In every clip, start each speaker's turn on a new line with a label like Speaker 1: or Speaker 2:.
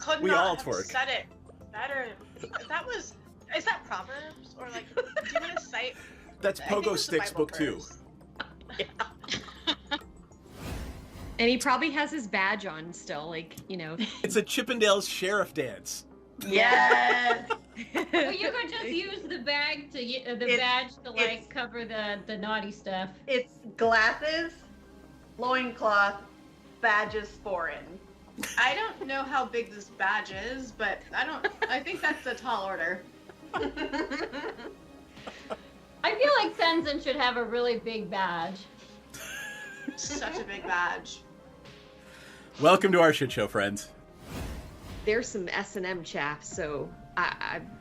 Speaker 1: could
Speaker 2: We
Speaker 1: not
Speaker 2: all
Speaker 1: have
Speaker 2: twerk.
Speaker 1: said it better. Is that Proverbs? Or like, do you want to cite?
Speaker 2: That's
Speaker 1: I think
Speaker 2: Pogo
Speaker 1: it's the
Speaker 2: Sticks
Speaker 1: Bible
Speaker 2: book 2.
Speaker 1: verse.
Speaker 3: And he probably has his badge on still, like, you know.
Speaker 2: It's a Chippendales sheriff dance.
Speaker 4: Yes.
Speaker 5: Well, you could just use the badge to like cover the naughty stuff.
Speaker 4: It's glasses, loincloth, badges foreign.
Speaker 1: I don't know how big this badge is, but I think that's a tall order.
Speaker 5: I feel like Senzen should have a really big badge.
Speaker 1: Such a big badge.
Speaker 2: Welcome to our shit show, friends.
Speaker 3: There's some S&M chaff, so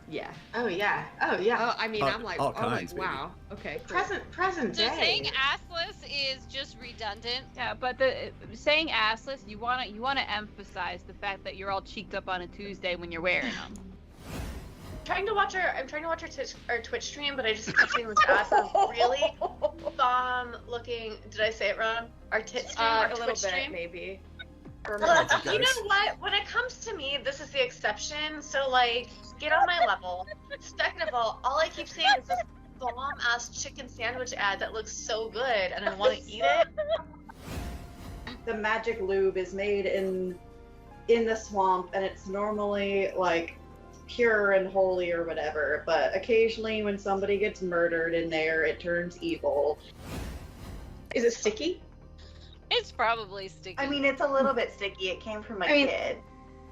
Speaker 3: yeah.
Speaker 1: Oh yeah. Oh yeah.
Speaker 3: Oh, I mean, I'm like,
Speaker 2: all kinds, baby.
Speaker 3: wow. Okay. Cool.
Speaker 1: Present
Speaker 6: So
Speaker 1: day.
Speaker 6: saying assless is just redundant.
Speaker 7: Yeah, but saying assless, you wanna emphasize the fact that you're all cheeked up on a Tuesday when you're wearing them.
Speaker 1: I'm trying to watch our Twitch stream, but I just kept seeing this ass of really bomb looking. Did I say it wrong? Our tit stream, our
Speaker 3: A little
Speaker 1: Twitch
Speaker 3: bit,
Speaker 1: stream.
Speaker 3: maybe.
Speaker 1: Well,
Speaker 2: you
Speaker 1: you
Speaker 2: guys.
Speaker 1: know what? When it comes to me, this is the exception. So like, get on my level. Second of all I keep seeing is this bomb ass chicken sandwich ad that looks so good, and I want to eat it.
Speaker 4: The magic lube is made in the swamp, and it's normally like pure and holy or whatever, but occasionally when somebody gets murdered in there, it turns evil.
Speaker 1: Is it sticky?
Speaker 6: It's probably sticky.
Speaker 4: I mean, it's a little bit sticky. It came from a kid.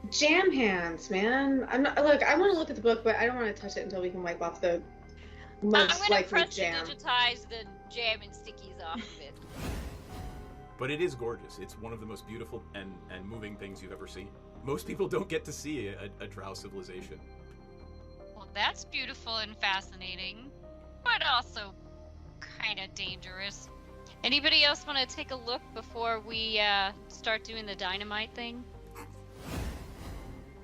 Speaker 1: Jam hands, man. I'm not. Look, I want to look at the book, but I don't want to touch it until we can wipe off the
Speaker 6: I'm
Speaker 1: most
Speaker 6: gonna
Speaker 1: likely
Speaker 6: press
Speaker 1: jam.
Speaker 6: digitize the jam and stickies off of it.
Speaker 2: But it is gorgeous. It's one of the most beautiful and moving things you've ever seen. Most people don't get to see a drow civilization.
Speaker 6: Well, that's beautiful and fascinating, but also kind of dangerous. Anybody else want to take a look before we start doing the dynamite thing?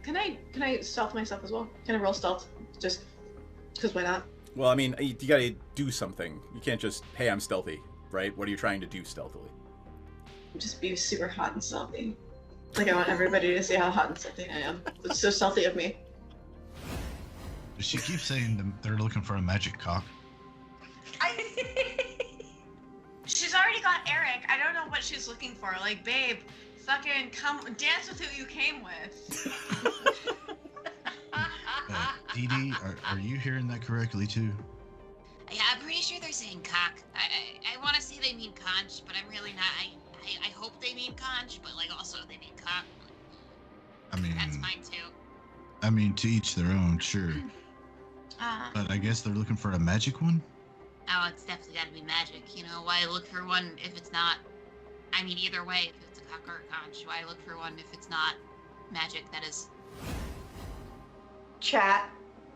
Speaker 1: Can I stealth myself as well? Can I roll stealth? Just because why not?
Speaker 2: Well, I mean, you gotta do something. You can't just, hey, I'm stealthy, right? What are you trying to do stealthily?
Speaker 1: Just be super hot and stealthy. Like I want everybody to see how hot and stealthy I am. It's so stealthy of me.
Speaker 8: She keeps saying they're looking for a magic cock.
Speaker 1: She's already got Eric. I don't know what she's looking for. Like, babe, fucking come dance with who you came with.
Speaker 8: Dee Dee, are you hearing that correctly too?
Speaker 9: Yeah, I'm pretty sure they're saying cock. I want to say they mean conch, but I'm really not. I hope they mean conch, but like also they mean cock.
Speaker 8: I mean,
Speaker 9: That's fine too.
Speaker 8: I mean, to each their own, sure. But I guess they're looking for a magic one?
Speaker 9: Oh, it's definitely got to be magic. You know, why look for one if it's not? I mean, either way, if it's a cock or a conch, why look for one if it's not magic? That is.
Speaker 4: Chat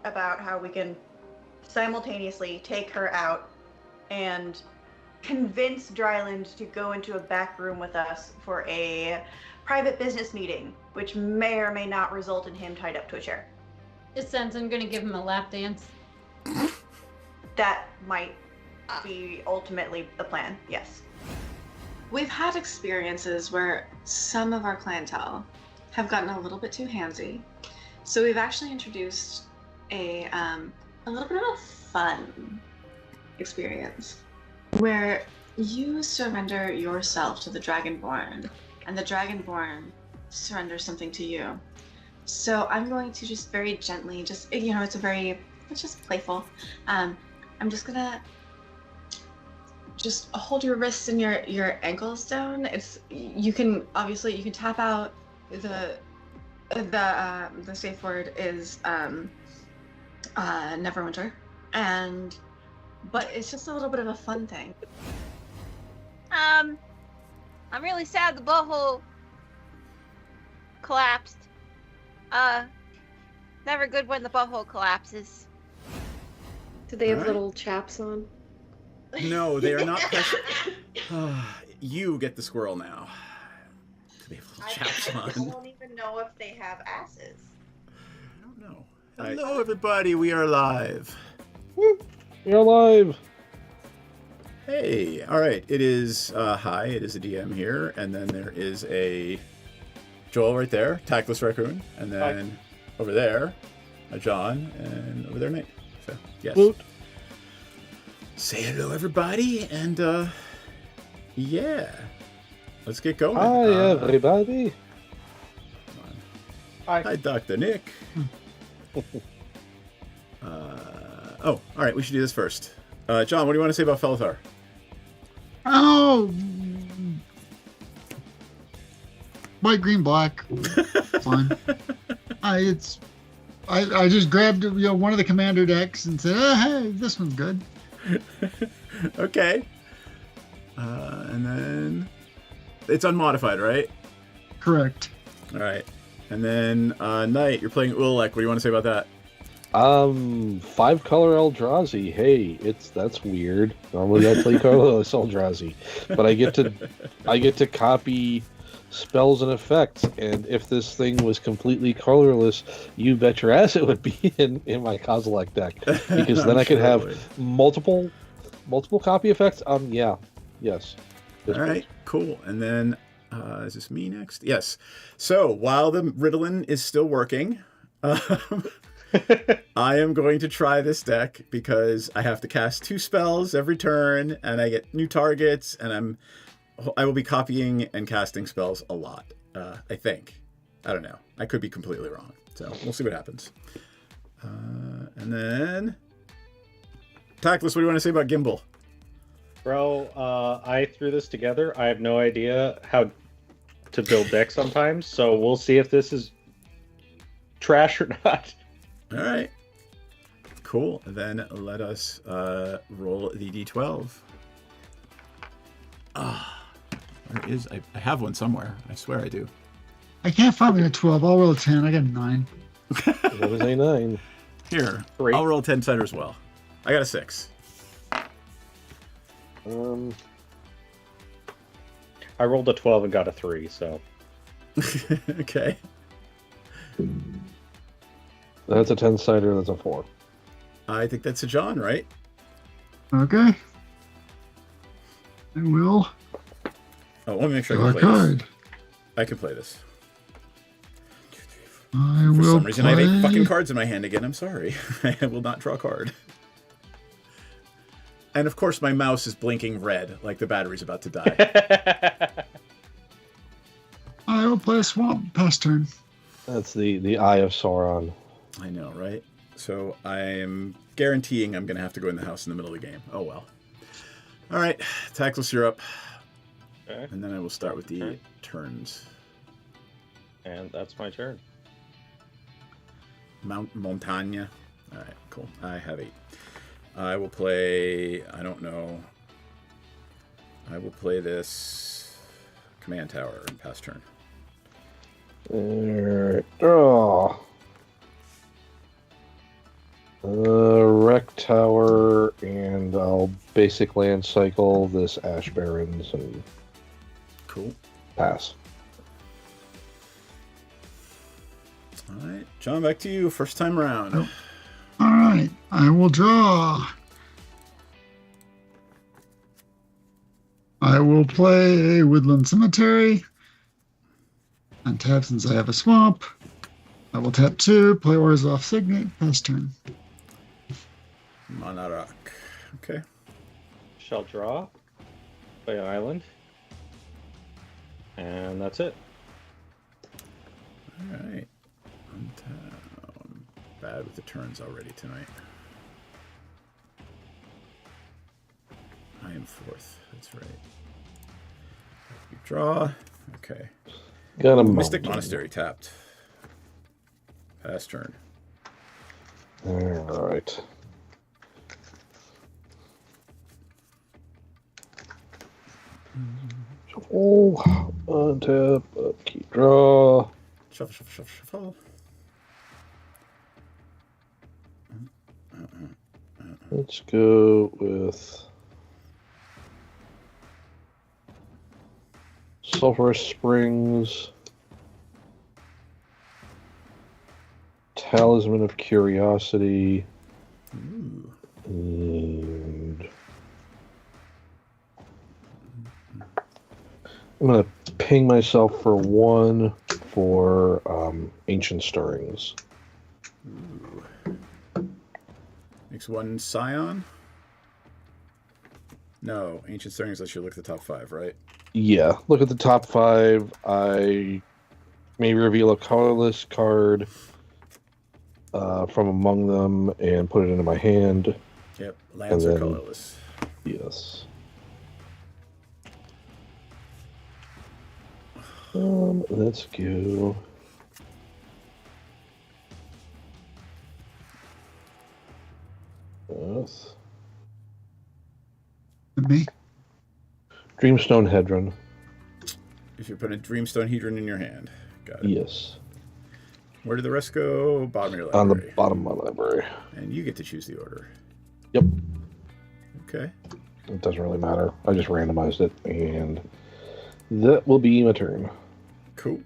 Speaker 4: about how we can simultaneously take her out and convince Dryland to go into a back room with us for a private business meeting, which may or may not result in him tied up to a chair.
Speaker 5: Is Senzen gonna give him a lap dance?
Speaker 4: That might be ultimately the plan, yes.
Speaker 1: We've had experiences where some of our clientele have gotten a little bit too handsy. So we've actually introduced a little bit of a fun experience where you surrender yourself to the Dragonborn and the Dragonborn surrenders something to you. So I'm going to just very gently, it's just playful. I'm just gonna just hold your wrists and your ankles down. You can tap out. The safe word is Neverwinter, but it's just a little bit of a fun thing.
Speaker 7: I'm really sad the butthole collapsed. Never good when the butthole collapses.
Speaker 3: Do they have
Speaker 2: Alright.
Speaker 3: little chaps on?
Speaker 2: No, they are not precious. You get the squirrel now. Do they have little chaps
Speaker 4: I
Speaker 2: on?
Speaker 4: don't even know if they have asses.
Speaker 2: I don't know. Hello, everybody. We are live.
Speaker 10: You're alive.
Speaker 2: Hey. All right. It is hi. It is a DM here, and then there is a Joel right there, Tactless Raccoon, and then over there, John, and over there, Nate. So, yes.
Speaker 10: Woot.
Speaker 2: Say hello, everybody, and, yeah. Let's get going.
Speaker 10: Hi, everybody.
Speaker 2: Hi, Dr. Nick. All right, we should do this first. John, what do you want to say about Felithar?
Speaker 11: Oh, white, green, black. Fine. I just grabbed one of the commander decks and said, oh, hey, this one's good.
Speaker 2: Okay. And then it's unmodified, right?
Speaker 11: Correct.
Speaker 2: All right. And then Knight, you're playing Ulek. What do you want to say about that?
Speaker 10: 5-color Eldrazi. Hey, that's weird. Normally I play colorless Eldrazi, but I get to copy spells and effects. And if this thing was completely colorless, you bet your ass it would be in my Kozilek deck, because then I could have multiple copy effects. Yeah, yes.
Speaker 2: All right, cool. And then is this me next? Yes. So while the Ritalin is still working. I am going to try this deck because I have to cast 2 spells every turn, and I get new targets, and I will be copying and casting spells a lot. I think. I don't know. I could be completely wrong. So we'll see what happens. And then Tactless, what do you want to say about Gimbal?
Speaker 12: Bro, I threw this together. I have no idea how to build decks sometimes, so we'll see if this is trash or not.
Speaker 2: All right. Cool. Then let us roll the d12. Where is... I have one somewhere. I swear I do.
Speaker 11: I can't find me a 12. I'll roll a 10. I got a 9.
Speaker 10: What is a 9?
Speaker 2: Here.
Speaker 12: 3.
Speaker 2: I'll roll a 10-sider as well. I got a 6.
Speaker 12: I rolled a 12 and got a 3, so...
Speaker 2: Okay.
Speaker 10: That's a 10-sider, that's a 4.
Speaker 2: I think that's a John, right?
Speaker 11: Okay. I will.
Speaker 2: Oh, let me make sure
Speaker 11: Draw
Speaker 2: I
Speaker 11: a
Speaker 2: can play
Speaker 11: card.
Speaker 2: this. I can play this.
Speaker 11: I
Speaker 2: For
Speaker 11: will
Speaker 2: some reason, I have 8
Speaker 11: play-
Speaker 2: fucking cards in my hand again. I'm sorry. I will not draw a card. And of course, my mouse is blinking red, like the battery's about to die.
Speaker 11: I will play a swamp. Pass turn.
Speaker 10: That's the Eye of Sauron.
Speaker 2: I know, right? So I am guaranteeing I'm going to have to go in the house in the middle of the game. Oh, well. All right. Tactless, you're up.
Speaker 12: Okay.
Speaker 2: And then I will start with the turns.
Speaker 12: And that's my turn.
Speaker 2: Mount Montagna. All right, cool. I have 8. I will play... I don't know. I will play this command tower and pass turn.
Speaker 10: Alright, draw. Wreck Tower, and I'll basic land cycle this Ash Barrens and
Speaker 2: Cool.
Speaker 10: pass.
Speaker 2: All right, John, back to you. First time around.
Speaker 11: Oh. All right. I will draw. I will play a Woodland Cemetery. Untap since I have a swamp. I will tap 2, play Orzhov Signet, pass turn.
Speaker 2: Monarch. Okay.
Speaker 12: Shall draw. Play an island. And that's it.
Speaker 2: All right. I'm bad with the turns already tonight. I am 4th. That's right. You draw. Okay.
Speaker 10: Got a
Speaker 2: Mystic
Speaker 10: mountain.
Speaker 2: Monastery tapped. Pass turn.
Speaker 10: Alright. Shuffle, untap, upkeep, draw.
Speaker 2: Shuffle, shuffle, shuffle, shuffle.
Speaker 10: Let's go with Sulphurous Springs, Talisman of Curiosity,
Speaker 2: Ooh.
Speaker 10: and I'm gonna ping myself for 1 for Ancient Stirrings.
Speaker 2: Ooh. Makes one Scion? No, Ancient Stirrings lets you look at the top 5, right?
Speaker 10: Yeah, look at the top 5. I may reveal a colorless card from among them and put it into my hand.
Speaker 2: Yep, lands are colorless.
Speaker 10: Yes. Let's go. Yes.
Speaker 11: Me?
Speaker 10: Dreamstone Hedron.
Speaker 2: If you put a Dreamstone Hedron in your hand. Got it.
Speaker 10: Yes.
Speaker 2: Where did the rest go? Bottom of your library.
Speaker 10: On the bottom of my library.
Speaker 2: And you get to choose the order.
Speaker 10: Yep.
Speaker 2: Okay.
Speaker 10: It doesn't really matter. I just randomized it, and that will be my turn.
Speaker 2: Cool.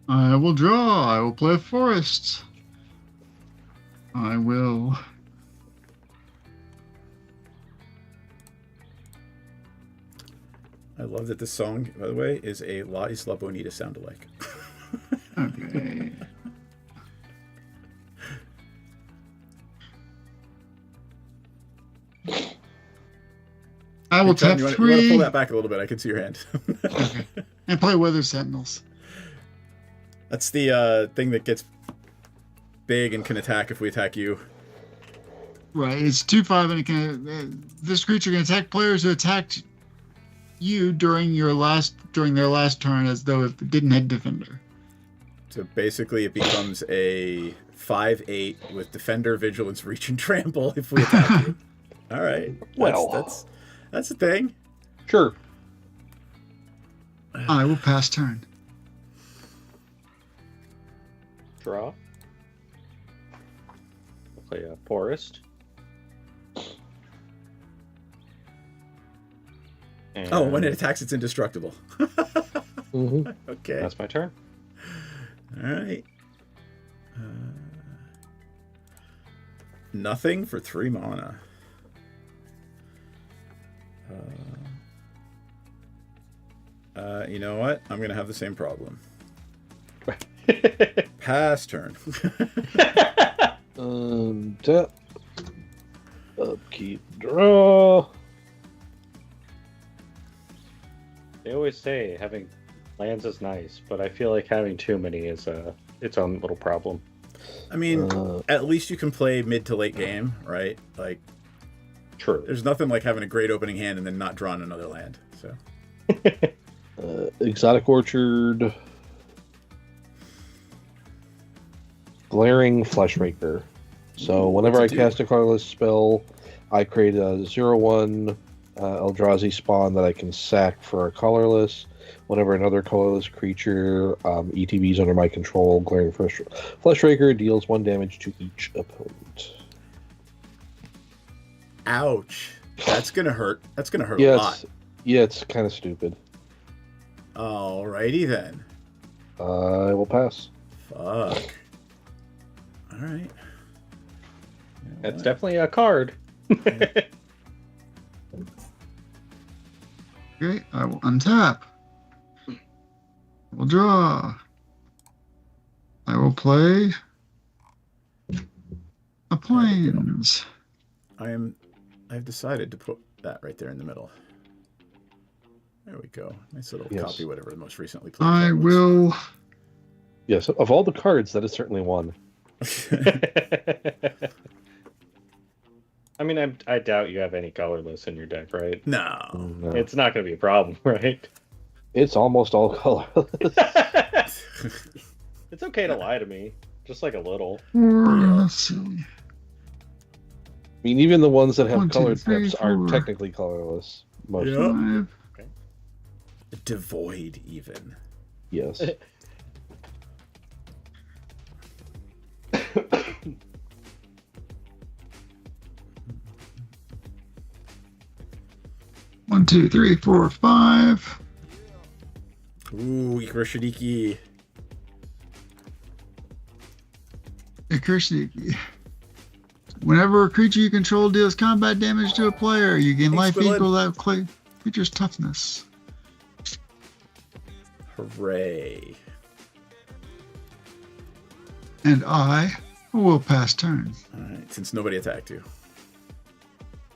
Speaker 11: I will draw. I will play Forest. I will.
Speaker 2: I love that this song, by the way, is a La Isla Bonita sound-alike.
Speaker 11: Okay. I will tap
Speaker 2: you want
Speaker 11: 3.
Speaker 2: to pull that back a little bit. I can see your hand.
Speaker 11: Okay. And play Weather Sentinels.
Speaker 2: That's the thing that gets big and can attack if we attack you.
Speaker 11: Right. It's 2/5, and it can. This creature can attack players who attacked you during their last turn, as though it didn't have Defender.
Speaker 2: So basically, it becomes a 5/8 with Defender, Vigilance, Reach, and Trample if we attack you. All right. That's the thing.
Speaker 10: Sure.
Speaker 11: I will pass turn.
Speaker 12: Draw. I'll play a Forest.
Speaker 2: Oh, when it attacks, it's indestructible.
Speaker 10: Mm-hmm.
Speaker 2: Okay.
Speaker 12: That's my turn.
Speaker 2: All right. Nothing for 3 mana. You know what? I'm going to have the same problem. Pass turn.
Speaker 10: Tap. Upkeep. Draw.
Speaker 12: They always say having lands is nice, but I feel like having too many is its own little problem.
Speaker 2: I mean, at least you can play mid to late game, right? Like,
Speaker 12: true.
Speaker 2: There's nothing like having a great opening hand and then not drawing another land. So,
Speaker 10: Exotic Orchard. Glaring Fleshraker. So whenever I cast a colorless spell, I create a 0/1 Eldrazi spawn that I can sack for a colorless. Whenever another colorless creature ETBs under my control, Glaring Fleshraker deals 1 damage to each opponent.
Speaker 2: Ouch. That's gonna hurt. That's gonna hurt a lot.
Speaker 10: Yeah, it's kind of stupid.
Speaker 2: Alrighty then.
Speaker 10: I will pass.
Speaker 2: Fuck. Alright.
Speaker 12: That's definitely a card.
Speaker 11: Great. I will untap. I will draw. I will play a Plains.
Speaker 2: I've decided to put that right there in the middle. There we go. Nice little copy, whatever the most recently played.
Speaker 11: I will.
Speaker 10: Yes, of all the cards, that is certainly one.
Speaker 12: I mean, I doubt you have any colorless in your deck, right?
Speaker 2: No.
Speaker 12: It's not going to be a problem, right?
Speaker 10: It's almost all colorless.
Speaker 12: It's okay to lie to me, just like a little.
Speaker 11: Let's see.
Speaker 10: I mean, even the ones that have
Speaker 11: 1, 2,
Speaker 10: colored
Speaker 11: 3,
Speaker 10: pips are
Speaker 11: 4.
Speaker 10: technically colorless. Most of
Speaker 2: Yeah.
Speaker 10: them.
Speaker 12: Okay.
Speaker 2: Devoid, even.
Speaker 10: Yes.
Speaker 11: One, 2, 3, 4, 5.
Speaker 2: Ooh, Ikarashidiki.
Speaker 11: Ikarashidiki. Whenever a creature you control deals combat damage to a player, you gain life equal to that creature's toughness.
Speaker 2: Hooray.
Speaker 11: And I will pass turn.
Speaker 2: Alright, since nobody attacked you.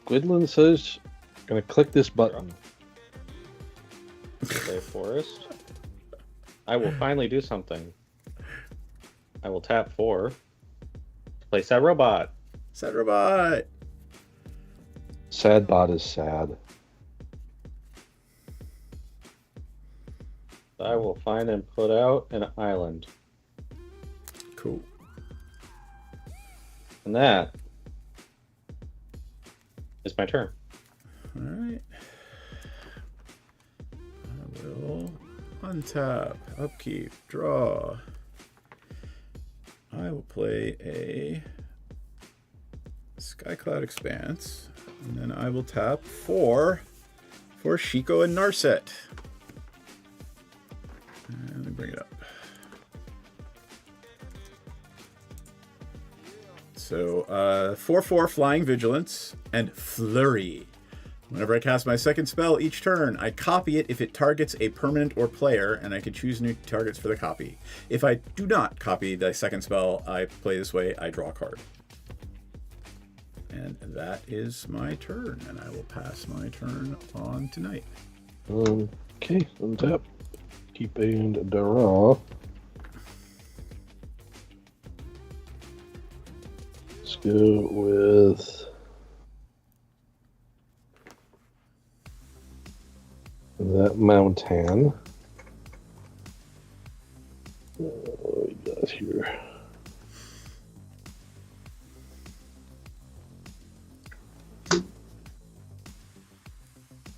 Speaker 10: Gwydlyn says, gonna click this button.
Speaker 12: Play forest. I will finally do something. I will tap 4. Play Sad Robot.
Speaker 2: Sad Robot.
Speaker 10: Sad bot is sad.
Speaker 12: I will find and put out an island.
Speaker 2: Cool.
Speaker 12: And that is my turn.
Speaker 2: Alright. I will untap, upkeep, draw. I will play a Skycloud Expanse, and then I will tap 4 for Shiko and Narset. And let me bring it up. So, 4/4 Flying Vigilance and Flurry. Whenever I cast my second spell each turn, I copy it if it targets a permanent or player, and I can choose new targets for the copy. If I do not copy the second spell I play this way, I draw a card. And that is my turn, and I will pass my turn on tonight.
Speaker 10: Okay, untap. Keep and draw. Let's go with that Mountain. What we got here?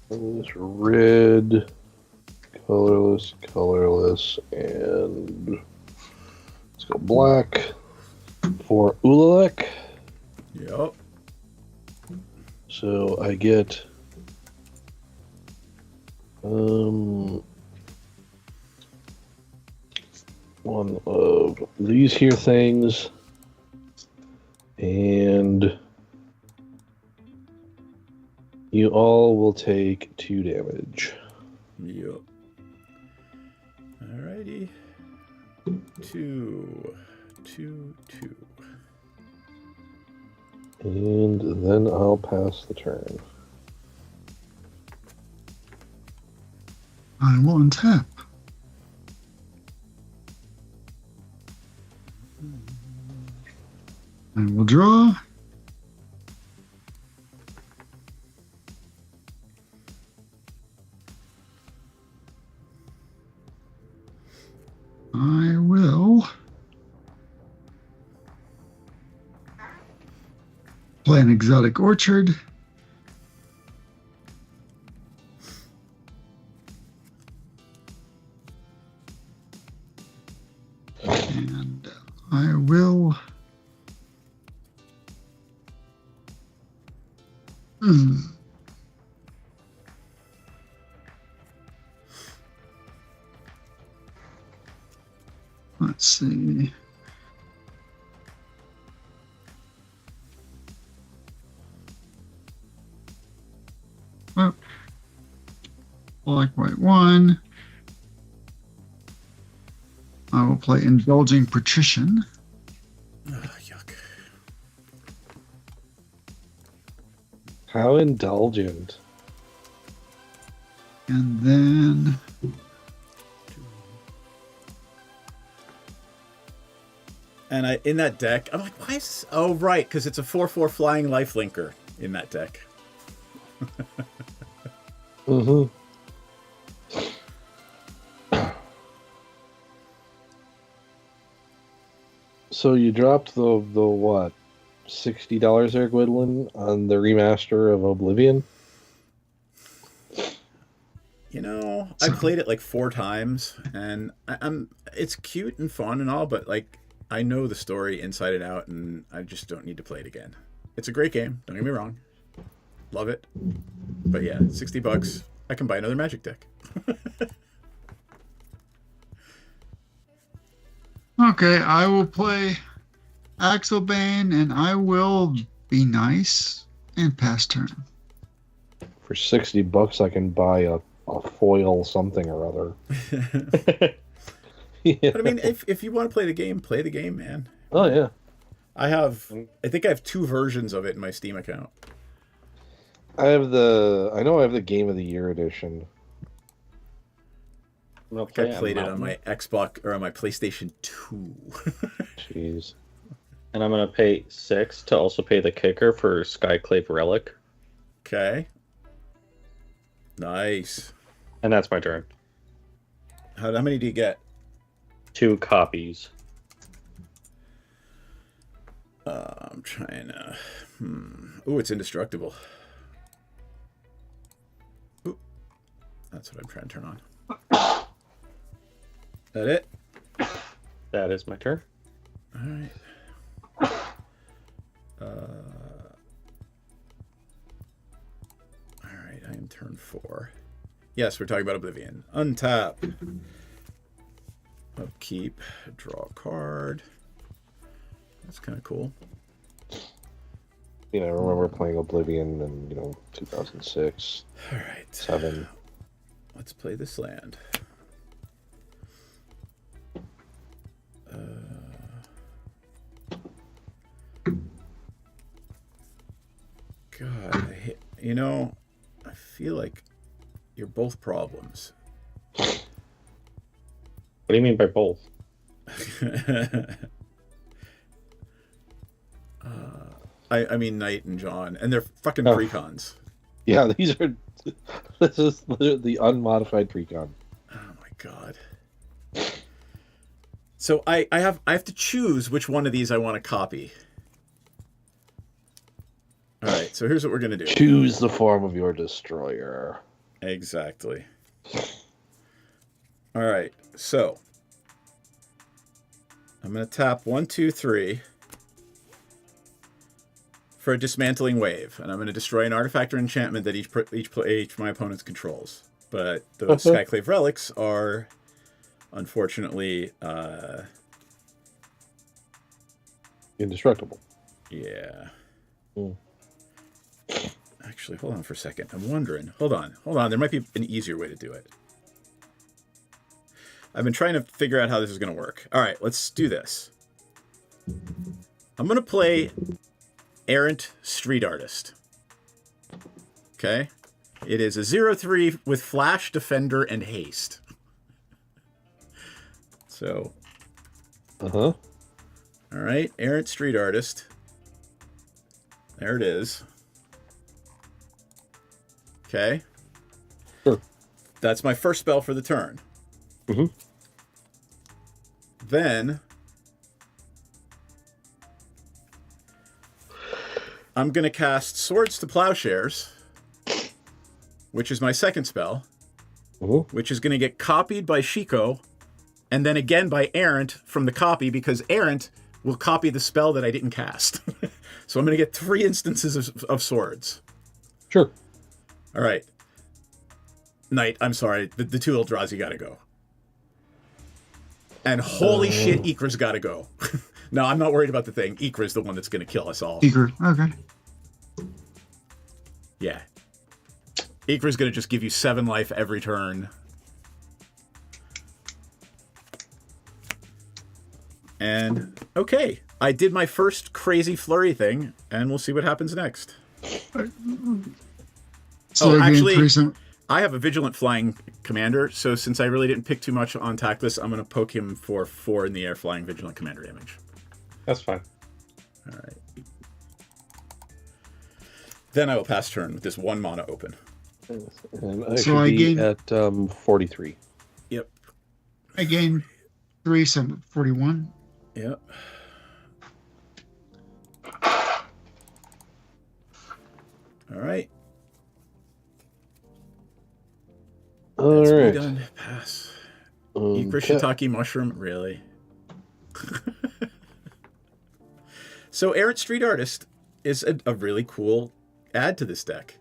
Speaker 10: This red, colorless, and let's go black for Ulalek.
Speaker 2: Yep.
Speaker 10: So I get one of these here things, and you all will take 2 damage.
Speaker 2: Yep. Alrighty. 2.
Speaker 10: And then I'll pass the turn.
Speaker 11: I will untap. I will draw. I will play an Exotic Orchard. And I will let's see. Oh, black, white, 1. I will play Indulging Patrician.
Speaker 2: Yuck.
Speaker 10: How indulgent.
Speaker 11: And then
Speaker 2: And in that deck, I'm like, why is this? Oh, right, because it's a 4/4 flying lifelinker in that deck.
Speaker 10: Mm-hmm. So you dropped the what, $60 there, Gwydlyn, on the remaster of Oblivion?
Speaker 2: You know, I played it like 4 times, and it's cute and fun and all, but like I know the story inside and out, and I just don't need to play it again. It's a great game, don't get me wrong. Love it. But yeah, $60, I can buy another Magic deck.
Speaker 11: okay, I will play Axelbane, and I will be nice and pass turn.
Speaker 10: For $60, I can buy a a foil something or other.
Speaker 2: But I mean, if you want to play the game, man.
Speaker 10: Oh yeah.
Speaker 2: I think I have 2 versions of it in my Steam account.
Speaker 10: I know I have the Game of the Year edition.
Speaker 2: I played it on my Xbox or on my PlayStation 2.
Speaker 10: Jeez.
Speaker 12: And I'm gonna pay 6 to also pay the kicker for Skyclave Relic.
Speaker 2: Okay. Nice.
Speaker 12: And that's my turn.
Speaker 2: How many do you get?
Speaker 12: 2 copies.
Speaker 2: I'm trying to. Ooh, it's indestructible. Ooh, that's what I'm trying to turn on. That it?
Speaker 12: That is my turn.
Speaker 2: All right. All right, I am turn 4. Yes, we're talking about Oblivion. Untap. Upkeep. Draw a card. That's kind of cool.
Speaker 10: I remember playing Oblivion in 2006.
Speaker 2: All right.
Speaker 10: 7.
Speaker 2: Let's play this land. God, I feel like you're both problems.
Speaker 12: What do you mean by both?
Speaker 2: I mean Knight and John, and they're fucking precons.
Speaker 10: Yeah, this is the unmodified precon.
Speaker 2: Oh my god. So I have to choose which one of these I want to copy. All right, so here's what we're gonna do.
Speaker 10: Choose the form of your destroyer.
Speaker 2: Exactly. All right, so I'm gonna tap 1, 2, 3 for a dismantling wave, and I'm gonna destroy an artifact or enchantment that each of my opponents controls. But those Skyclave relics are, unfortunately,
Speaker 10: indestructible.
Speaker 2: Yeah. Actually, hold on for a second. I'm wondering. Hold on. There might be an easier way to do it. I've been trying to figure out how this is going to work. All right, let's do this. I'm going to play Errant Street Artist. Okay? It is a 0/3 with Flash, Defender, and Haste. So.
Speaker 10: All
Speaker 2: right, Errant Street Artist. There it is. Okay.
Speaker 10: Sure.
Speaker 2: That's my first spell for the turn. Then I'm going to cast Swords to Plowshares, which is my second spell, which is going to get copied by Shiko, and then again by Errant from the copy, because Errant will copy the spell that I didn't cast. So I'm going to get 3 instances of swords.
Speaker 10: Sure.
Speaker 2: All right. Knight, I'm sorry. The 2 Eldrazi got to go. And holy shit, Ikra's got to go. No, I'm not worried about the thing. Ikra's the one that's going to kill us all.
Speaker 11: Ikra, okay.
Speaker 2: Yeah. Ikra's going to just give you 7 life every turn. And, okay. I did my first crazy flurry thing, and we'll see what happens next.
Speaker 11: So
Speaker 2: actually, I have a Vigilant Flying Commander, so since I really didn't pick too much on Tactless, I'm going to poke him for 4 in the air Flying Vigilant Commander damage.
Speaker 12: That's fine.
Speaker 2: All right. Then I will pass turn with this 1 mana open.
Speaker 10: And I should be at 43.
Speaker 2: Yep.
Speaker 11: I gained 3, so 41.
Speaker 2: Yep. All right.
Speaker 10: All right.
Speaker 2: Done. Pass. Ikra Shiitake Mushroom, really? So, Errant Street Artist is a really cool add to this deck.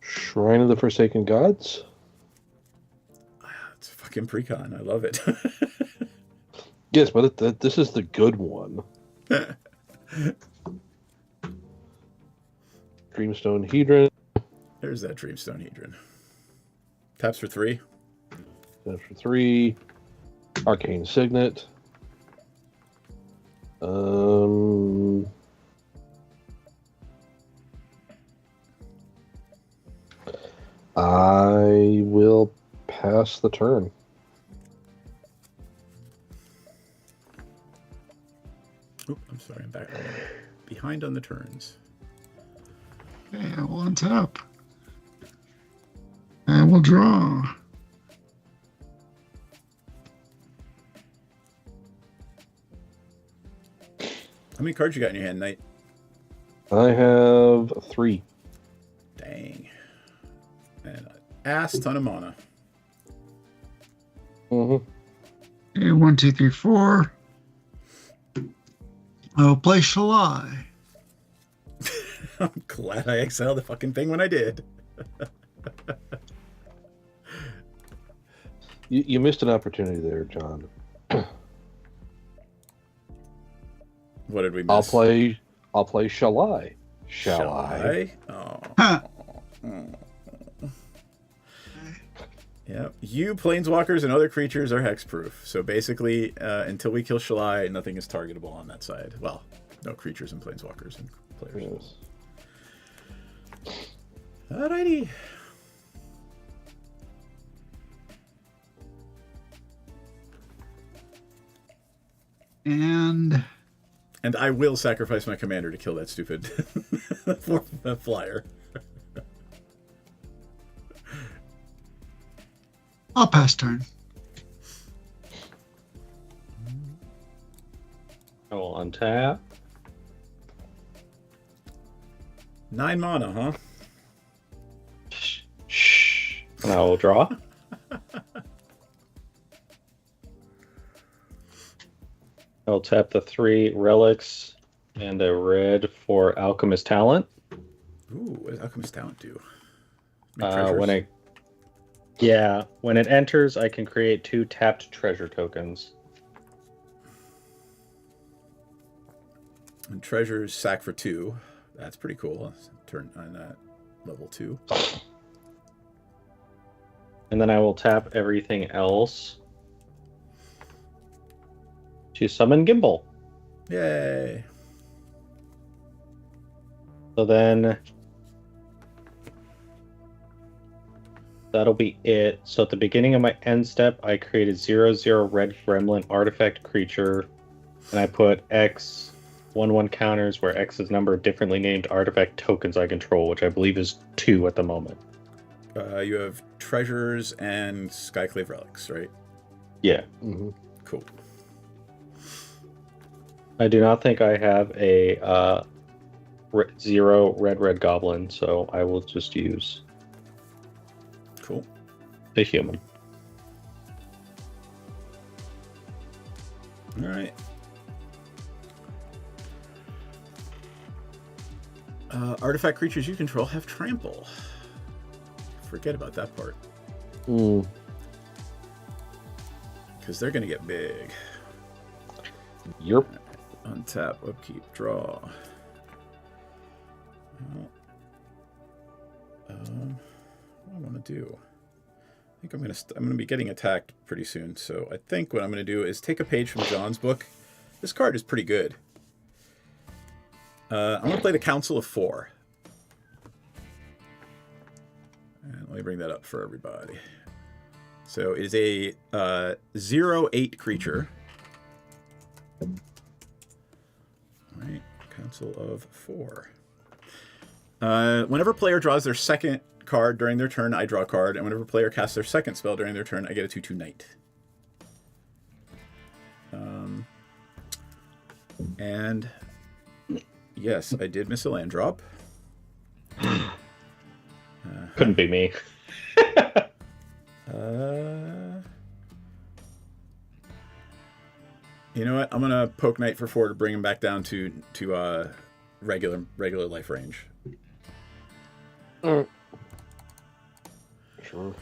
Speaker 10: Shrine of the Forsaken Gods?
Speaker 2: It's a fucking precon. I love it.
Speaker 10: Yes, but this is the good one. Dreamstone Hedron.
Speaker 2: There's that Dreamstone Hedron. Taps for 3.
Speaker 10: Taps for 3. Arcane Signet. I will pass the turn.
Speaker 2: Oop, I'm sorry, I'm back. Behind on the turns.
Speaker 11: Okay, I will untap. And we'll draw.
Speaker 2: How many cards you got in your hand, Knight?
Speaker 10: I have 3.
Speaker 2: Dang. And an ass ton of mana.
Speaker 11: Okay, 1, 2, 3, 4. I'll play Shalai.
Speaker 2: I'm glad I exiled the fucking thing when I did.
Speaker 10: You missed an opportunity there, John.
Speaker 2: What did we miss?
Speaker 10: I'll play Shalai. Shall I?
Speaker 2: Oh. Yeah. You planeswalkers and other creatures are hexproof. So basically, until we kill Shalai, nothing is targetable on that side. Well, no creatures and planeswalkers and players.
Speaker 10: Yes.
Speaker 2: Alrighty.
Speaker 11: And
Speaker 2: I will sacrifice my commander to kill that stupid flyer.
Speaker 11: I'll pass turn.
Speaker 12: I will untap.
Speaker 2: 9 mana, huh?
Speaker 12: Shh. And I will draw. I'll tap the 3 relics and a red for Alchemist Talent.
Speaker 2: Ooh, what does Alchemist Talent do?
Speaker 12: When it enters, I can create 2 tapped treasure tokens.
Speaker 2: And treasures sack for 2. That's pretty cool. Turn on that level 2.
Speaker 12: And then I will tap everything else to summon Gimbal.
Speaker 2: Yay.
Speaker 12: So then that'll be it. So at the beginning of my end step, I created 0/0 red gremlin artifact creature, and I put X 1/1 counters where X is number of differently named artifact tokens I control, which I believe is 2 at the moment.
Speaker 2: You have treasures and Skyclave relics, right?
Speaker 12: Yeah.
Speaker 10: Mm-hmm.
Speaker 2: Cool.
Speaker 12: I do not think I have a 0 red goblin, so I will just use
Speaker 2: cool
Speaker 12: a human.
Speaker 2: All right. Artifact creatures you control have trample. Forget about that part. Because they're going to get big.
Speaker 10: Yep.
Speaker 2: Untap, upkeep, draw. What do I want to do? I think I'm gonna be getting attacked pretty soon. So I think what I'm gonna do is take a page from John's book. This card is pretty good. I'm gonna play the Council of 4. And let me bring that up for everybody. So it is a 0/8 creature. All right, Council of 4. Whenever a player draws their second card during their turn, I draw a card, and whenever a player casts their second spell during their turn, I get a 2/2 Knight. And yes, I did miss a land drop.
Speaker 12: Couldn't be me.
Speaker 2: You know what? I'm gonna poke Knight for 4 to bring him back down to regular life range.
Speaker 10: Alright. Sure.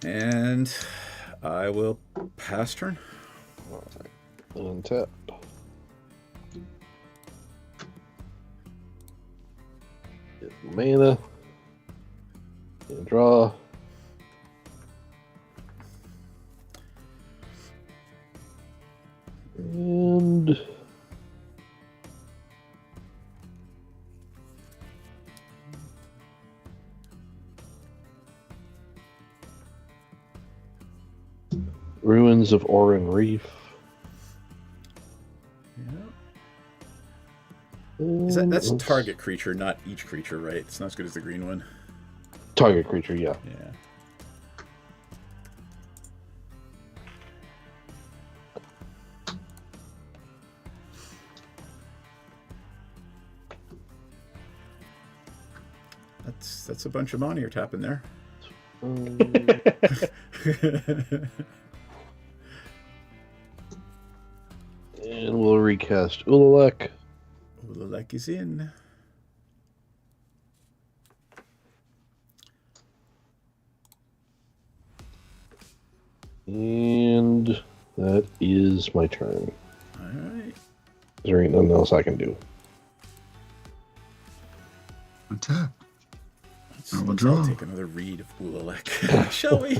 Speaker 2: And I will pass turn.
Speaker 10: Alright. Untap. Get mana. Draw. And Ruins of Oran Reef.
Speaker 2: That's a target creature, not each creature, right? It's not as good as the green one.
Speaker 10: Target creature, yeah.
Speaker 2: Yeah. That's a bunch of money you're tapping there.
Speaker 10: And we'll recast Ulalek.
Speaker 2: Ulalek is in.
Speaker 10: And that is my turn.
Speaker 2: Alright.
Speaker 10: There ain't nothing else I can do.
Speaker 11: Untap.
Speaker 2: Let's all take another read of Ulalek. Shall we?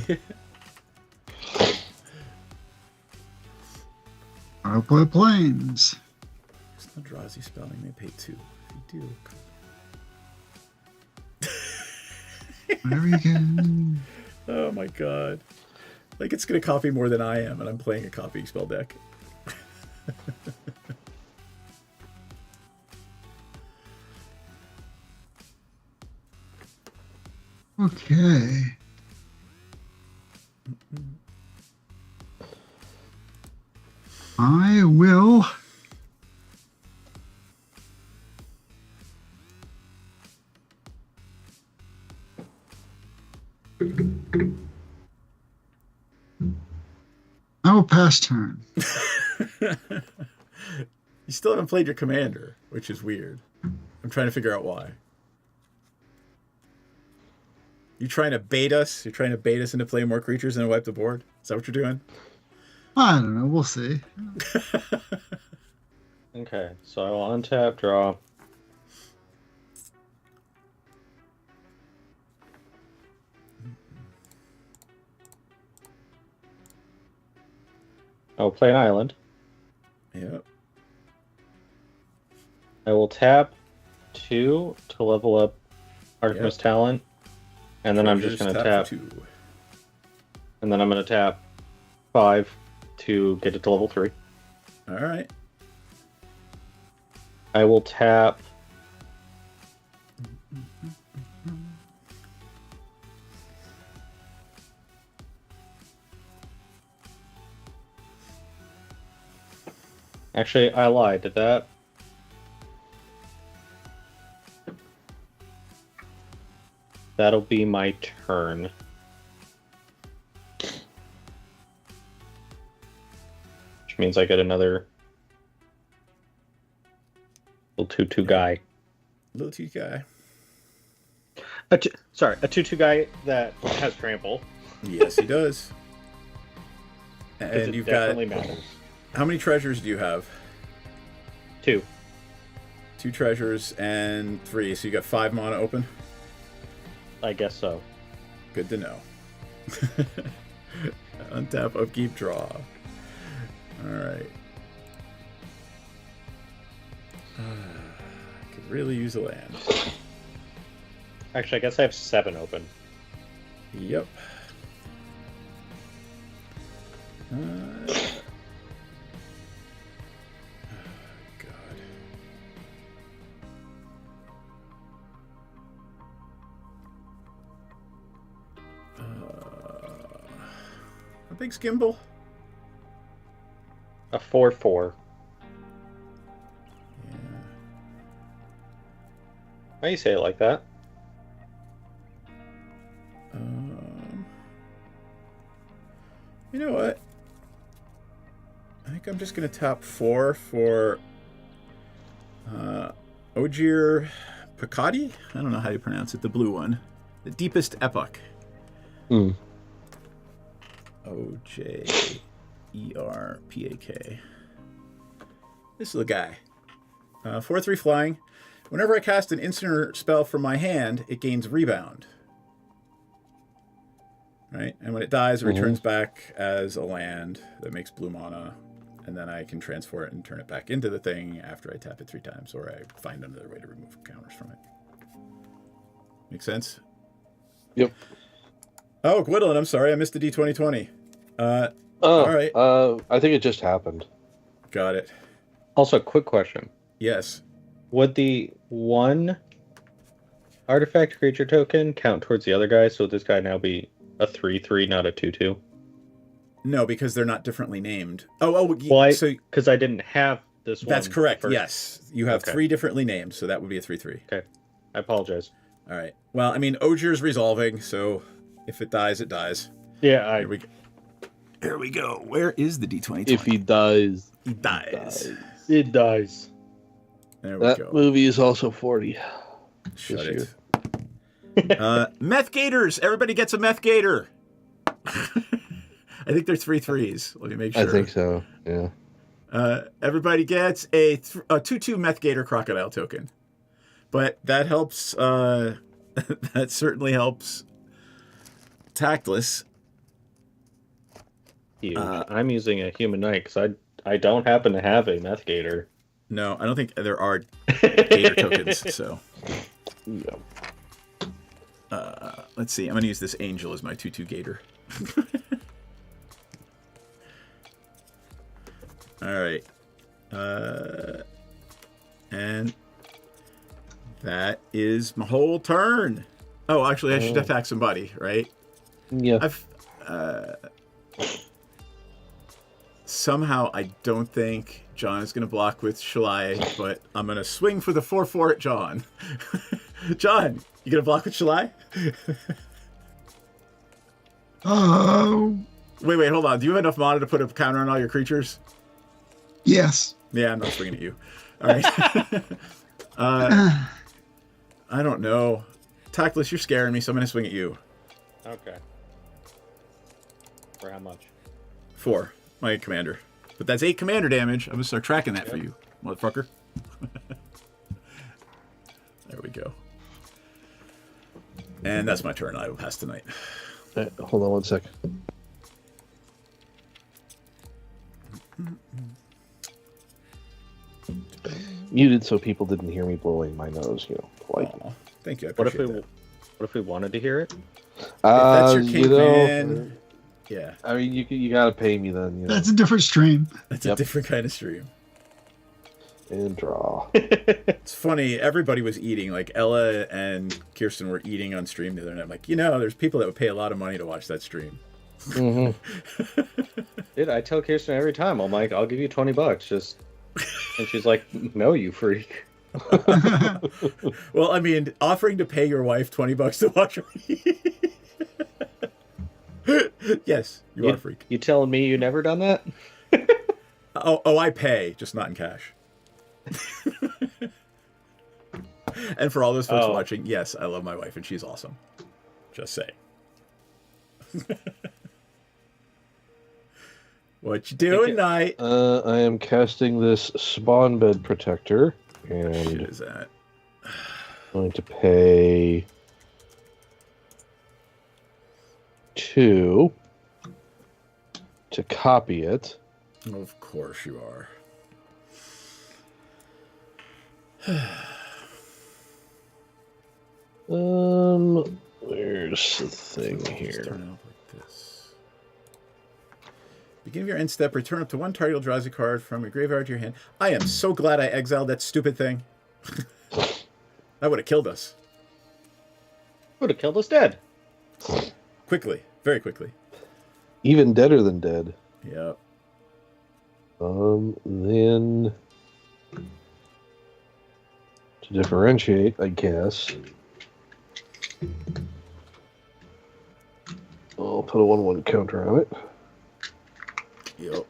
Speaker 11: I'll play Plains.
Speaker 2: It's not Eldrazi spelling. They pay 2. If you do.
Speaker 11: Whatever you can.
Speaker 2: Oh my god. Like it's going to copy more than I am, and I'm playing a copying spell deck.
Speaker 11: Okay. I will pass turn.
Speaker 2: You still haven't played your commander, which is weird. I'm trying to figure out why. You trying to bait us? You're trying to bait us into playing more creatures and wipe the board? Is that what you're doing?
Speaker 11: I don't know. We'll see.
Speaker 12: Okay, so I will untap, draw. I will play an island.
Speaker 2: Yep.
Speaker 12: I will tap 2 to level up Artemis Talent. And then I'm just going to tap
Speaker 2: 2.
Speaker 12: And then I'm going to tap 5 to get it to level 3.
Speaker 2: All right.
Speaker 12: I will tap Actually, I lied. Did that? That'll be my turn. Which means I get another little 2/2 guy.
Speaker 2: Little 2 guy.
Speaker 12: Sorry, a 2/2 guy that has trample.
Speaker 2: Yes, he does. And you've got.
Speaker 12: Matters.
Speaker 2: How many treasures do you have?
Speaker 12: 2.
Speaker 2: 2 treasures and 3. So you got 5 mana open?
Speaker 12: I guess so.
Speaker 2: Good to know. Untap, upkeep, draw. Alright. Could really use a land.
Speaker 12: Actually, I guess I have 7 open.
Speaker 2: Yep. How big's Gimbal?
Speaker 12: A 4/4.
Speaker 2: Yeah.
Speaker 12: Why you say it like that?
Speaker 2: You know what? I think I'm just going to tap 4 for Ogier Picati? I don't know how you pronounce it. The blue one. The Deepest Epoch. Ojerpak. This is the guy. 4/3 flying. Whenever I cast an instant or spell from my hand, it gains rebound. right? And when it dies, it returns back as a land that makes blue mana, and then I can transfer it and turn it back into the thing after I tap it 3 times, or I find another way to remove counters from it. Make sense?
Speaker 10: Yep.
Speaker 2: Oh, Gwendolyn, I'm sorry, I missed the D2020. All right.
Speaker 10: I think it just happened.
Speaker 2: Got it.
Speaker 12: Also, quick question.
Speaker 2: Yes.
Speaker 12: Would the 1 artifact creature token count towards the other guy? So would this guy now be a 3/3, not a 2/2?
Speaker 2: No, because they're not differently named.
Speaker 12: So because I didn't have this one.
Speaker 2: That's correct.
Speaker 12: first.
Speaker 2: Yes, you have 3 differently named, so that would be a 3/3.
Speaker 12: Okay, I apologize.
Speaker 2: All right. Well, I mean, Ogier's resolving, so if it dies, it dies.
Speaker 12: Yeah,
Speaker 2: Here we go. Where is the D20?
Speaker 10: If he dies,
Speaker 2: he dies.
Speaker 12: It dies.
Speaker 2: There we
Speaker 10: that
Speaker 2: go.
Speaker 10: movie is also 40.
Speaker 2: Shut
Speaker 10: this
Speaker 2: it. Meth Gators. Everybody gets a Meth Gator. I think they're 3/3s. Let me make sure.
Speaker 10: I think so. Yeah.
Speaker 2: Everybody gets a 2/2 Meth Gator Crocodile token. But that helps. That certainly helps. Tactless.
Speaker 12: Huge. I'm using a Human Knight because I don't happen to have a Meth Gator.
Speaker 2: No, I don't think there are Gator tokens. So.
Speaker 10: Yeah.
Speaker 2: Let's see. I'm going to use this Angel as my 2/2 Gator. All right. And that is my whole turn. Oh, actually, I should attack somebody, right?
Speaker 10: Yeah.
Speaker 2: Somehow, I don't think John is going to block with Shalai, but I'm going to swing for the 4/4 at John. John, you going to block with Shalai?
Speaker 11: Oh.
Speaker 2: Wait, hold on. Do you have enough mana to put a counter on all your creatures?
Speaker 11: Yes.
Speaker 2: Yeah, I'm not swinging at you. All right. I don't know. Tactless, you're scaring me, so I'm going to swing at you.
Speaker 12: Okay. For how much?
Speaker 2: 4, my commander. But that's 8 commander damage. I'm going to start tracking that for you, motherfucker. There we go. And that's my turn. I will pass tonight.
Speaker 10: Hold on 1 second. Muted so people didn't hear me blowing my nose, politely.
Speaker 2: Thank you. I
Speaker 12: What if
Speaker 2: appreciate
Speaker 12: what if we wanted to hear it?
Speaker 2: If that's your caveman, yeah.
Speaker 10: I mean, you gotta pay me then.
Speaker 11: That's a different stream.
Speaker 2: That's a different kind of stream.
Speaker 10: And draw.
Speaker 2: It's funny. Everybody was eating. Like Ella and Kirsten were eating on stream the other night. I'm like, there's people that would pay a lot of money to watch that stream.
Speaker 12: Dude, I tell Kirsten every time. I'm like, I'll give you $20. Just, and she's like, no, you freak.
Speaker 2: Well, I mean, offering to pay your wife $20 to watch her eat. Yes, you are a freak.
Speaker 12: You telling me you never done that?
Speaker 2: Oh, I pay, just not in cash. And for all those folks watching, yes, I love my wife and she's awesome. Just saying. What you doing, Knight?
Speaker 10: I am casting this Spawn Bed Protector, and
Speaker 2: What shit is that?
Speaker 10: I'm going to pay 2 to copy it.
Speaker 2: Of course you are.
Speaker 10: Where's the thing here?
Speaker 2: Start out like this. Beginning of your end step, return up to 1 target draws a card from your graveyard to your hand. I am so glad I exiled that stupid thing. That would have killed us.
Speaker 12: Would have killed us dead.
Speaker 2: Quickly. Very quickly.
Speaker 10: Even deader than dead.
Speaker 2: Yep.
Speaker 10: Then to differentiate, I guess, I'll put a 1/1 counter on it.
Speaker 2: Yep.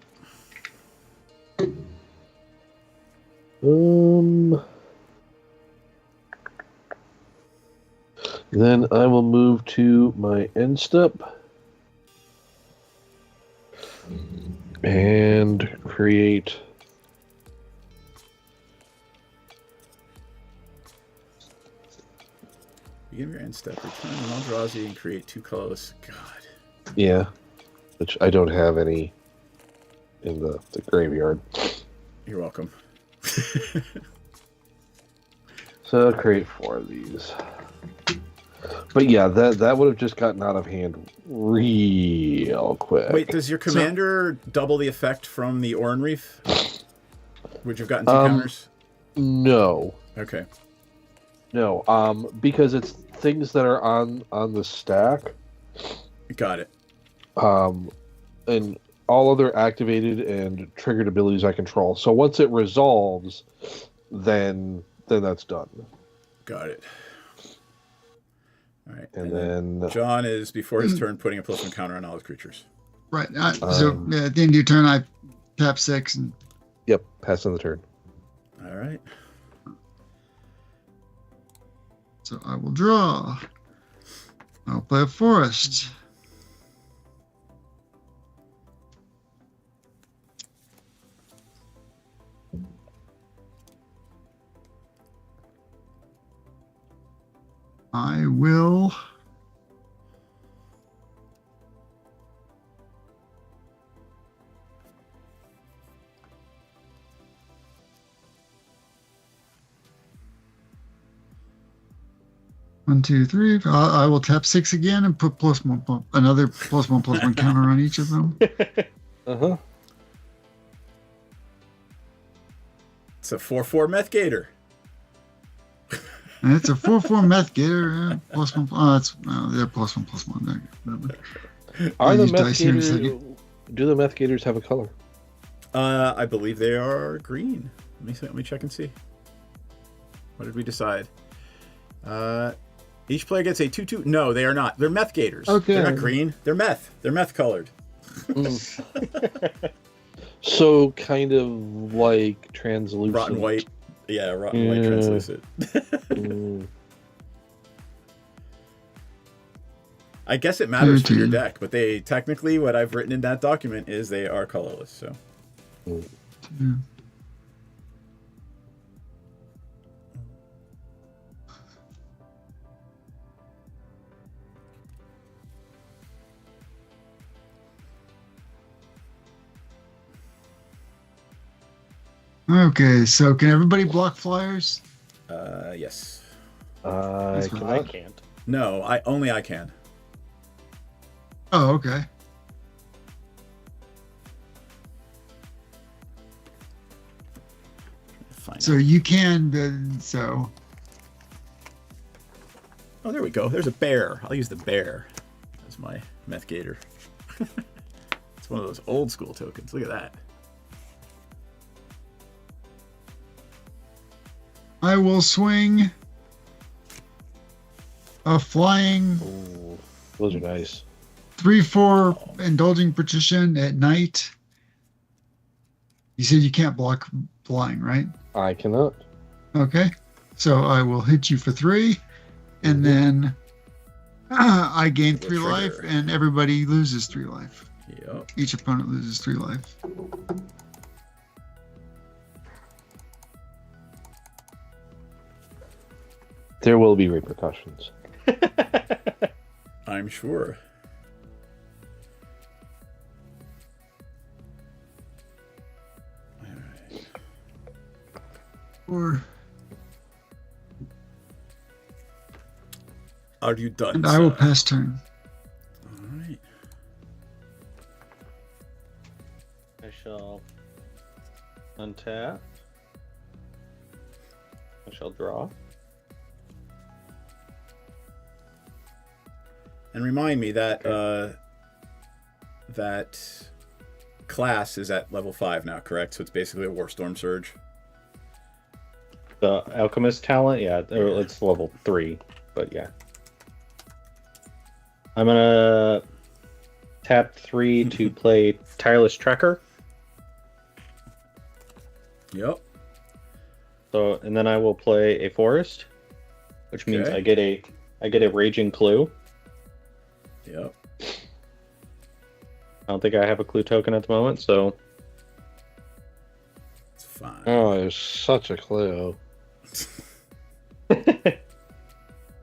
Speaker 10: Then I will move to my end step and create
Speaker 2: Begin your end step, return an Eldrazi and create 2 colorless. God.
Speaker 10: Yeah, which I don't have any in the graveyard.
Speaker 2: You're welcome.
Speaker 10: So I'll create 4 of these. But yeah, that would have just gotten out of hand real quick.
Speaker 2: Wait, does your commander double the effect from the Oran Reef? Would you have gotten 2 counters?
Speaker 10: No.
Speaker 2: Okay.
Speaker 10: No, because it's things that are on the stack.
Speaker 2: Got it.
Speaker 10: And all other activated and triggered abilities I control. So once it resolves, then that's done.
Speaker 2: Got it. All right.
Speaker 10: And then
Speaker 2: John is, before his turn, putting a +1 counter on all his creatures.
Speaker 11: Right. So at the end of your turn, I tap 6 and.
Speaker 10: Yep, pass on the turn.
Speaker 2: All right.
Speaker 11: So I will draw. I'll play a forest. I will. One, two, three. I will tap 6 again and put +1, another +1/+1 counter on each of them.
Speaker 10: Uh-huh.
Speaker 2: It's a 4/4 Meth Gator.
Speaker 11: And it's a 4/4 Meth Gator. +1. Oh, they're +1/+1. There.
Speaker 10: Are the
Speaker 11: Use
Speaker 10: Meth
Speaker 11: dice here in a
Speaker 10: Gators?
Speaker 11: second.
Speaker 10: Do the Meth Gators have a color?
Speaker 2: I believe they are green. Let me check and see. What did we decide? Each player gets a 2/2. No, they are not. They're Meth Gators.
Speaker 11: Okay.
Speaker 2: They're not green. They're meth. They're meth colored.
Speaker 10: So kind of like translucent.
Speaker 2: Rotten white. Yeah, rotten white translucent. I guess it matters for your deck, but they technically, what I've written in that document is they are colorless. So.
Speaker 11: Yeah. Okay, so can everybody block flyers?
Speaker 2: Yes.
Speaker 10: I
Speaker 12: can't.
Speaker 2: No, I can.
Speaker 11: Oh, okay. So you can, so.
Speaker 2: Oh, there we go. There's a bear. I'll use the bear as my Meth Gator. It's one of those old school tokens. Look at that.
Speaker 11: I will swing a flying.
Speaker 10: Ooh, those are nice.
Speaker 11: 3/4 Indulging Patrician at night. You said you can't block flying, right?
Speaker 10: I cannot.
Speaker 11: Okay. So I will hit you for 3, and then I gain 3 life, and everybody loses 3 life.
Speaker 2: Yep.
Speaker 11: Each opponent loses 3 life.
Speaker 10: There will be repercussions.
Speaker 2: I'm sure.
Speaker 11: Or
Speaker 2: are you done?
Speaker 11: and I will pass turn.
Speaker 2: All right.
Speaker 12: I shall untap. I shall draw.
Speaker 2: And remind me that that class is at level 5 now, correct? So it's basically a Warstorm Surge.
Speaker 12: The Alchemist talent, yeah, it's level 3, but yeah. I'm gonna tap 3 to play Tireless Tracker.
Speaker 2: Yep.
Speaker 12: So, and then I will play a Forest, which means
Speaker 2: Okay.
Speaker 12: I get a Raging Clue.
Speaker 2: Yep.
Speaker 12: I don't think I have a Clue token at the moment, so
Speaker 2: It's fine.
Speaker 10: Oh, there's such a clue.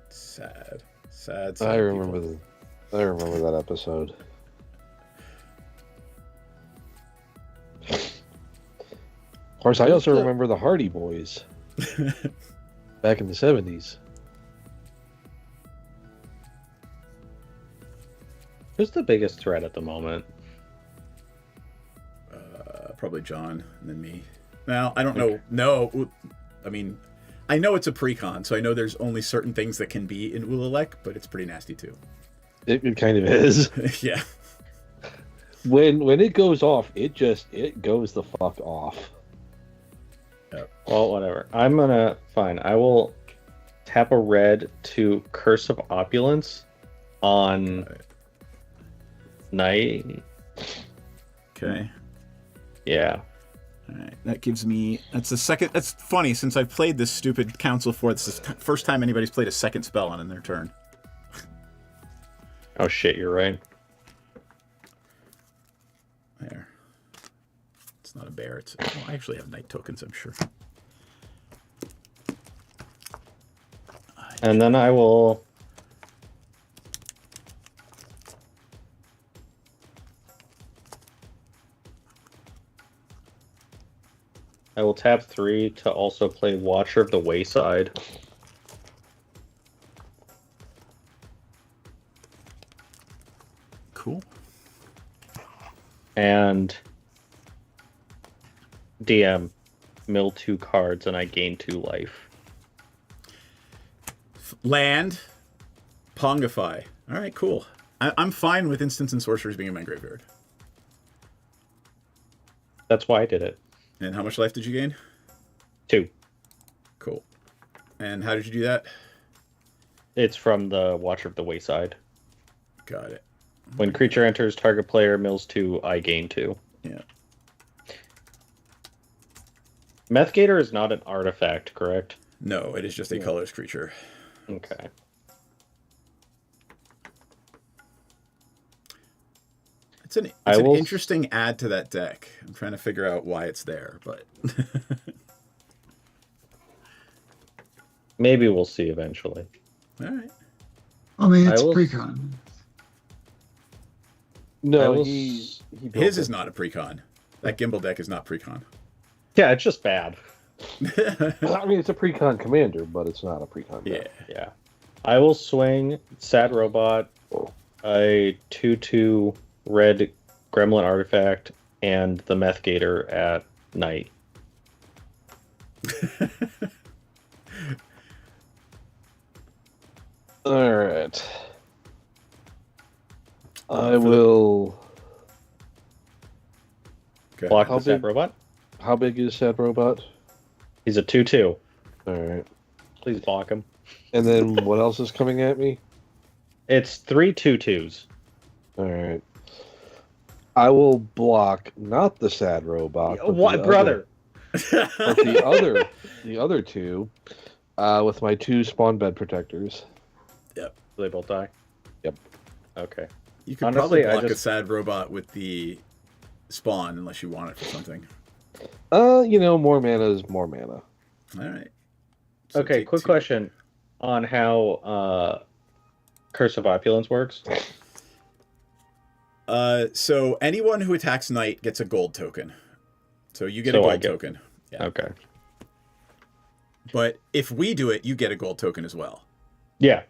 Speaker 2: Sad.
Speaker 10: I remember that episode. Of course, I also remember the Hardy Boys back in the 70s.
Speaker 12: Who's the biggest threat at the moment?
Speaker 2: Probably John and then me. Now, I don't know. No, I mean, I know it's a precon, so I know there's only certain things that can be in Ulalek, but it's pretty nasty too.
Speaker 10: It kind of is.
Speaker 2: Yeah.
Speaker 10: When it goes off, it goes the fuck off.
Speaker 12: Well, whatever. Fine. I will tap a red to Curse of Opulence on Night.
Speaker 2: Okay.
Speaker 12: Yeah.
Speaker 2: All right. That gives me. That's the second. That's funny since I've played this stupid council for. This is the first time anybody's played a second spell on in their turn.
Speaker 12: Oh shit! You're right.
Speaker 2: There. It's not a bear. It's. I actually have night tokens. I'm sure.
Speaker 12: And then I will. I will tap 3 to also play Watcher of the Wayside.
Speaker 2: Cool.
Speaker 12: And DM, mill 2 cards and I gain 2 life.
Speaker 2: Land, Pongify. All right, cool. I'm fine with instants and sorceries being in my graveyard.
Speaker 12: That's why I did it.
Speaker 2: And how much life did you gain?
Speaker 12: 2.
Speaker 2: Cool. And how did you do that?
Speaker 12: It's from the Watcher of the Wayside.
Speaker 2: Got it.
Speaker 12: When creature enters, target player mills 2, I gain 2.
Speaker 2: Yeah.
Speaker 12: Methgator is not an artifact, correct?
Speaker 2: No, it is just a colorless creature.
Speaker 12: Okay.
Speaker 2: It's an interesting add to that deck. I'm trying to figure out why it's there, but
Speaker 12: maybe we'll see eventually.
Speaker 2: All right.
Speaker 11: I mean, it's precon.
Speaker 10: No,
Speaker 2: his is not a precon. That Gimbal deck is not precon.
Speaker 12: Yeah, it's just bad.
Speaker 10: I mean, it's a precon commander, but it's not a precon deck.
Speaker 12: Yeah. I will swing Sad Robot, a 2/2 red Gremlin artifact, and the Methgator at night.
Speaker 10: All right. I will
Speaker 12: block the Sad Robot.
Speaker 10: How big is Sad Robot?
Speaker 12: He's a 2/2.
Speaker 10: All right.
Speaker 12: Please block him.
Speaker 10: And then what else is coming at me?
Speaker 12: It's 3 2/2s.
Speaker 10: All right. I will block not the Sad Robot. But
Speaker 12: what, brother?
Speaker 10: But the other two, with my 2 spawn bed protectors.
Speaker 2: Yep.
Speaker 12: Do they both die?
Speaker 10: Yep.
Speaker 12: Okay.
Speaker 2: You could probably block a Sad Robot with the spawn unless you want it for something.
Speaker 10: More mana is more mana.
Speaker 2: All right. So
Speaker 12: okay, quick question on how Curse of Opulence works.
Speaker 2: So anyone who attacks Knight gets a gold token. So you get a gold token. Yeah.
Speaker 12: Okay.
Speaker 2: But if we do it, you get a gold token as well.
Speaker 12: Yeah.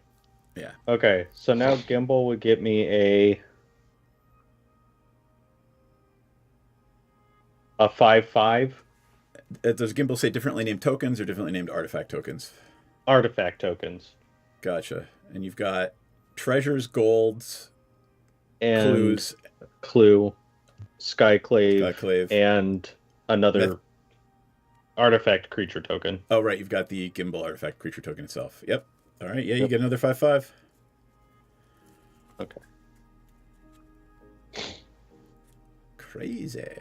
Speaker 2: Yeah.
Speaker 12: Okay, so now Gimbal would get me a 5/5.
Speaker 2: Does Gimbal say differently named tokens or differently named artifact tokens?
Speaker 12: Artifact tokens.
Speaker 2: Gotcha. And you've got treasures, golds,
Speaker 12: and Clue, Skyclave, and another artifact creature token.
Speaker 2: Oh, right. You've got the Gimbal artifact creature token itself. Yep. All right. Yeah, you get another 5/5.
Speaker 12: Okay.
Speaker 2: Crazy.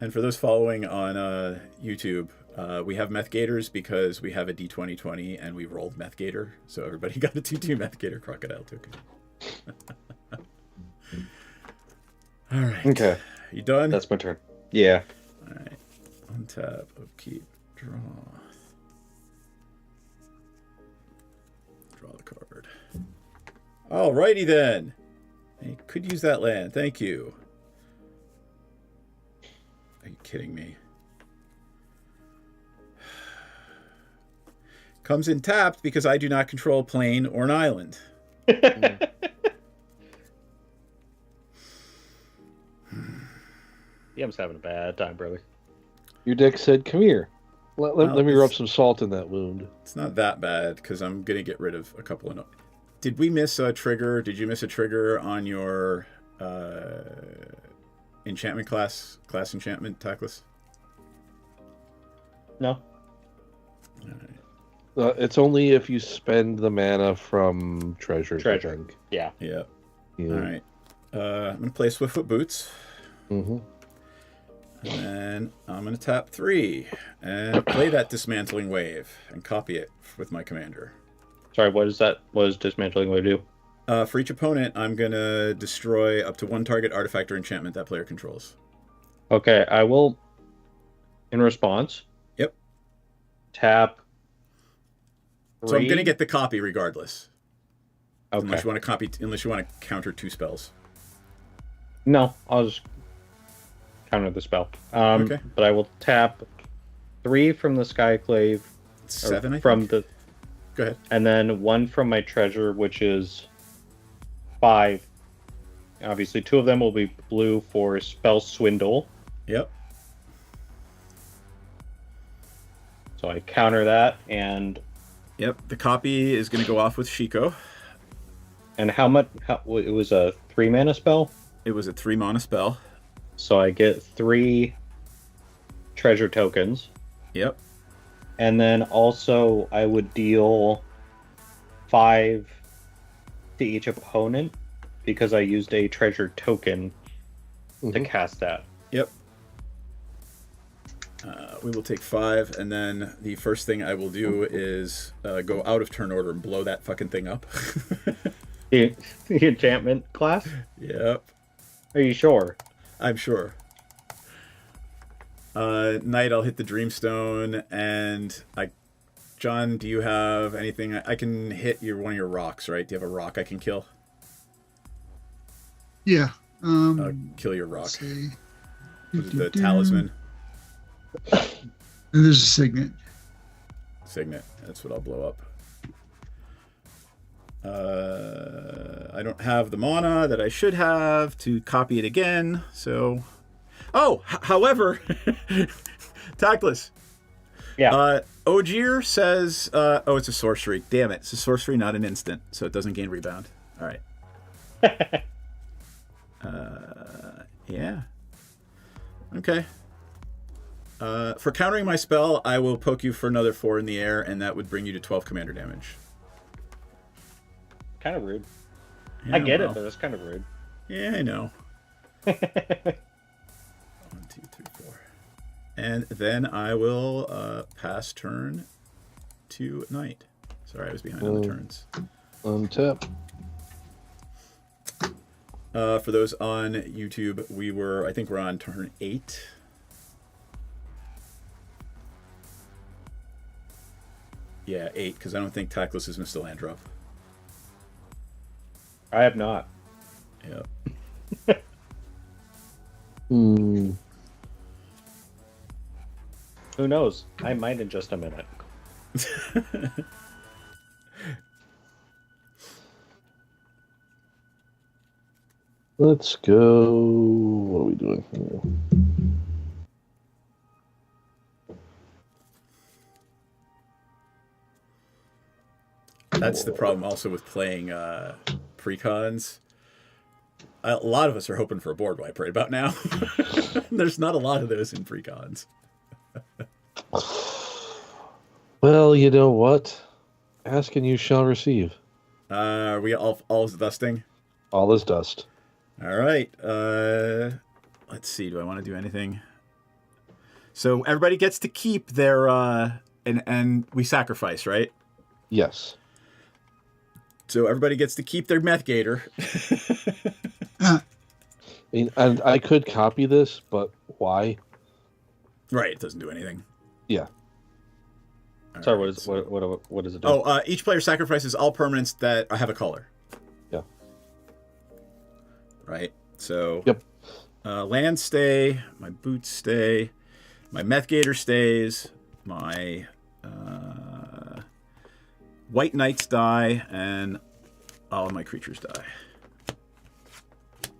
Speaker 2: And for those following on YouTube, we have Methgators because we have a D2020 and we rolled Methgator. So everybody got a 2/2 Methgator Crocodile token. All right.
Speaker 12: Okay.
Speaker 2: You done?
Speaker 12: That's my turn. Yeah.
Speaker 2: All right. Untap, upkeep, draw. Draw the card. All righty then. I could use that land. Thank you. Are you kidding me? Comes in tapped because I do not control a plane or an island.
Speaker 12: DM's having a bad time, brother.
Speaker 10: Your deck said, "Come here. Let me rub some salt in that wound."
Speaker 2: It's not that bad because I'm gonna get rid of a couple of. Did we miss a trigger? Did you miss a trigger on your enchantment class enchantment, Tackless?
Speaker 12: No.
Speaker 10: It's only if you spend the mana from treasures. I think.
Speaker 12: Yeah.
Speaker 2: Yeah. All right. I'm gonna play Swiftfoot Boots.
Speaker 10: Mm-hmm.
Speaker 2: And then I'm going to tap 3 and play that Dismantling Wave and copy it with my commander.
Speaker 12: Sorry, what is that? What does Dismantling Wave do?
Speaker 2: For each opponent, I'm going to destroy up to 1 target artifact or enchantment that player controls.
Speaker 12: Okay, I will, in response, tap 3.
Speaker 2: So I'm going to get the copy regardless.
Speaker 12: Okay.
Speaker 2: Unless you want to counter 2 spells.
Speaker 12: No, I'll just counter the spell.
Speaker 2: Okay.
Speaker 12: But I will tap 3 from the Skyclave.
Speaker 2: 7, I
Speaker 12: from
Speaker 2: think.
Speaker 12: the.
Speaker 2: Go ahead.
Speaker 12: And then 1 from my treasure, which is 5. Obviously, 2 of them will be blue for Spell Swindle.
Speaker 2: Yep.
Speaker 12: So I counter that, and...
Speaker 2: Yep, the copy is going to go off with Shiko.
Speaker 12: And how much... it was a 3 mana spell?
Speaker 2: It was a 3 mana spell.
Speaker 12: So I get 3 treasure tokens.
Speaker 2: Yep.
Speaker 12: And then also I would deal 5 to each opponent because I used a treasure token to cast that.
Speaker 2: Yep. We will take 5, and then the first thing I will do is go out of turn order and blow that fucking thing up.
Speaker 12: The enchantment class?
Speaker 2: Yep.
Speaker 12: Are you sure?
Speaker 2: I'm sure. Night, I'll hit the Dreamstone, and John, do you have anything? I can hit one of your rocks, right? Do you have a rock I can kill?
Speaker 11: Yeah.
Speaker 2: Kill your rock.
Speaker 11: See.
Speaker 2: Was it the Talisman?
Speaker 11: And there's a Signet.
Speaker 2: Signet. That's what I'll blow up. I don't have the mana that I should have to copy it again, so... Oh, however, Tactless.
Speaker 12: Yeah.
Speaker 2: Ogier says... it's a sorcery. Damn it. It's a sorcery, not an instant, so it doesn't gain rebound. All right. Yeah. Okay. For countering my spell, I will poke you for another 4 in the air, and that would bring you to 12 commander damage.
Speaker 12: Kind of rude.
Speaker 2: Yeah,
Speaker 12: I get
Speaker 2: well.
Speaker 12: it, but it's kind of rude.
Speaker 2: Yeah, I know. 1, 2, 3, 4. And then I will pass turn to Night. Sorry, I was behind on the turns.
Speaker 10: Untap.
Speaker 2: For those on YouTube, I think we're on turn 8. Yeah, 8, because I don't think Tactless has missed a land drop.
Speaker 12: I have not.
Speaker 2: Yep.
Speaker 12: Who knows? I might in just a minute.
Speaker 10: Let's go. What are we doing here?
Speaker 2: That's the problem also with playing precons. A lot of us are hoping for a board wipe right about now. There's not a lot of those in precons.
Speaker 10: Well, you know what? Ask and you shall receive.
Speaker 2: Are we all is dusting?
Speaker 10: All is dust.
Speaker 2: All right. Let's see. Do I want to do anything? So everybody gets to keep their and we sacrifice, right?
Speaker 10: Yes.
Speaker 2: So everybody gets to keep their Meth Gator.
Speaker 10: I mean, and I could copy this, but why?
Speaker 2: Right, it doesn't do anything.
Speaker 10: Yeah.
Speaker 12: Sorry, what does it do?
Speaker 2: Oh, each player sacrifices all permanents that have a color.
Speaker 10: Yeah.
Speaker 2: Right. So.
Speaker 10: Yep.
Speaker 2: Land stay. My boots stay. My Meth Gator stays. My White Knights die, and all of my creatures die.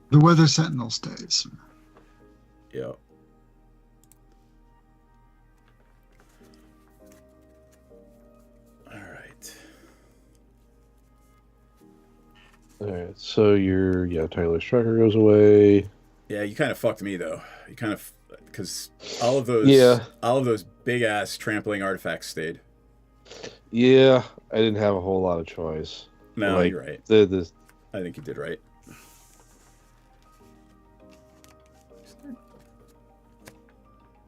Speaker 11: The Weather Sentinel stays.
Speaker 2: Yep.
Speaker 10: Alright, so Tyler Striker goes away.
Speaker 2: Yeah, you kind of fucked me though. You kind of, because all of those big ass trampling artifacts stayed.
Speaker 10: Yeah, I didn't have a whole lot of choice.
Speaker 2: No, you're right. I think you did right.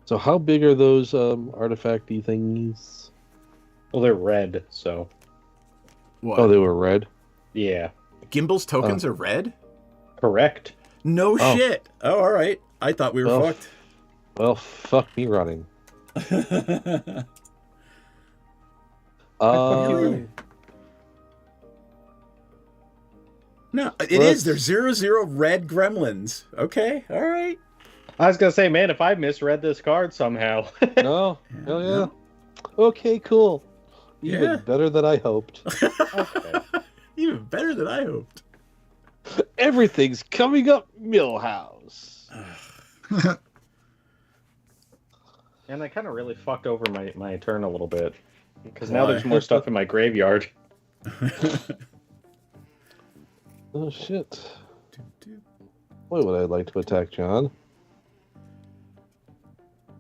Speaker 10: So how big are those artifacty thingies?
Speaker 12: Well, they're red, so.
Speaker 2: What?
Speaker 10: Oh, they were red?
Speaker 12: Yeah.
Speaker 2: Gimble's tokens are red?
Speaker 12: Correct.
Speaker 2: No shit. Oh, all right. I thought we were fucked.
Speaker 10: Well, fuck me running.
Speaker 2: No, it is. They're 0/0 red gremlins. Okay, all right.
Speaker 12: I was gonna say, man, if I misread this card somehow.
Speaker 10: No, hell yeah. Okay, cool. Even better than I hoped.
Speaker 12: Okay.
Speaker 2: Even better than I hoped.
Speaker 10: Everything's coming up Millhouse.
Speaker 12: And that kind of really fucked over my turn a little bit. Because now there's more stuff in my graveyard.
Speaker 10: Oh, shit. Boy, would I like to attack John.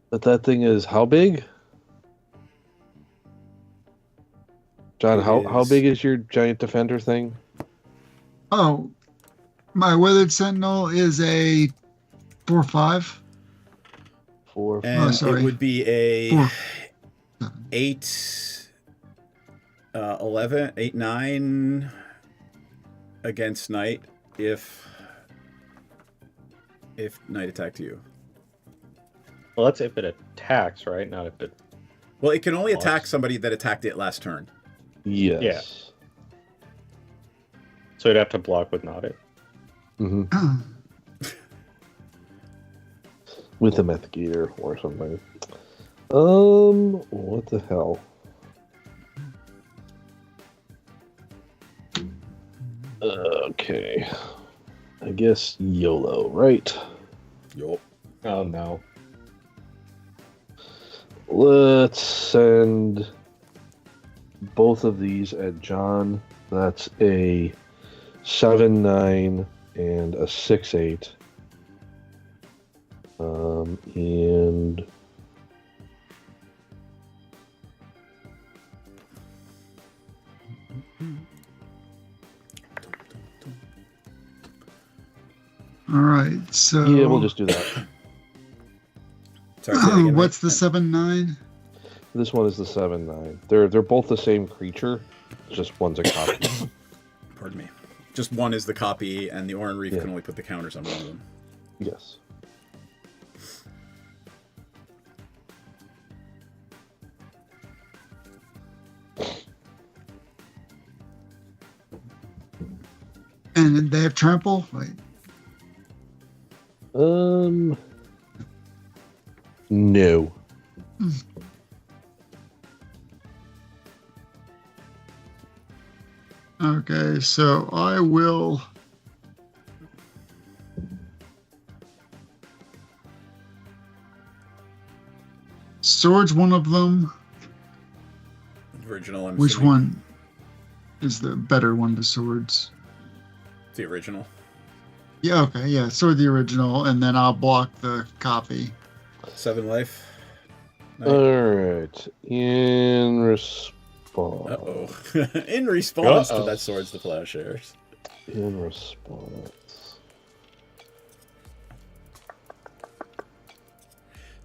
Speaker 10: But that thing is how big? John, how big is your giant defender thing?
Speaker 11: Oh, my Weathered Sentinel is a 4/5.
Speaker 10: 4.
Speaker 2: And
Speaker 11: sorry.
Speaker 2: it would be a
Speaker 11: 4.
Speaker 2: 8, 11, 8, 9 against Knight if Knight attacked you.
Speaker 12: Well, that's if it attacks, right? Not if it.
Speaker 2: Well, it can only attack somebody that attacked it last turn.
Speaker 10: Yes.
Speaker 12: Yeah. So you'd have to block with not it.
Speaker 10: Mm-hmm. With a Meth Gator or something. What the hell? Okay. I guess YOLO, right?
Speaker 2: Yup.
Speaker 12: Oh no.
Speaker 10: Let's send both of these at John. That's a 7/9 and a 6/8. And
Speaker 11: All right, so
Speaker 10: yeah, we'll just do that.
Speaker 2: Sorry,
Speaker 11: what's the 7/9?
Speaker 10: This one is the 7/9. They're both the same creature, just one's a copy.
Speaker 2: Pardon me. Just one is the copy, and the Oran Reef can only put the counters on one of them.
Speaker 10: Yes.
Speaker 11: And they have trample? Wait.
Speaker 10: No.
Speaker 11: Okay, so I will. Sword's one of them.
Speaker 2: Original, I'm
Speaker 11: Which
Speaker 2: assuming.
Speaker 11: one is the better one to swords?
Speaker 2: The original.
Speaker 11: Yeah, okay, yeah. Sword the original, and then I'll block the copy.
Speaker 2: 7 life.
Speaker 10: Alright. In response.
Speaker 2: Uh-oh. In response to that Swords to Plowshares.
Speaker 10: In response.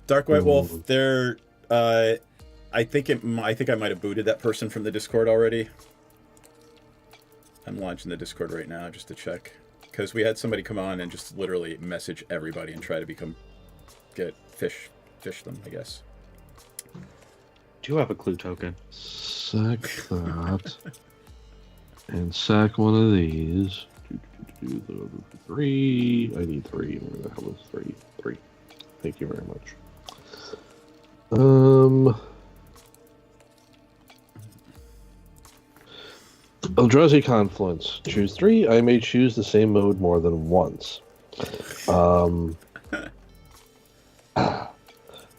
Speaker 2: Dark White Wolf, they're I think I might have booted that person from the Discord already. I'm launching the Discord right now just to check. Because we had somebody come on and just literally message everybody and try to fish them, I guess.
Speaker 12: Do you have a clue token?
Speaker 10: Sack that. And sack one of these. Do the 3. I need 3. Where the hell is 3? 3. Thank you very much. Eldrazi Confluence. Choose 3. I may choose the same mode more than once.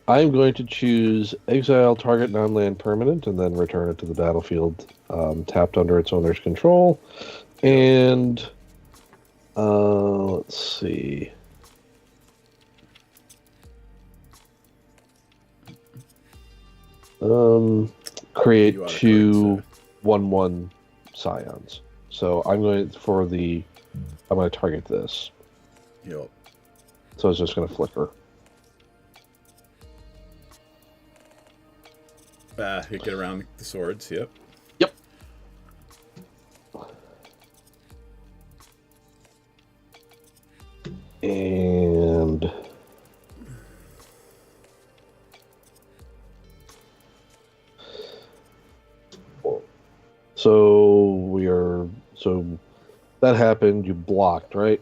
Speaker 10: I'm going to choose exile target non-land permanent and then return it to the battlefield tapped under its owner's control. And let's see. Create 2 1/1 scions. So I'm going to target this.
Speaker 2: Yep.
Speaker 10: So it's just going to flicker.
Speaker 2: You get around the swords, yep.
Speaker 10: Yep. And so that happened, you blocked, right?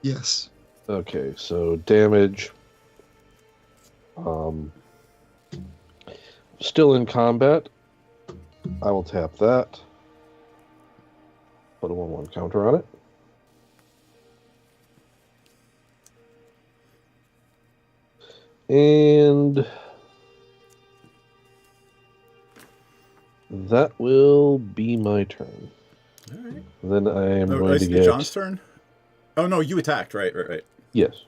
Speaker 11: Yes.
Speaker 10: Okay, so damage. Still in combat. I will tap that. Put a 1/1 counter on it. And that will be my turn.
Speaker 2: All right.
Speaker 10: Then I am going to get
Speaker 2: John's turn. Oh no, you attacked, right?
Speaker 10: Yes.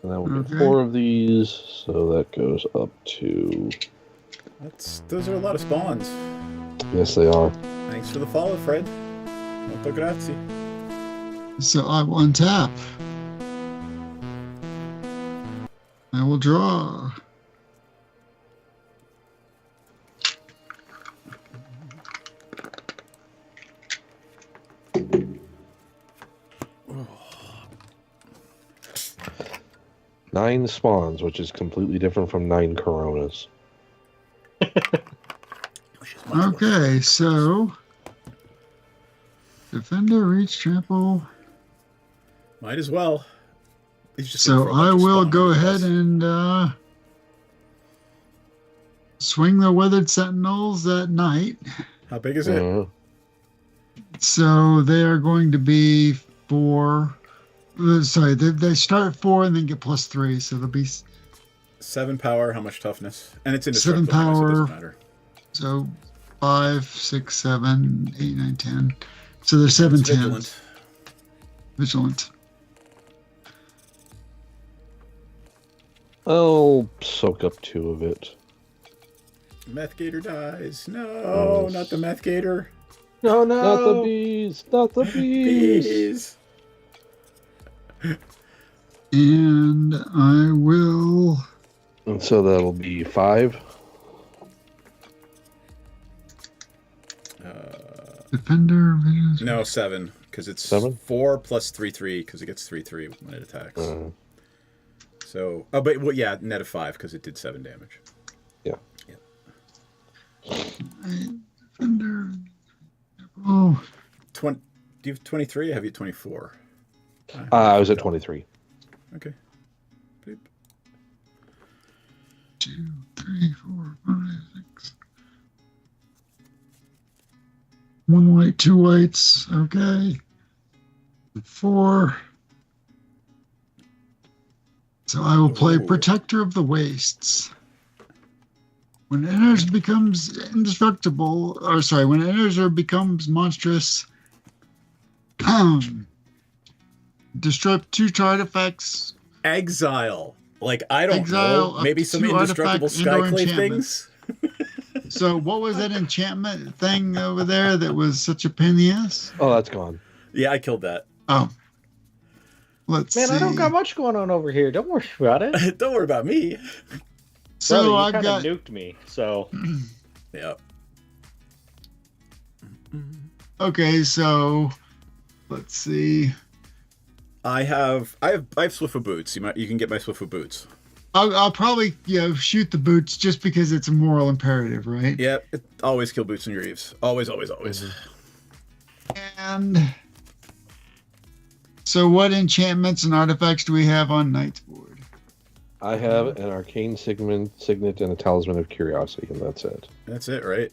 Speaker 10: And then we'll get 4 of these, so that goes up to...
Speaker 2: Those are a lot of spawns.
Speaker 10: Yes, they are.
Speaker 2: Thanks for the follow, Fred. Molto grazie.
Speaker 11: So I will untap. I will draw.
Speaker 10: Nine spawns, which is completely different from 9 coronas.
Speaker 11: Okay, so defender, reach, trample.
Speaker 2: Might as well.
Speaker 11: So I will go ahead and swing the Weathered Sentinels at night.
Speaker 2: How big is it?
Speaker 11: So they are going to be 4. Sorry, they start at 4 and then get +3, so they'll be
Speaker 2: 7 power. How much toughness? And it's
Speaker 11: 7
Speaker 2: indestructible, so it
Speaker 11: power.
Speaker 2: doesn't matter.
Speaker 11: So 5, 6, 7, 8, 9, 10. So they're 7
Speaker 2: It's
Speaker 11: tens. Vigilant.
Speaker 10: I'll soak up 2 of it.
Speaker 2: Meth Gator dies. No, not the Meth Gator.
Speaker 10: No. Not the bees. Not the bees.
Speaker 11: And I will.
Speaker 10: And so that'll be 5.
Speaker 11: Defender.
Speaker 2: No, 7, because it's
Speaker 10: 7?
Speaker 2: 4 plus 3/3, because it gets 3/3 when it attacks. So, yeah, net of 5 because it did 7 damage.
Speaker 10: Yeah.
Speaker 11: Defender. Oh.
Speaker 2: Do you have 23? I have you 24.
Speaker 10: I was at 23.
Speaker 2: Okay. Boop.
Speaker 11: 2, 3, 4, 5, 6. 1 white, 2 whites. Okay. 4. So I will play Protector of the Wastes. When it enters, becomes indestructible, when it enters or becomes monstrous, destroy 2 artifacts.
Speaker 2: Exile. Like, I don't
Speaker 11: Exile
Speaker 2: know. Maybe some indestructible Skyclave things?
Speaker 11: So what was that enchantment thing over there that was such a pain in the ass?
Speaker 10: Oh, that's gone.
Speaker 2: Yeah, I killed that.
Speaker 11: Oh. Let's see.
Speaker 12: I don't got much going on over here. Don't worry about it.
Speaker 2: Don't worry about me.
Speaker 11: So
Speaker 12: Brother,
Speaker 11: I've
Speaker 12: you
Speaker 11: got
Speaker 12: nuked me. So
Speaker 2: Yep.
Speaker 11: Okay, so let's see.
Speaker 2: I have Swiftfoot boots. You can get my Swiftfoot boots.
Speaker 11: I'll probably shoot the boots just because it's a moral imperative, right?
Speaker 2: Yep. Always kill boots and Reeves. Always, always, always.
Speaker 11: And so what enchantments and artifacts do we have on Knight's board?
Speaker 10: I have an arcane signet and a talisman of curiosity, and that's it.
Speaker 2: That's it, right?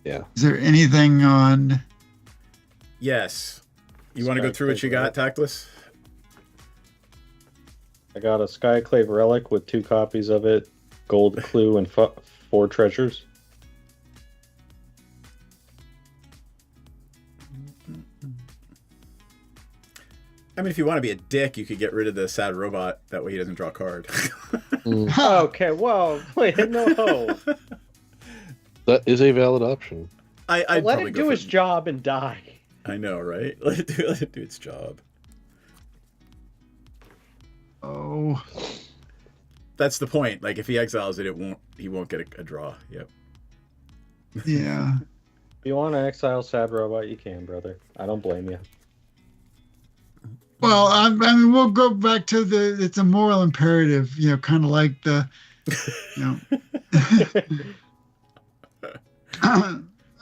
Speaker 10: Yeah.
Speaker 11: Is there anything on?
Speaker 2: Yes. You want to go through what you got, Tactless?
Speaker 12: I got a Skyclave relic with 2 copies of it, gold clue, and 4 treasures.
Speaker 2: I mean, if you want to be a dick, you could get rid of the sad robot. That way he doesn't draw a card.
Speaker 12: Okay, well, wait, no.
Speaker 10: That is a valid option.
Speaker 2: I'd
Speaker 12: let
Speaker 2: probably
Speaker 12: it
Speaker 2: go
Speaker 12: do
Speaker 2: for-
Speaker 12: its job and die.
Speaker 2: I know, right? Let it do its job.
Speaker 11: Oh.
Speaker 2: That's the point. Like, if he exiles it, he won't get a draw. Yep.
Speaker 11: Yeah.
Speaker 12: If you want to exile sad robot, you can, brother. I don't blame you.
Speaker 11: Well, I mean, we'll go back to it's a moral imperative, kind of like the,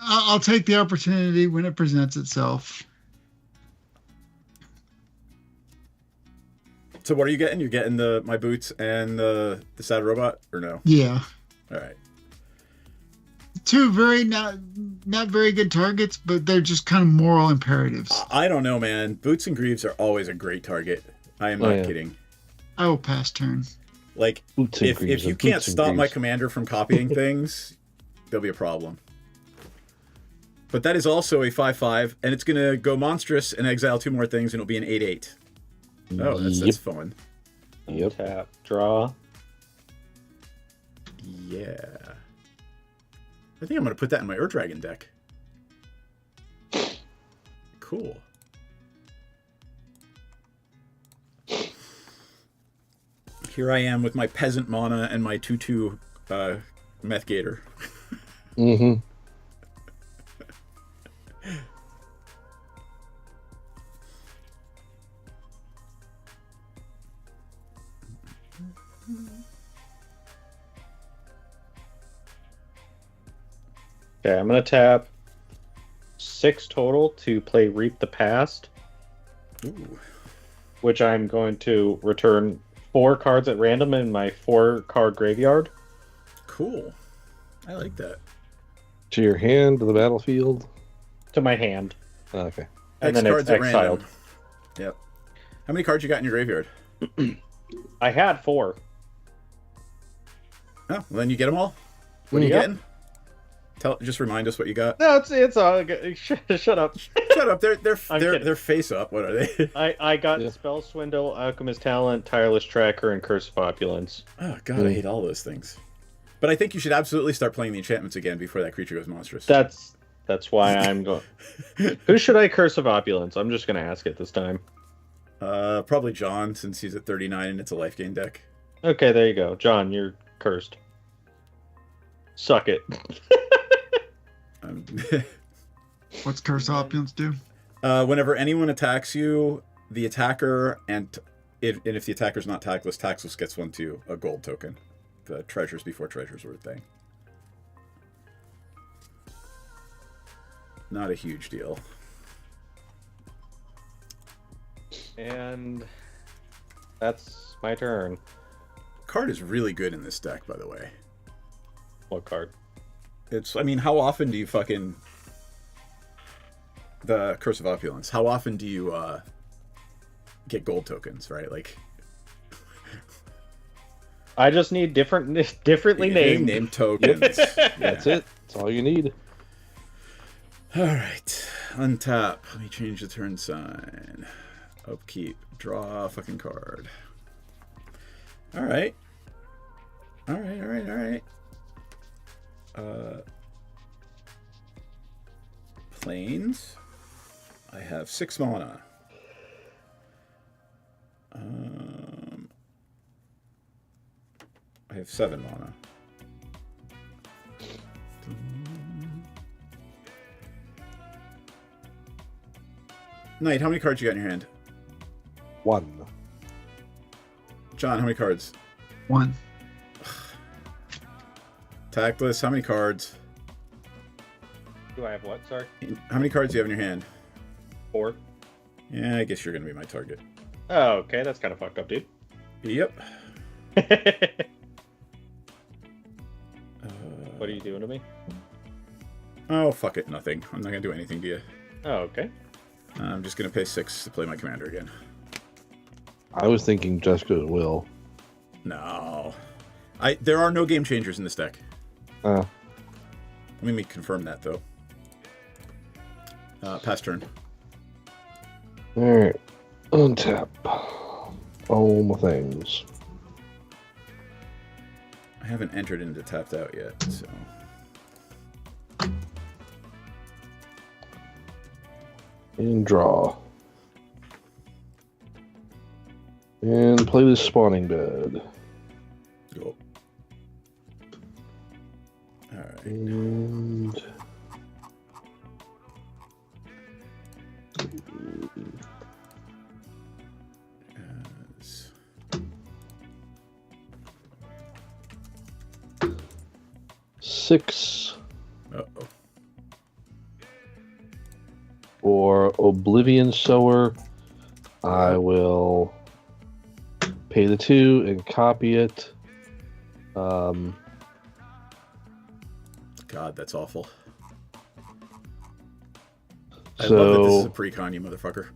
Speaker 11: I'll take the opportunity when it presents itself.
Speaker 2: So what are you getting? You're getting my boots and the sad robot, or no?
Speaker 11: Yeah.
Speaker 2: All right.
Speaker 11: 2 very not very good targets, but they're just kind of moral imperatives.
Speaker 2: I don't know, man. Boots and Greaves are always a great target. I am not kidding.
Speaker 11: I will pass turn.
Speaker 2: Like, if you can't stop my commander from copying things, there'll be a problem. But that is also a 5/5, and it's going to go monstrous and exile 2 more things, and it'll be an 8/8. Oh, that's fun.
Speaker 12: Yep. Tap, draw.
Speaker 2: Yeah. I think I'm going to put that in my Ur-Dragon deck. Cool. Here I am with my Peasant Mana and my 2/2 Meth Gator.
Speaker 10: Mm-hmm.
Speaker 12: Okay, I'm going to tap 6 total to play Reap the Past.
Speaker 2: Ooh.
Speaker 12: Which I'm going to return 4 cards at random in my 4-card graveyard.
Speaker 2: Cool. I like that.
Speaker 10: To your hand, to the battlefield?
Speaker 12: To my hand.
Speaker 10: Oh, okay.
Speaker 12: And then it's exiled.
Speaker 2: Yep. How many cards you got in your graveyard?
Speaker 12: I had 4.
Speaker 2: Oh, well, then you get them all? What are you getting? Just remind us what you got.
Speaker 12: No, it's all good. Shut up.
Speaker 2: Shut up. They're face up. What are they?
Speaker 12: I got Spell Swindle, Alchemist Talent, Tireless Tracker, and Curse of Opulence.
Speaker 2: Oh god, I hate all those things. But I think you should absolutely start playing the enchantments again before that creature goes monstrous.
Speaker 12: That's why I'm going. Who should I Curse of Opulence? I'm just gonna ask it this time.
Speaker 2: Probably John, since he's at 39 and it's a life gain deck.
Speaker 12: Okay, there you go. John, you're cursed. Suck it.
Speaker 11: What's Curse Opulence do?
Speaker 2: Whenever anyone attacks you, the attacker, and if the attacker's not tactless, tactless gets 1 to a gold token. The treasures before treasures sort of thing. Not a huge deal.
Speaker 12: And that's my turn.
Speaker 2: Card is really good in this deck, by the way.
Speaker 12: What card?
Speaker 2: I mean, how often do you fucking... The Curse of Opulence. How often do you get gold tokens, right? Like...
Speaker 12: I just need differently named.
Speaker 2: Named tokens.
Speaker 10: That's it. That's all you need.
Speaker 2: Alright. Untap. Let me change the turn sign. Upkeep. Draw a fucking card. Alright. Alright. Planes. I have 6 mana. I have 7 mana. Knight, how many cards you got in your hand?
Speaker 10: 1.
Speaker 2: John, how many cards?
Speaker 11: 1.
Speaker 2: Tactless, how many cards?
Speaker 12: Do I have what? Sorry.
Speaker 2: How many cards do you have in your hand?
Speaker 12: 4.
Speaker 2: Yeah, I guess you're gonna be my target.
Speaker 12: Oh, okay. That's kind of fucked up, dude.
Speaker 2: Yep.
Speaker 12: What are you doing to me?
Speaker 2: Oh, fuck it, nothing. I'm not gonna do anything to you.
Speaker 12: Oh, okay.
Speaker 2: I'm just gonna pay 6 to play my commander again.
Speaker 10: I was thinking Jessica's will.
Speaker 2: No. There are no game changers in this deck.
Speaker 10: Uh,
Speaker 2: Let me confirm that, though. Pass turn.
Speaker 10: Alright. Untap. All my things.
Speaker 2: I haven't entered into tapped out yet, so...
Speaker 10: And draw. And play the spawning bed.
Speaker 2: Go. Alright.
Speaker 10: And...
Speaker 2: Yes.
Speaker 10: Six.
Speaker 2: Uh-oh.
Speaker 10: For Oblivion Sower, I will pay the 2 and copy it.
Speaker 2: God, that's awful. I love that this is a pre-con, you motherfucker.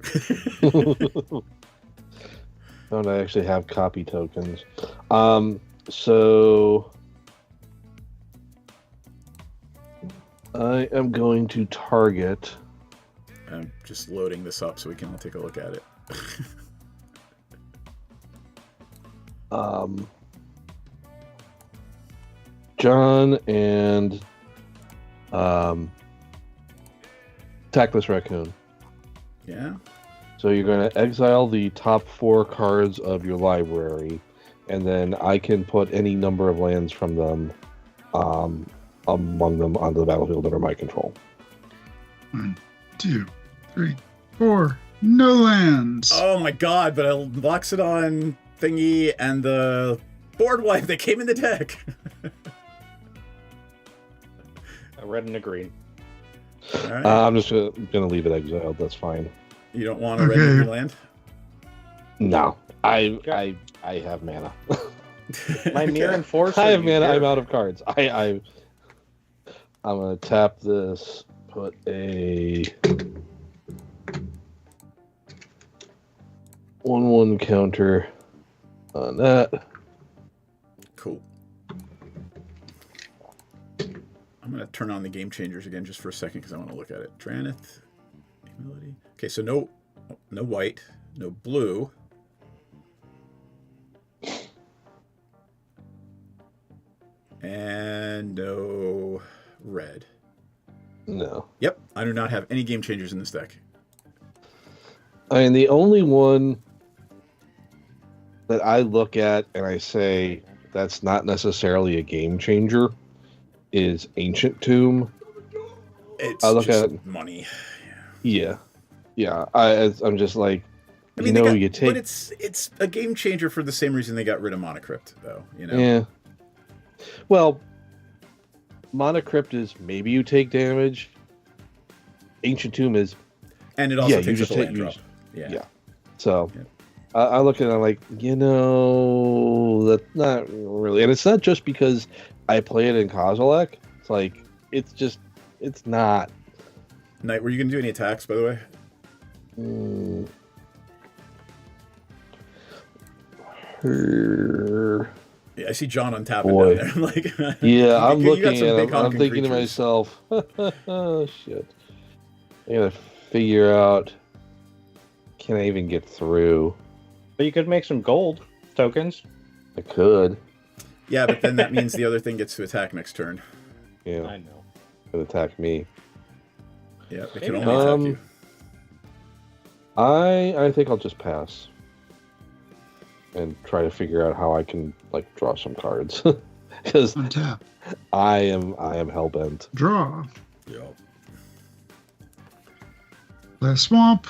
Speaker 10: Don't I actually have copy tokens? So I am going to target.
Speaker 2: I'm just loading this up so we can all take a look at it.
Speaker 10: John and Tactless Raccoon.
Speaker 2: Yeah?
Speaker 10: So you're going to exile the top 4 cards of your library, and then I can put any number of lands from them among them onto the battlefield under my control.
Speaker 11: 1, 2, 3, 4. No lands.
Speaker 2: Oh my god, but it locks it on thingy and the board wipe that came in the deck.
Speaker 12: A red and a green.
Speaker 2: All right.
Speaker 10: I'm just going to leave it exiled. That's fine.
Speaker 2: You don't want a red and green land?
Speaker 10: No. I have mana.
Speaker 12: My Mirror Enforcer.
Speaker 10: I have mana. I'm out of cards. I'm going to tap this. Put a 1/1 counter on that.
Speaker 2: Cool. I'm going to turn on the game changers again just for a second because I want to look at it. Dranith. Humility. Okay, so no white, no blue. And no red.
Speaker 10: No.
Speaker 2: Yep, I do not have any game changers in this deck.
Speaker 10: I mean, the only one that I look at and I say that's not necessarily a game changer is Ancient Tomb.
Speaker 2: It's
Speaker 10: I look
Speaker 2: just
Speaker 10: at
Speaker 2: money.
Speaker 10: Yeah. I'm just like,
Speaker 2: I mean,
Speaker 10: you take.
Speaker 2: But it's a game changer for the same reason they got rid of Monocrypt, though. You know.
Speaker 10: Yeah. Well, Monocrypt is maybe you take damage. Ancient Tomb is.
Speaker 2: And it also
Speaker 10: you
Speaker 2: takes
Speaker 10: just
Speaker 2: up a land
Speaker 10: you
Speaker 2: drop.
Speaker 10: just-
Speaker 2: Yeah.
Speaker 10: So I look at it, I'm like, that's not really. And it's not just because I play it in Kozilek. It's like, it's not.
Speaker 2: Knight, were you going to do any attacks, by the way? Yeah, I see John untapping
Speaker 10: Boy.
Speaker 2: down there. I'm like,
Speaker 10: Yeah, I'm
Speaker 2: you got
Speaker 10: looking
Speaker 2: some
Speaker 10: at
Speaker 2: big
Speaker 10: it. I'm
Speaker 2: honking
Speaker 10: thinking to
Speaker 2: creatures.
Speaker 10: myself, oh, shit. I gotta figure out, can I even get through?
Speaker 12: But you could make some gold tokens.
Speaker 10: I could.
Speaker 2: Yeah, but then that means the other thing gets to attack next turn.
Speaker 10: Yeah.
Speaker 12: I know.
Speaker 10: It would attack me.
Speaker 2: Yeah, it can only attack you.
Speaker 10: I think I'll just pass. And try to figure out how I can draw some cards. Because
Speaker 11: Untap.
Speaker 10: I am hellbent.
Speaker 11: Draw.
Speaker 2: Yep.
Speaker 11: Play swamp.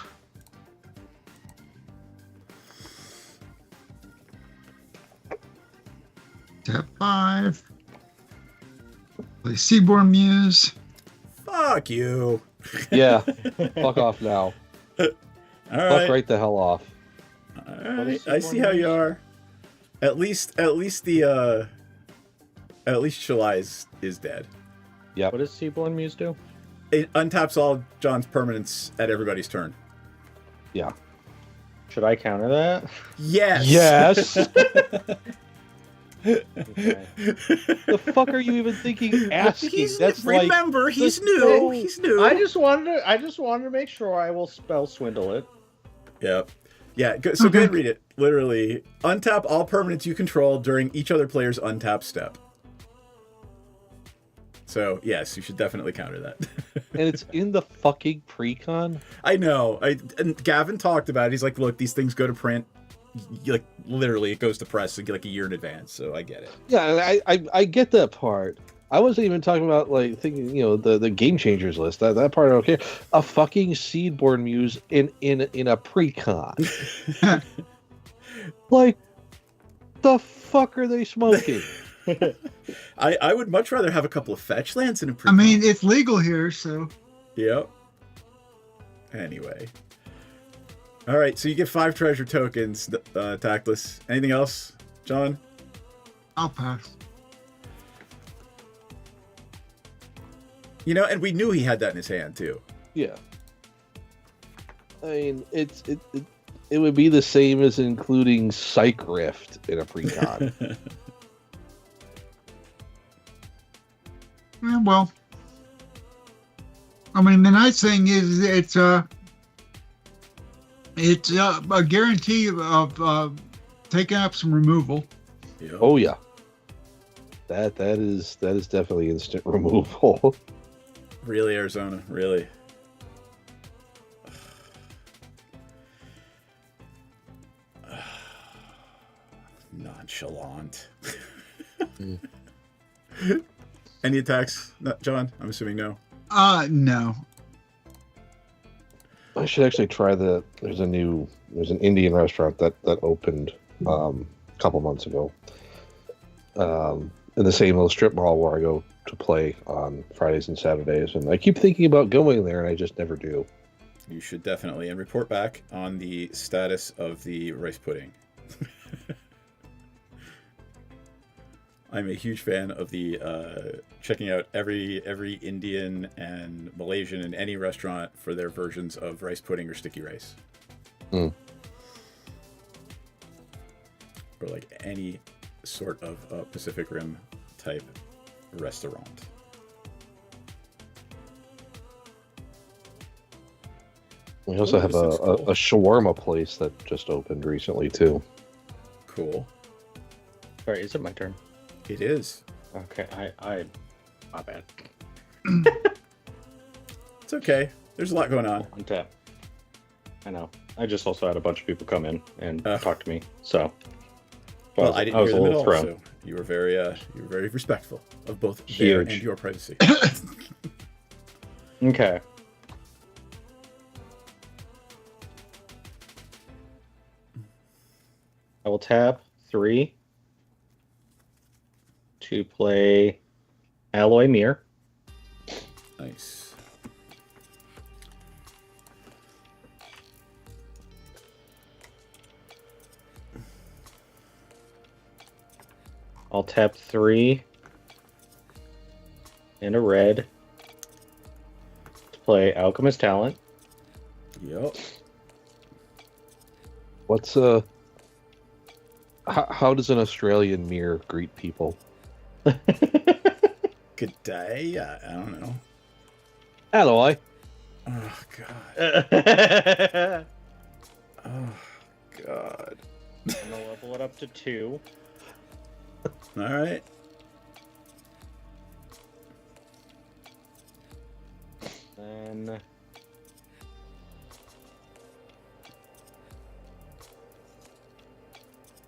Speaker 11: Tap 5. Play Seaborn Muse.
Speaker 2: Fuck you.
Speaker 10: Yeah. Fuck off now.
Speaker 2: All
Speaker 10: Fuck right the hell off.
Speaker 2: All right. I see how you are. At least Shalai is dead.
Speaker 12: Yeah. What does Seaborn Muse do?
Speaker 2: It untaps all John's permanents at everybody's turn.
Speaker 12: Yeah. Should I counter that?
Speaker 2: Yes.
Speaker 10: Yes.
Speaker 12: Okay.
Speaker 10: The fuck are you even thinking? Asking? That's
Speaker 2: remember,
Speaker 10: like,
Speaker 2: he's new. He's new.
Speaker 12: I just wanted to make sure I will spell swindle it.
Speaker 2: Yep. Yeah. So go ahead and read it. Literally, untap all permanents you control during each other player's untap step. So yes, you should definitely counter that.
Speaker 10: And it's in the fucking precon.
Speaker 2: I know. And Gavin talked about it. He's like, look, these things go to print. Like literally, it goes to press like a year in advance. So I get it.
Speaker 10: Yeah, I get that part. I wasn't even talking about like thinking, the game changers list. That part I don't care. A fucking Seedborn Muse in a precon. Like, the fuck are they smoking?
Speaker 2: I would much rather have a couple of fetch lands in a precon.
Speaker 11: I mean, it's legal here, so.
Speaker 2: Yep. Anyway. All right, so you get 5 treasure tokens, Tactless. Anything else, John?
Speaker 11: I'll pass.
Speaker 2: And we knew he had that in his hand too.
Speaker 10: Yeah. I mean, it would be the same as including Psych Rift in a precon.
Speaker 11: Yeah, well, I mean, the nice thing is it's a guarantee of taking up some removal.
Speaker 2: Yep.
Speaker 10: Oh yeah. That is definitely instant removal.
Speaker 2: Really, Arizona, really. Nonchalant. Any attacks, John? I'm assuming no.
Speaker 11: No.
Speaker 10: I should actually try there's an Indian restaurant that opened a couple months ago. In the same little strip mall where I go to play on Fridays and Saturdays, and I keep thinking about going there and I just never do.
Speaker 2: You should definitely, and report back on the status of the rice pudding. I'm a huge fan of the checking out every Indian and Malaysian in any restaurant for their versions of rice pudding or sticky rice.
Speaker 10: Mm.
Speaker 2: Or like any sort of Pacific Rim type restaurant.
Speaker 10: We also have a shawarma place that just opened recently too.
Speaker 2: Cool.
Speaker 12: All right, is it my turn?
Speaker 2: It is.
Speaker 12: Okay, I my bad.
Speaker 2: It's okay. There's a lot going on.
Speaker 12: Untap. I know. I just also had a bunch of people come in and talk to me, so.
Speaker 2: Well, I didn't hear them at all,
Speaker 12: thrown.
Speaker 2: so you were very respectful of both
Speaker 12: Huge.
Speaker 2: their and your privacy.
Speaker 12: Okay. I will tap 3 to play Alloy Mirror.
Speaker 2: Nice.
Speaker 12: I'll tap 3 in a red to play Alchemist Talent.
Speaker 2: Yep.
Speaker 10: What's how does an Australian mirror greet people?
Speaker 2: Good day. I don't know.
Speaker 10: Alloy.
Speaker 2: Oh god. Oh god.
Speaker 12: I'm gonna level it up to 2.
Speaker 2: All right.
Speaker 12: Then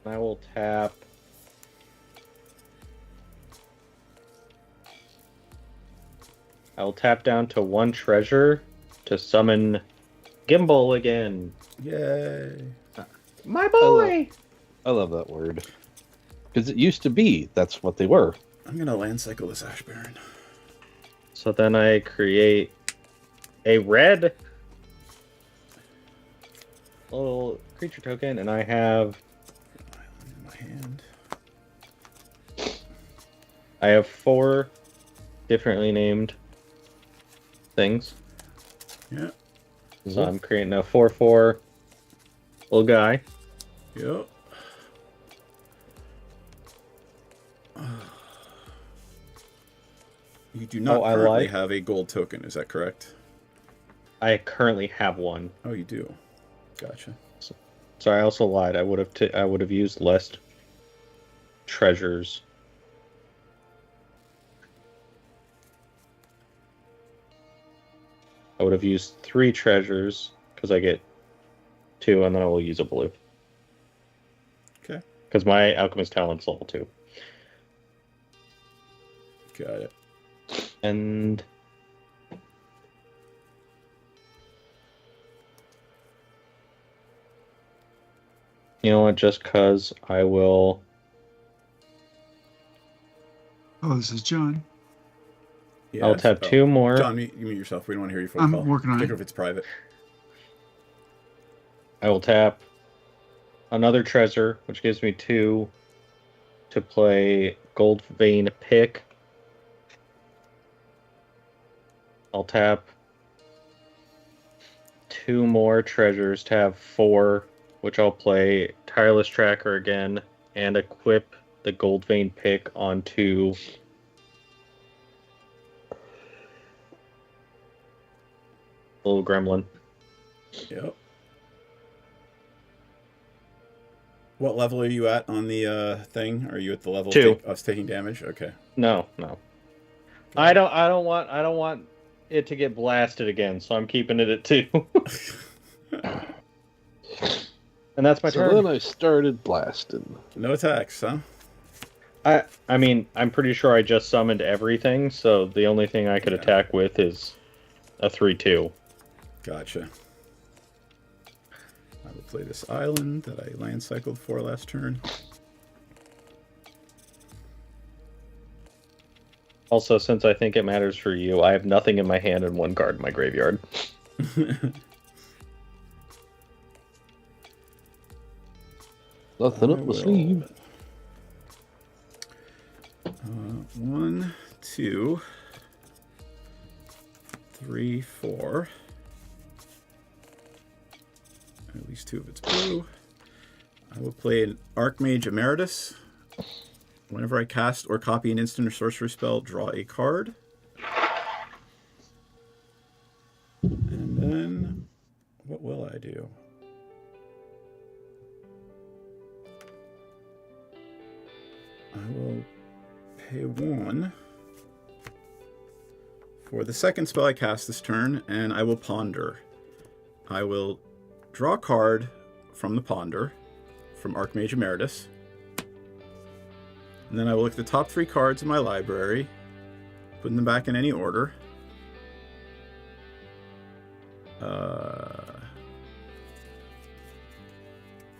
Speaker 12: I will tap down to 1 treasure to summon Gimbal again.
Speaker 2: Yay.
Speaker 12: My boy!
Speaker 10: I love that word. Because it used to be, that's what they were.
Speaker 2: I'm gonna land cycle this Ash Baron.
Speaker 12: So then I create a red little creature token, and I have
Speaker 2: hand.
Speaker 12: I have 4 differently named things.
Speaker 2: Yeah.
Speaker 12: So I'm creating a 4/4 little guy.
Speaker 2: Yep. You do not currently have a gold token, is that correct?
Speaker 12: I currently have one.
Speaker 2: Oh, you do. Gotcha.
Speaker 12: So I also lied. I would have used less treasures. I would have used 3 treasures because I get 2, and then I will use a blue.
Speaker 2: Okay.
Speaker 12: Because my alchemist talent's level 2.
Speaker 2: Got it.
Speaker 12: And you know what? Just cause I will.
Speaker 11: Oh, this is John.
Speaker 2: Yes.
Speaker 12: I'll tap 2 more.
Speaker 2: John, you mute yourself. We don't want to hear your phone
Speaker 11: I'm
Speaker 2: call.
Speaker 11: working on it.
Speaker 2: Particularly if it's private.
Speaker 12: I will tap another treasure, which gives me 2 to play Gold Vein Pick. I'll tap 2 more treasures to have 4, which I'll play Tireless Tracker again and equip the Gold Vein Pick onto Little Gremlin.
Speaker 2: Yep. What level are you at on the thing? Are you at the level
Speaker 12: 2
Speaker 2: of taking damage? Okay.
Speaker 12: No. I don't want it to get blasted again, so I'm keeping it at 2. And that's my turn.
Speaker 10: So then I started blasting.
Speaker 2: No attacks, huh?
Speaker 12: I mean, I'm pretty sure I just summoned everything, so the only thing I could attack with is a 3/2.
Speaker 2: Gotcha. I will play this island that I land cycled for last turn.
Speaker 12: Also, since I think it matters for you, I have nothing in my hand and 1 card in my graveyard.
Speaker 10: Nothing up the sleeve.
Speaker 2: 1, 2, 3, 4. At least 2 of it's blue. I will play an Archmage Emeritus. Whenever I cast or copy an instant or sorcery spell, draw a card. And then, what will I do? I will pay 1 for the second spell I cast this turn, and I will ponder. I will draw a card from the ponder, from Archmage Emeritus. And then I will look at the top 3 cards in my library, putting them back in any order.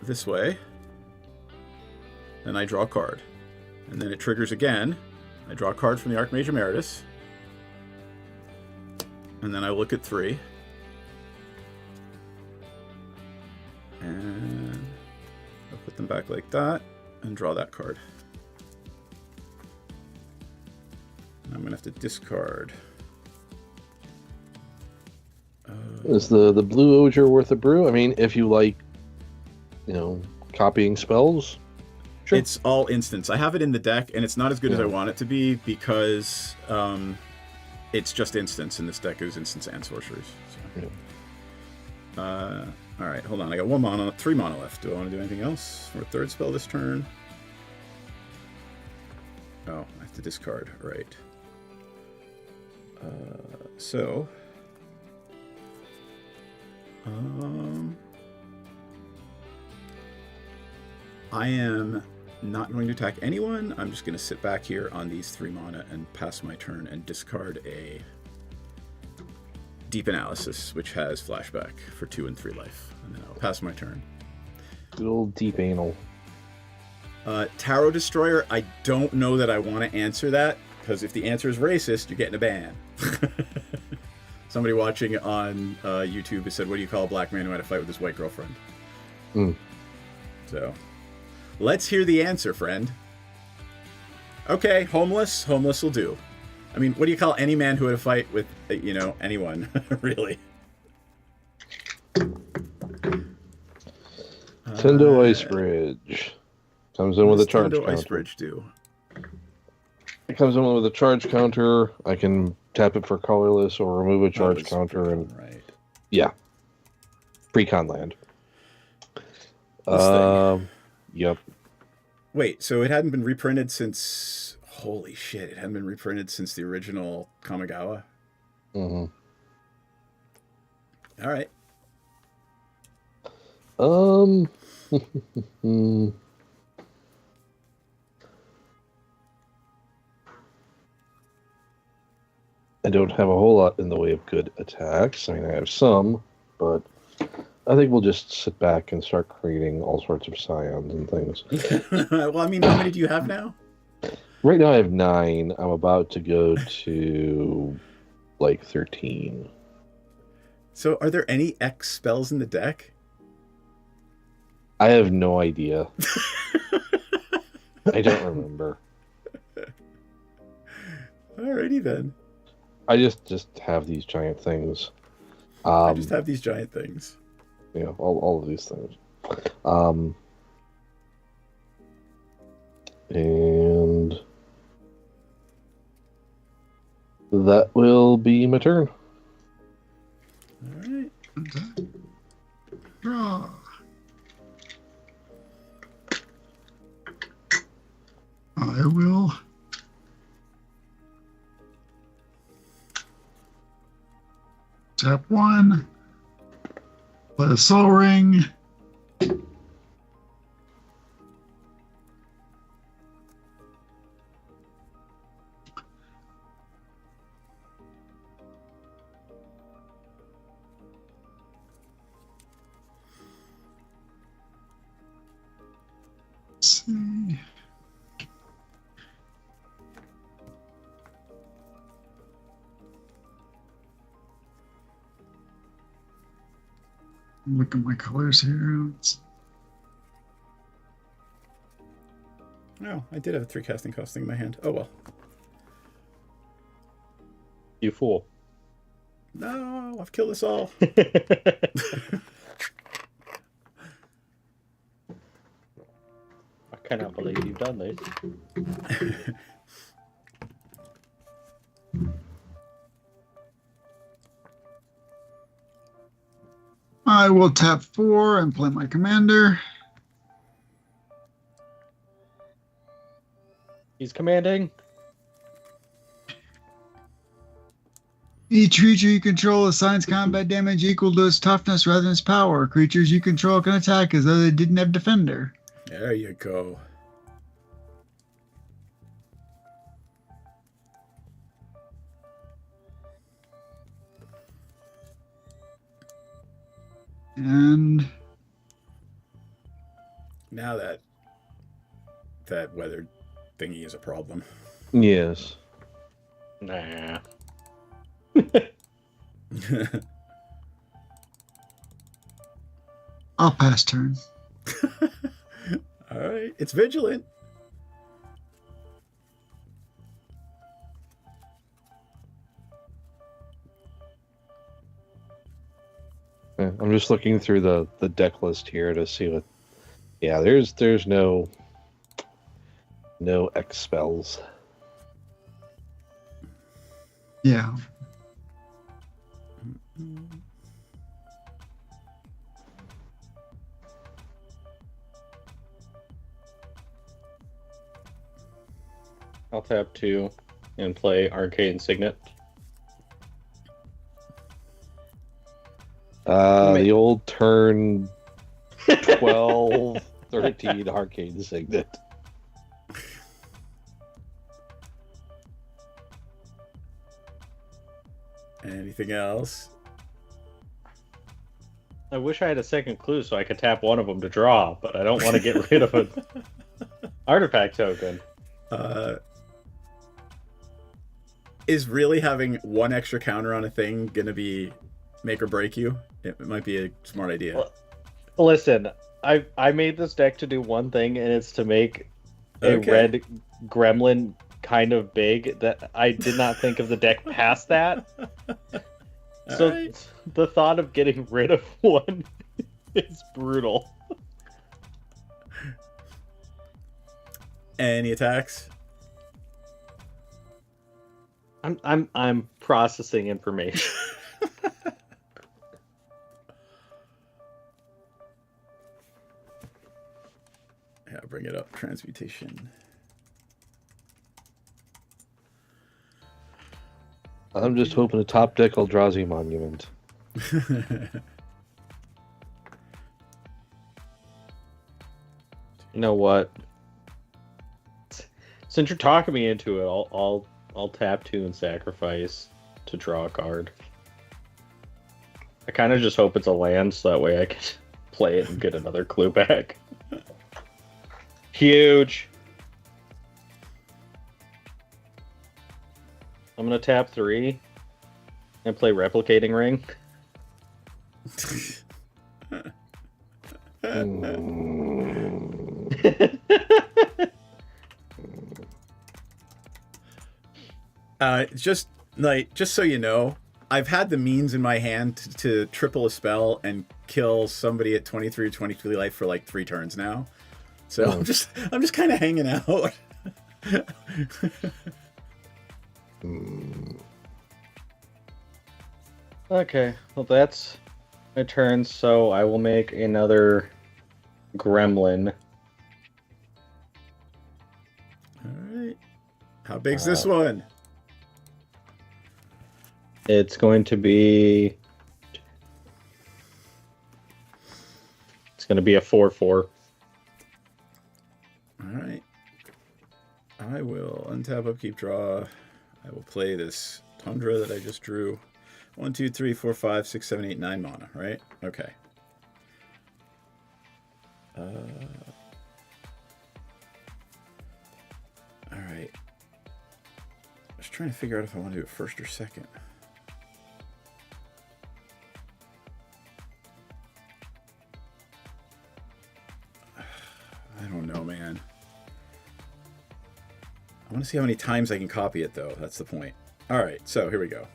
Speaker 2: This way. Then I draw a card. And then it triggers again. I draw a card from the Archmage Emeritus. And then I look at 3. And I'll put them back like that and draw that card. I'm gonna have to discard.
Speaker 10: Is the blue Oger worth a brew? I mean, if you like, copying spells.
Speaker 2: Sure. It's all instants. I have it in the deck, and it's not as good as I want it to be because it's just instants, and this deck is instants and sorceries. So. All right, hold on. I got 3 mana left. Do I want to do anything else for a 3rd spell this turn? Oh, I have to discard. Right. So, I am not going to attack anyone. I'm just going to sit back here on these 3 mana and pass my turn and discard a Deep Analysis, which has flashback for 2 and 3 life. And then I'll pass my turn.
Speaker 10: Good old deep anal.
Speaker 2: Tarot Destroyer, I don't know that I want to answer that, because if the answer is racist, you're getting a ban. Somebody watching on YouTube has said, what do you call a black man who had a fight with his white girlfriend?
Speaker 10: Mm.
Speaker 2: So, Let's hear the answer, friend. Okay, homeless. Homeless will do. I mean, what do you call any man who had a fight with, anyone, really?
Speaker 10: Tendo Ice Bridge. Comes in with a charge counter.
Speaker 2: Ice Bridge do?
Speaker 10: It comes in with a charge counter. I can tap it for colorless or remove a charge counter. And
Speaker 2: right.
Speaker 10: Yeah. Precon land. Yep.
Speaker 2: Wait, so it hadn't been reprinted since... Holy shit, it hadn't been reprinted since the original Kamigawa?
Speaker 10: Mm-hmm.
Speaker 2: All right.
Speaker 10: I don't have a whole lot in the way of good attacks. I mean, I have some, but I think we'll just sit back and start creating all sorts of scions and things.
Speaker 2: Well, I mean, how many do you have now?
Speaker 10: Right now I have 9. I'm about to go to, 13.
Speaker 2: So are there any X spells in the deck?
Speaker 10: I have no idea. I don't remember.
Speaker 2: Alrighty then.
Speaker 10: I just have these giant things.
Speaker 2: I just have these giant things.
Speaker 10: Yeah, all of these things. And that will be my turn.
Speaker 2: Alright.
Speaker 11: Draw. I will tap 1, play a Soul Ring, let's see. Look at my colors here.
Speaker 2: Oh, I did have 3 casting costing in my hand. Oh well.
Speaker 12: You fool.
Speaker 2: No, I've killed us all.
Speaker 12: I cannot believe you've done this.
Speaker 11: I will tap 4 and play my commander.
Speaker 12: He's commanding.
Speaker 11: Each creature you control assigns combat damage equal to its toughness rather than its power. Creatures you control can attack as though they didn't have defender.
Speaker 2: There you go.
Speaker 11: And
Speaker 2: now that weather thingy is a problem.
Speaker 10: Yes.
Speaker 12: Nah.
Speaker 11: I'll pass turn.
Speaker 2: All right, it's vigilant.
Speaker 10: Yeah, I'm just looking through the deck list here to see what. Yeah, there's no X spells.
Speaker 11: Yeah.
Speaker 12: I'll tap 2 and play Arcane Signet.
Speaker 10: The old turn 12, 13 Arcane Signet.
Speaker 2: Anything else?
Speaker 12: I wish I had a second clue so I could tap one of them to draw, but I don't want to get rid of an artifact token.
Speaker 2: Is really having 1 extra counter on a thing gonna be make or break you? It might be a smart idea.
Speaker 12: Listen, I made this deck to do one thing, and it's to make a
Speaker 2: Okay.
Speaker 12: red gremlin kind of big. That I did not think of the deck past that. So
Speaker 2: Alright.
Speaker 12: the thought of getting rid of one is brutal.
Speaker 2: Any attacks?
Speaker 12: I'm processing information.
Speaker 2: Yeah, bring it up. Transmutation.
Speaker 10: I'm just hoping to top deck Eldrazi Monument.
Speaker 12: You know what? Since you're talking me into it, I'll tap 2 and sacrifice to draw a card. I kind of just hope it's a land, so that way I can play it and get another clue back. Huge. I'm gonna tap 3 and play Replicating Ring.
Speaker 2: Just so you know, I've had the means in my hand to triple a spell and kill somebody at 23 or 22 life for like 3 turns now. So
Speaker 10: Oh.
Speaker 2: I'm just kind of hanging out.
Speaker 12: Okay, well that's my turn, so I will make another gremlin.
Speaker 2: All right. How big's this one?
Speaker 12: It's going to be... It's going to be a 4/4.
Speaker 2: All right. I will untap, upkeep, draw. I will play this Tundra that I just drew. 1, 2, 3, 4, 5, 6, 7, 8, 9 mana, right? Okay. All right. I was trying to figure out if I want to do it first or second. I don't know, man. I want to see how many times I can copy it, though. That's the point. All right, so here we go.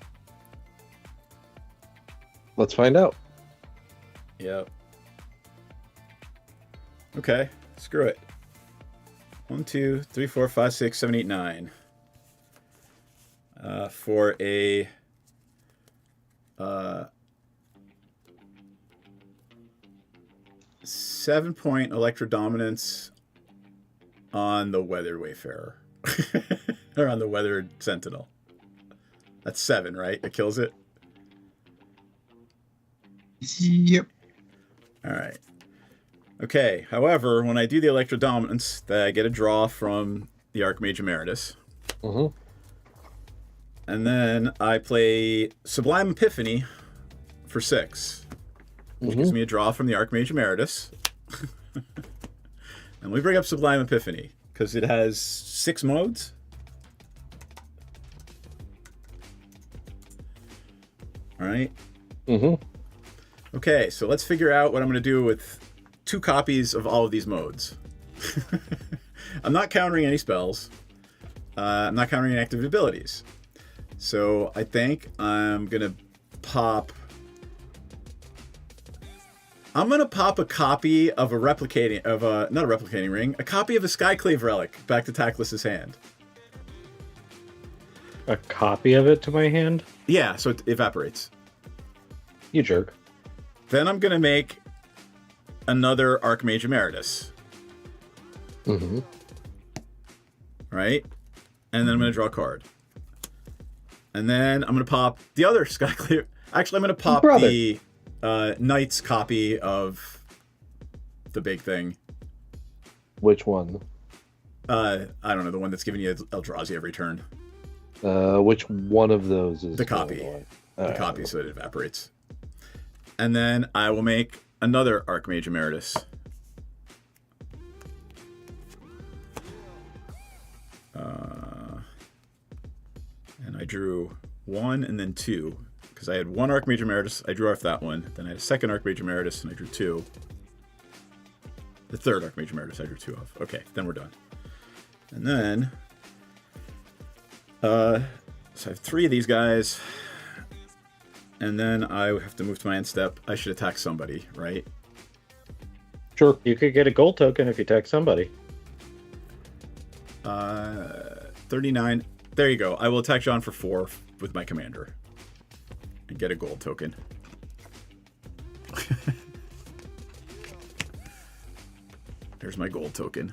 Speaker 10: Let's find out.
Speaker 2: Yep. Okay, screw it. 1, 2, 3, 4, 5, 6, 7, 8, 9. For a 7-point Electro Dominance on the Weathered Wayfarer. Or on the Weathered Sentinel. That's 7, right? It kills it?
Speaker 11: Yep.
Speaker 2: All right. Okay, however, when I do the Electro Dominance, I get a draw from the Archmage Emeritus.
Speaker 10: Mm-hmm.
Speaker 2: And then I play Sublime Epiphany for 6, which gives me a draw from the Archmage Emeritus. And we bring up Sublime Epiphany, because it has 6 modes. All right.
Speaker 10: Mm-hmm.
Speaker 2: Okay, so let's figure out what I'm going to do with 2 copies of all of these modes. I'm not countering any spells. I'm not countering any active abilities. So I think I'm going to pop... I'm going to pop a copy of a replicating... not a replicating ring. A copy of a Skyclave Relic back to Tactless's hand.
Speaker 12: A copy of it to my hand?
Speaker 2: Yeah, so it evaporates.
Speaker 12: You jerk.
Speaker 2: Then I'm going to make another Archmage Emeritus.
Speaker 10: Mm-hmm.
Speaker 2: Right? And then I'm going to draw a card. And then I'm going to pop the other Skyclave... Actually, I'm going to pop the Knight's copy of the big thing.
Speaker 10: Which one?
Speaker 2: I don't know, the one that's giving you Eldrazi every turn.
Speaker 10: Which one of those is
Speaker 2: the copy? The copy, so it evaporates. And then I will make another Archmage Emeritus. And I drew 1 and then 2. Because I had 1 Archmage Emeritus, I drew off that one. Then I had a second Archmage Emeritus, and I drew 2. The third Archmage Emeritus I drew 2 of. Okay, then we're done. And then, so I have 3 of these guys. And then I have to move to my end step. I should attack somebody, right?
Speaker 12: Sure. You could get a gold token if you attack somebody.
Speaker 2: 39. There you go. I will attack John for 4 with my commander. And get a gold token. There's my gold token.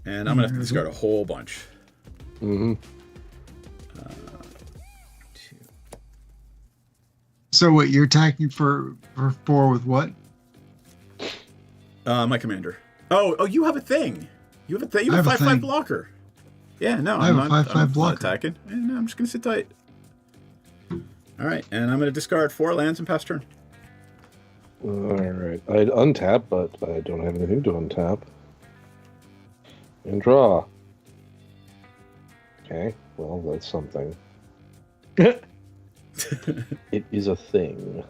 Speaker 2: And I'm going to have to discard a whole bunch.
Speaker 10: Mm-hmm.
Speaker 11: So what, you're attacking for 4 with what?
Speaker 2: My commander. Oh, you have a thing. You have a thing. You have a 5/5 blocker. Yeah, no,
Speaker 11: I have a 5/5 blocker.
Speaker 2: Not attacking. Yeah, no, I'm just going to sit tight. All right, and I'm going to discard 4 lands and pass turn.
Speaker 10: All right. I'd untap, but I don't have anything to untap. And draw. Okay, well, that's something. It is a thing.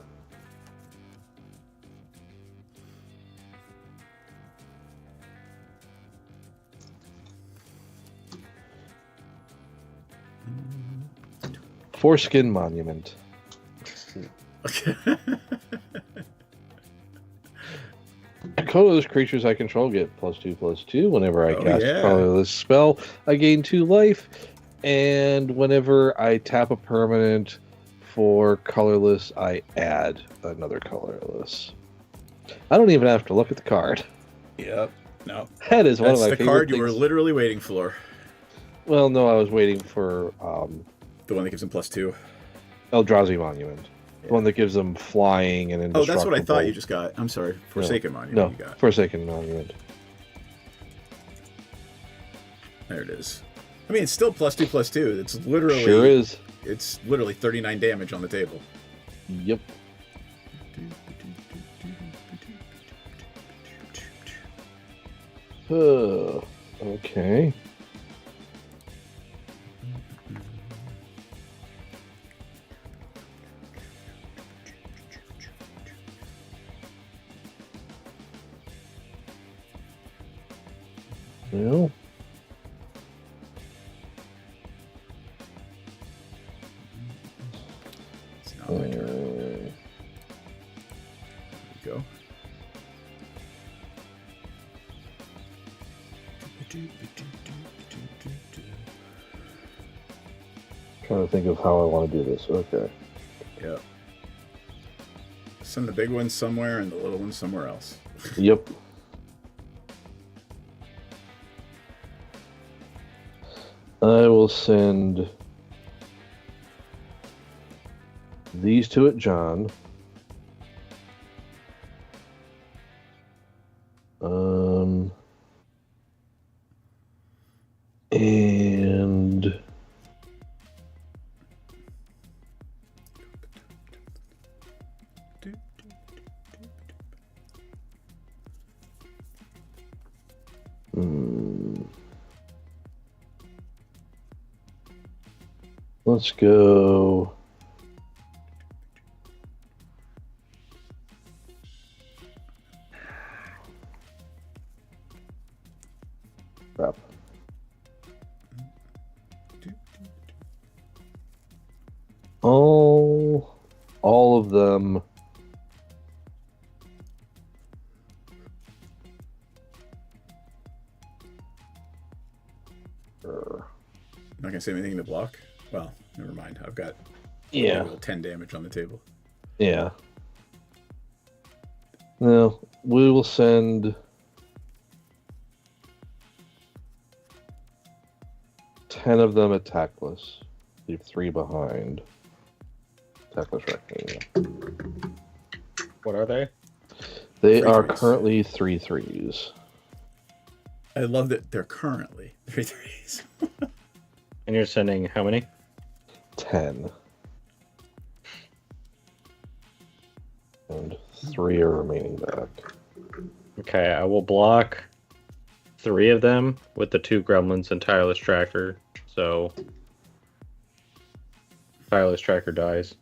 Speaker 10: Foreskin Monument.
Speaker 2: Okay.
Speaker 10: Colorless creatures I control get +2/+2 whenever I cast a colorless spell. I gain 2 life, and whenever I tap a permanent for colorless, I add another colorless. I don't even have to look at the card.
Speaker 2: Yep. No.
Speaker 10: That is one of my
Speaker 2: favorite things. That's the card you were literally waiting for.
Speaker 10: Well, no, I was waiting for
Speaker 2: the one that gives him +2.
Speaker 10: Eldrazi Monument. Yeah. The one that gives them flying and indestructible.
Speaker 2: Oh, that's what I thought you just got. I'm sorry. Forsaken Monument
Speaker 10: no,
Speaker 2: you got.
Speaker 10: Forsaken Monument.
Speaker 2: There it is. I mean, it's still +2/+2. It's literally...
Speaker 10: Sure is.
Speaker 2: It's literally 39 damage on the table.
Speaker 10: Yep. Okay. Well.
Speaker 2: It's not my turn. There we go.
Speaker 10: Trying to think of how I want to do this. Okay.
Speaker 2: Yeah. Send the big ones somewhere and the little ones somewhere else.
Speaker 10: Yep. I will send these two at John. And let's go. Crap. All of them.
Speaker 2: Not gonna say anything to block. Well, never mind. I've got 10 damage on the table.
Speaker 10: Yeah. No, we will send 10 of them attackless. Leave 3 behind. Attackless Reckoning.
Speaker 12: What are they?
Speaker 10: They
Speaker 2: 3
Speaker 10: are
Speaker 2: threes.
Speaker 10: currently 3/3s.
Speaker 2: I love that they're currently 3/3s.
Speaker 12: And you're sending how many?
Speaker 10: 10. And 3 are remaining back.
Speaker 12: Okay, I will block 3 of them with the 2 gremlins and Tireless Tracker. So Tireless Tracker dies.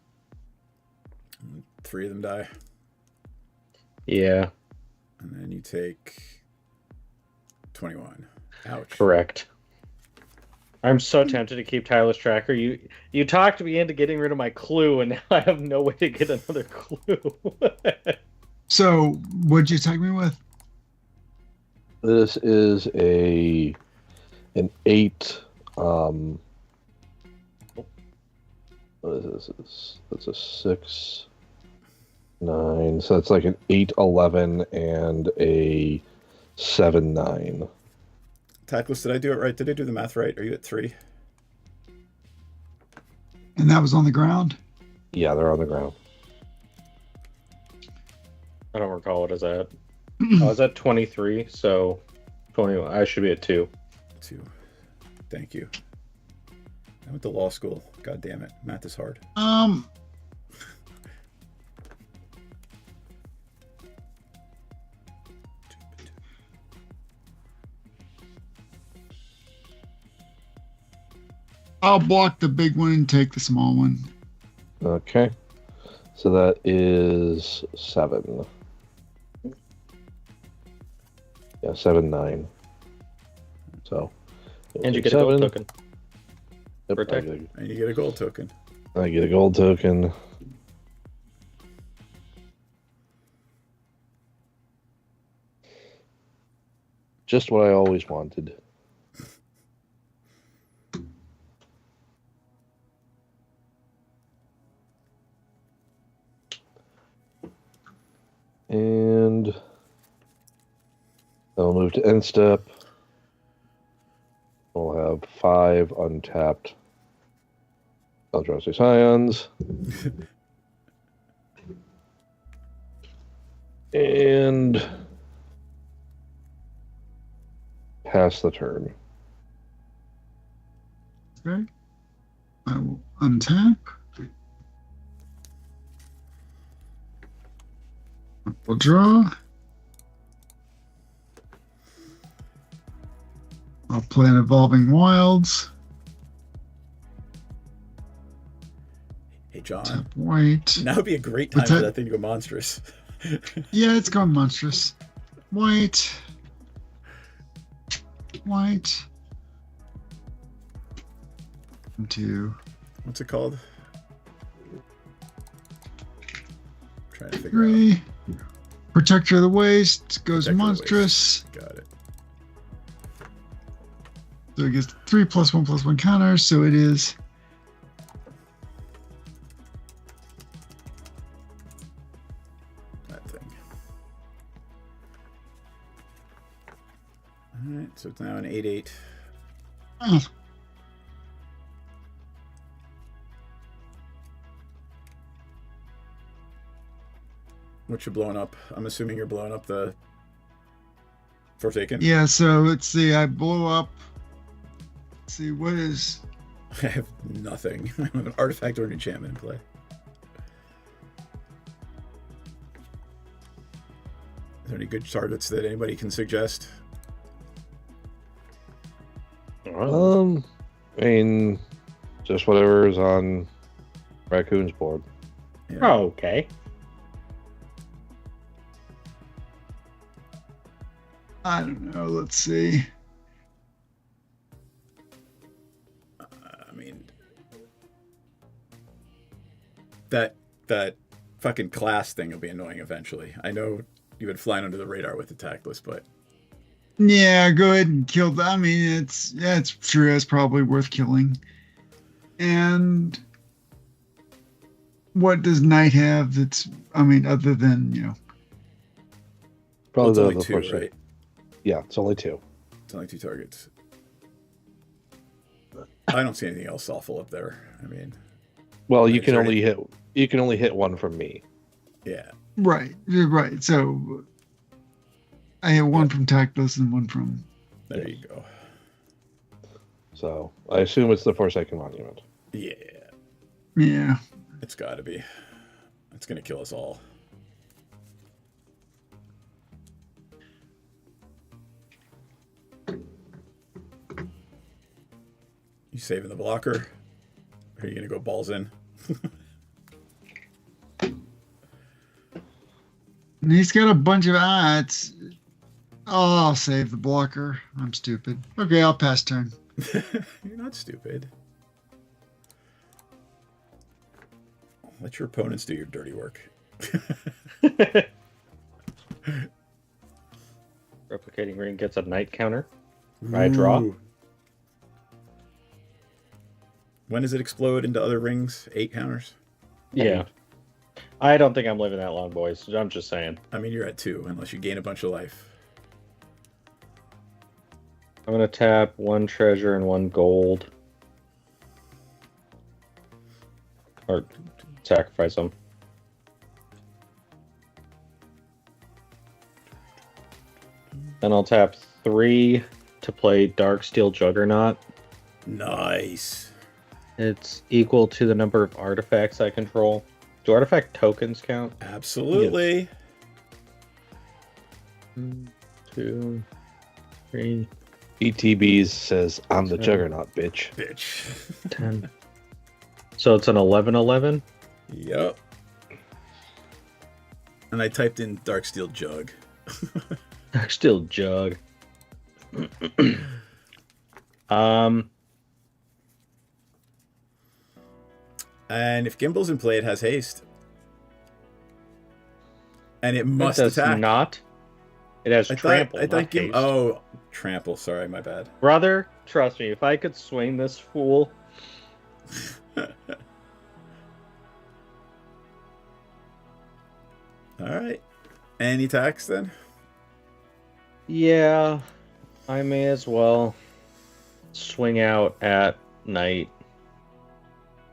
Speaker 2: 3 of them die.
Speaker 12: Yeah,
Speaker 2: And then you take 21. Ouch.
Speaker 12: correct. I'm so tempted to keep Tireless Tracker. You talked me into getting rid of my clue, and now I have no way to get another clue.
Speaker 11: So, what'd you attack me with?
Speaker 10: This is an 8. What is this? That's a 6, 9. So it's like an 8, 11, and a 7, 9.
Speaker 2: Tactless, did I do it right? Did I do the math right? Are you at 3?
Speaker 11: And that was on the ground?
Speaker 10: Yeah, they're on the ground.
Speaker 12: I don't recall what is that. I was at 23, so 21. I should be at 2.
Speaker 2: 2. Thank you. I went to law school. God damn it. Math is hard.
Speaker 11: I'll block the big one and take the small one.
Speaker 10: Okay. So that is 7. Yeah, 7, 9. So.
Speaker 12: And you get a gold token.
Speaker 10: Yep,
Speaker 12: Protect.
Speaker 2: And you get a gold token.
Speaker 10: I get a gold token. Just what I always wanted. And I'll move to end step. We'll have 5 untapped Eldrazi Scions. And pass the turn.
Speaker 11: Okay. I will untap. We'll draw. I'll play an Evolving Wilds.
Speaker 2: Hey, John.
Speaker 11: Tap white.
Speaker 2: Now would be a great time for that thing to go monstrous.
Speaker 11: Yeah, it's going monstrous. White. White. 2.
Speaker 2: What's it called? Trying to figure
Speaker 11: 3.
Speaker 2: out.
Speaker 11: Protector of the Waste goes
Speaker 2: Protector of the
Speaker 11: monstrous.
Speaker 2: Waste. Got it.
Speaker 11: So it gets 3+1/+1 counters, so it is
Speaker 2: that thing. Alright, so it's now an 8/8. What you blowing up? I'm assuming you're blowing up the Forsaken?
Speaker 11: Yeah, so let's see, I blow up. Let's see, what is...
Speaker 2: I have nothing. I have an artifact or an enchantment in play. Is there any good targets that anybody can suggest?
Speaker 10: I mean, just whatever is on Raccoon's board.
Speaker 2: Yeah.
Speaker 12: Oh, okay.
Speaker 11: I don't know, let's see.
Speaker 2: I mean, that fucking class thing will be annoying eventually. I know you've been flying under the radar with the tactless, but
Speaker 11: Yeah, go ahead and kill that. I mean, it's true, it's probably worth killing. And what does Knight have that's, I mean, other than, you know...
Speaker 10: Probably
Speaker 2: it's only
Speaker 10: the
Speaker 2: 2,
Speaker 10: first
Speaker 2: right?
Speaker 10: Yeah, it's only 2.
Speaker 2: It's only 2 targets. I don't see anything else awful up there. I mean,
Speaker 10: Well,
Speaker 2: is
Speaker 10: you can
Speaker 2: there
Speaker 10: only hit one from me.
Speaker 2: yeah.
Speaker 11: Right, right. So I have one from Tactless and one from...
Speaker 2: There you go.
Speaker 10: So I assume it's the Forsaken Monument.
Speaker 2: Yeah.
Speaker 11: Yeah.
Speaker 2: It's got to be. It's gonna kill us all. You saving the blocker? Or are you gonna go balls in?
Speaker 11: And he's got a bunch of it's. Oh, I'll save the blocker. I'm stupid. Okay, I'll pass turn.
Speaker 2: You're not stupid. Let your opponents do your dirty work.
Speaker 12: Replicating ring gets a night counter. I draw.
Speaker 2: When does it explode into other rings? 8 counters?
Speaker 12: Yeah. I don't think I'm living that long, boys. I'm just saying.
Speaker 2: I mean, you're at 2, unless you gain a bunch of life.
Speaker 12: I'm going to tap 1 treasure and 1 gold. Or sacrifice them. Then I'll tap 3 to play Darksteel Juggernaut.
Speaker 2: Nice.
Speaker 12: It's equal to the number of artifacts I control. Do artifact tokens count?
Speaker 2: Absolutely.
Speaker 12: Yes. 2, 3.
Speaker 10: ETBs says, I'm the Juggernaut, bitch.
Speaker 12: 10. So it's an 11/11?
Speaker 2: Yep. And I typed in Darksteel Jug.
Speaker 12: Darksteel Jug.
Speaker 2: And if Gimble's in play, it has haste. And it must attack.
Speaker 12: Not. It has trample.
Speaker 2: I thought oh, trample. Sorry, my bad.
Speaker 12: Brother, trust me, if I could swing this fool.
Speaker 2: Alright. Any attacks then?
Speaker 12: Yeah, I may as well swing out at night.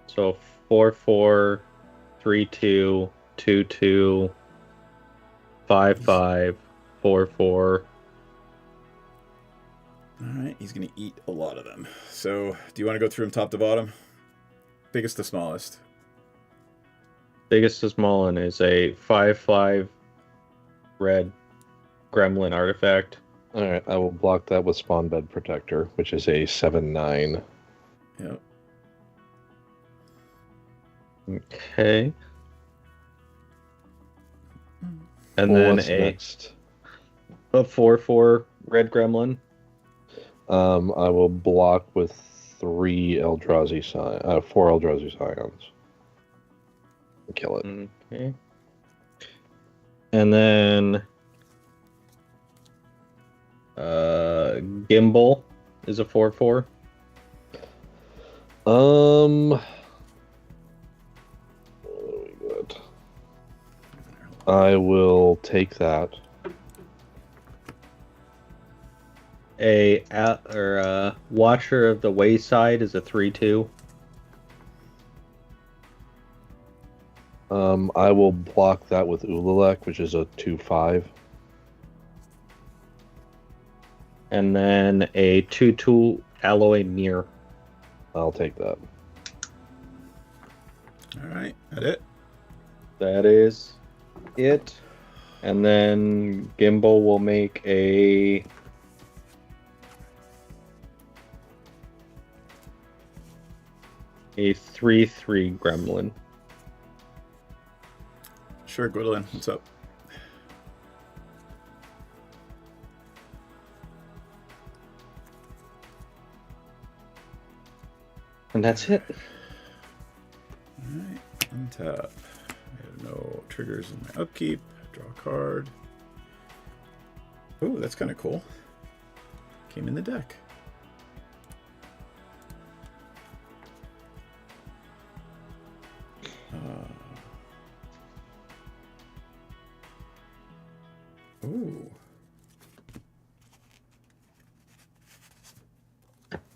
Speaker 12: So 4/4, 3/2, 2/2, 5/5, 4/4.
Speaker 2: Alright, he's going to eat a lot of them. So, do you want to go through them top to bottom? Biggest to smallest.
Speaker 12: Biggest to small one is a 5/5 red gremlin artifact.
Speaker 10: Alright, I will block that with Spawn Bed Protector, which is a 7/9.
Speaker 2: Yep.
Speaker 12: Okay. And then a 4/4 red gremlin.
Speaker 10: I will block with 4 Eldrazi Scions. Kill it.
Speaker 12: Okay. And then Gimbal is a 4/4.
Speaker 10: Good. I will take that.
Speaker 12: A Watcher of the Wayside is a 3/2.
Speaker 10: I will block that with Ulalek, which is a 2/5.
Speaker 12: And then a 2/2 Alloy Mirror.
Speaker 10: I'll take that.
Speaker 2: Alright, that it?
Speaker 12: That is it. And then Gimbal will make a a 3/3 gremlin.
Speaker 2: Sure, Gwendolyn, what's up?
Speaker 12: And that's it.
Speaker 2: Alright, untap. I have no triggers in my upkeep. Draw a card. Ooh, that's kind of cool. Came in the deck. Ooh.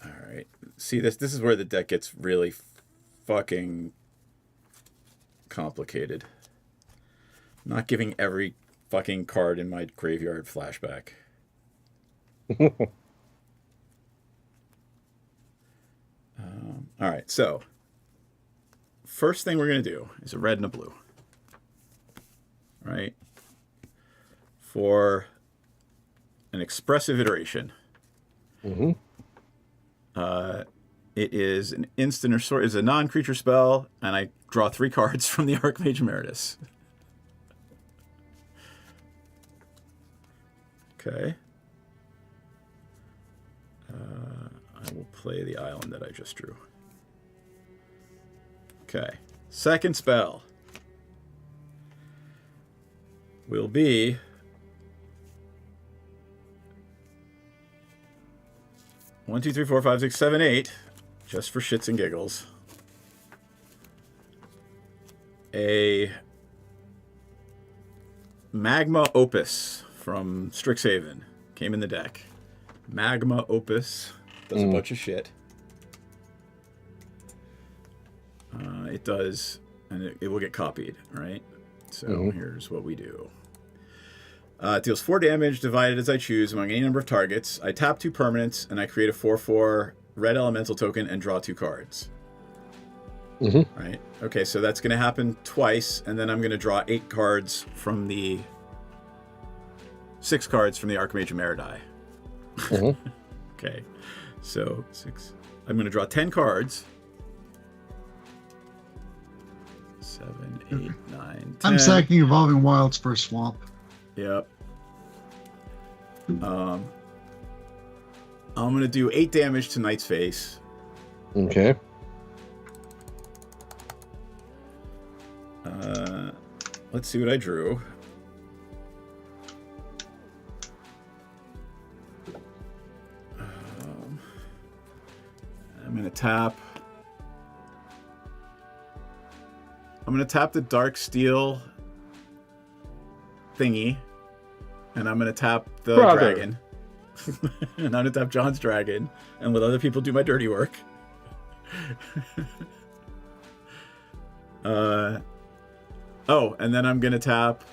Speaker 2: Alright. See, this is where the deck gets really fucking complicated. I'm not giving every fucking card in my graveyard flashback. Alright, so first thing we're going to do is a red and a blue. Right? For an expressive iteration.
Speaker 10: Mm-hmm.
Speaker 2: It is an instant or sort is a non-creature spell, and I draw 3 cards from the Archmage Emeritus. Okay. I will play the island that I just drew. Okay. Second spell will be one, two, three, four, five, six, seven, 8, just for shits and giggles. A Magma Opus from Strixhaven came in the deck. Magma Opus does a bunch of shit. It does, and it will get copied, right? So here's what we do. It deals 4 damage divided as I choose among any number of targets. I tap 2 permanents, and I create a 4/4 red elemental token and draw 2 cards. Right? Okay, so that's going to happen twice, and then I'm going to draw 8 cards from the 6 cards from the Archmage of Meridai. Okay, so 6. I'm going to draw 10 cards. 7, 8, 9, 10.
Speaker 11: I'm sacking Evolving Wilds for a swamp.
Speaker 2: Yep. I'm going to do 8 damage to Knight's Face.
Speaker 10: Okay.
Speaker 2: Let's see what I drew. I'm going to tap. I'm going to tap the Dark Steel thingy. And I'm going to tap the dragon. And I'm going to tap John's dragon. And let other people do my dirty work. Oh, and then I'm going to tap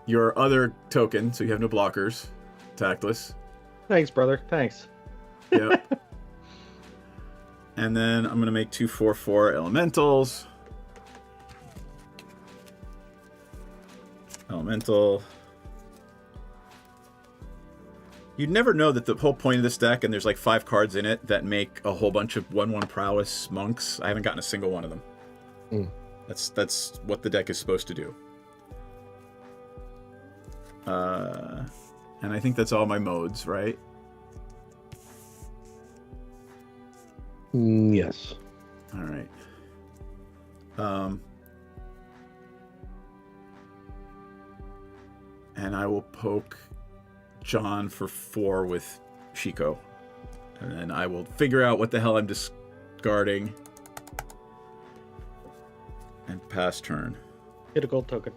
Speaker 2: your other token, so you have no blockers. Tactless.
Speaker 12: Thanks, brother. Thanks.
Speaker 2: Yep. And then I'm going to make 2 4/4 elementals. Elemental. You'd never know that the whole point of this deck, and there's like 5 cards in it that make a whole bunch of 1/1 prowess monks. I haven't gotten a single one of them. That's what the deck is supposed to do. And I think that's all my modes, right?
Speaker 10: Yes.
Speaker 2: All right. And I will poke John for 4 with Shiko. And then I will figure out what the hell I'm discarding. And pass turn.
Speaker 12: Get a gold token.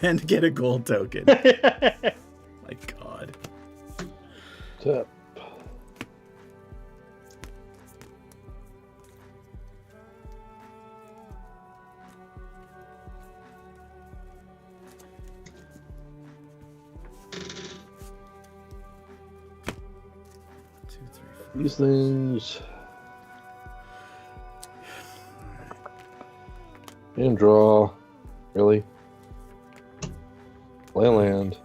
Speaker 2: And get a gold token. My God.
Speaker 10: Tap. These things. And draw. Really? Play land.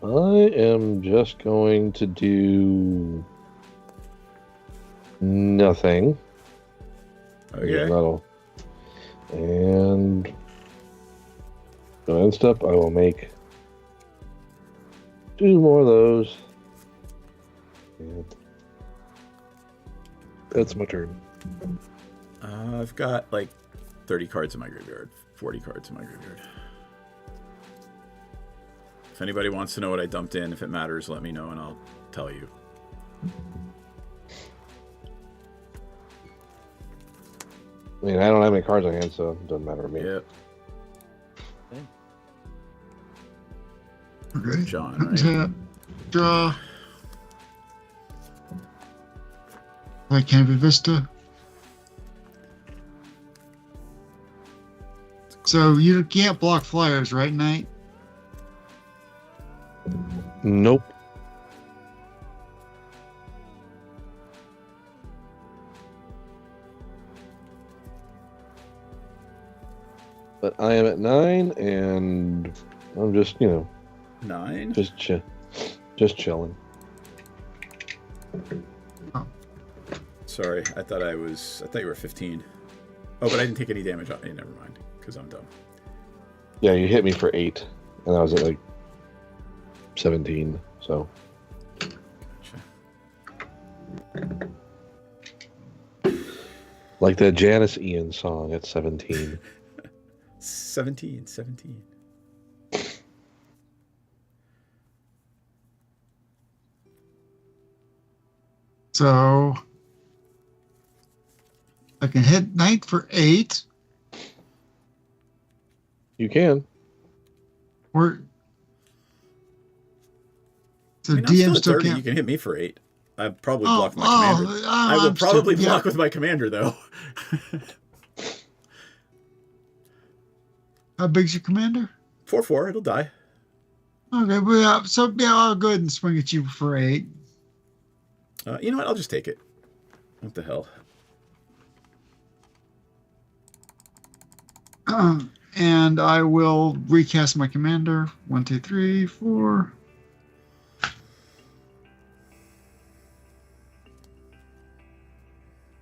Speaker 10: I am just going to do nothing.
Speaker 2: Okay.
Speaker 10: Metal. And end step, I will make 2 more of those. And that's my turn.
Speaker 2: I've got like 30 cards in my graveyard, 40 cards in my graveyard. If anybody wants to know what I dumped in, if it matters, let me know and I'll tell you.
Speaker 10: I mean, I don't have any cards on hand, so it doesn't matter to me.
Speaker 2: Yep.
Speaker 11: Okay.
Speaker 2: John, right?
Speaker 11: Tap. Draw. Like Canopy Vista. So you can't block flyers, right, Knight?
Speaker 10: Nope. But I am at 9, and I'm just,
Speaker 2: 9?
Speaker 10: just chilling.
Speaker 2: Sorry, I thought you were 15. Oh, but I didn't take any damage on. Hey, never mind, because I'm dumb.
Speaker 10: Yeah, you hit me for 8, and I was at like 17. So. Like that Janice Ian song at 17.
Speaker 2: 17.
Speaker 11: So I can hit Knight for 8.
Speaker 10: You can.
Speaker 11: Or so
Speaker 2: I mean, I'm
Speaker 11: DM
Speaker 2: still
Speaker 11: still
Speaker 2: 30.
Speaker 11: can't.
Speaker 2: You can hit me for 8. I probably block my commander. I will probably block with my commander, though.
Speaker 11: How big's your commander?
Speaker 2: 4/4. It'll die.
Speaker 11: Okay, well, so yeah, I'll go ahead and swing at you for 8.
Speaker 2: You know what? I'll just take it. What the hell?
Speaker 11: And I will recast my commander. 1, 2, 3, 4.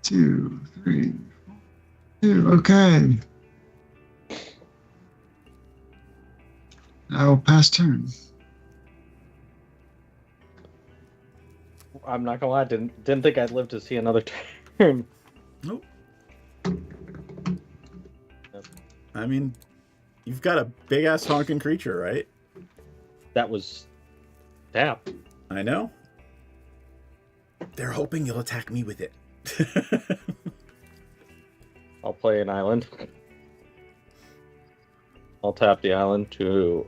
Speaker 11: 2, 3, 2. Okay. I will pass turn.
Speaker 12: I'm not gonna lie, didn't think I'd live to see another turn.
Speaker 2: Nope. I mean, you've got a big ass honking creature, right?
Speaker 12: That was tap.
Speaker 2: I know. They're hoping you'll attack me with it.
Speaker 12: I'll play an island. I'll tap the island to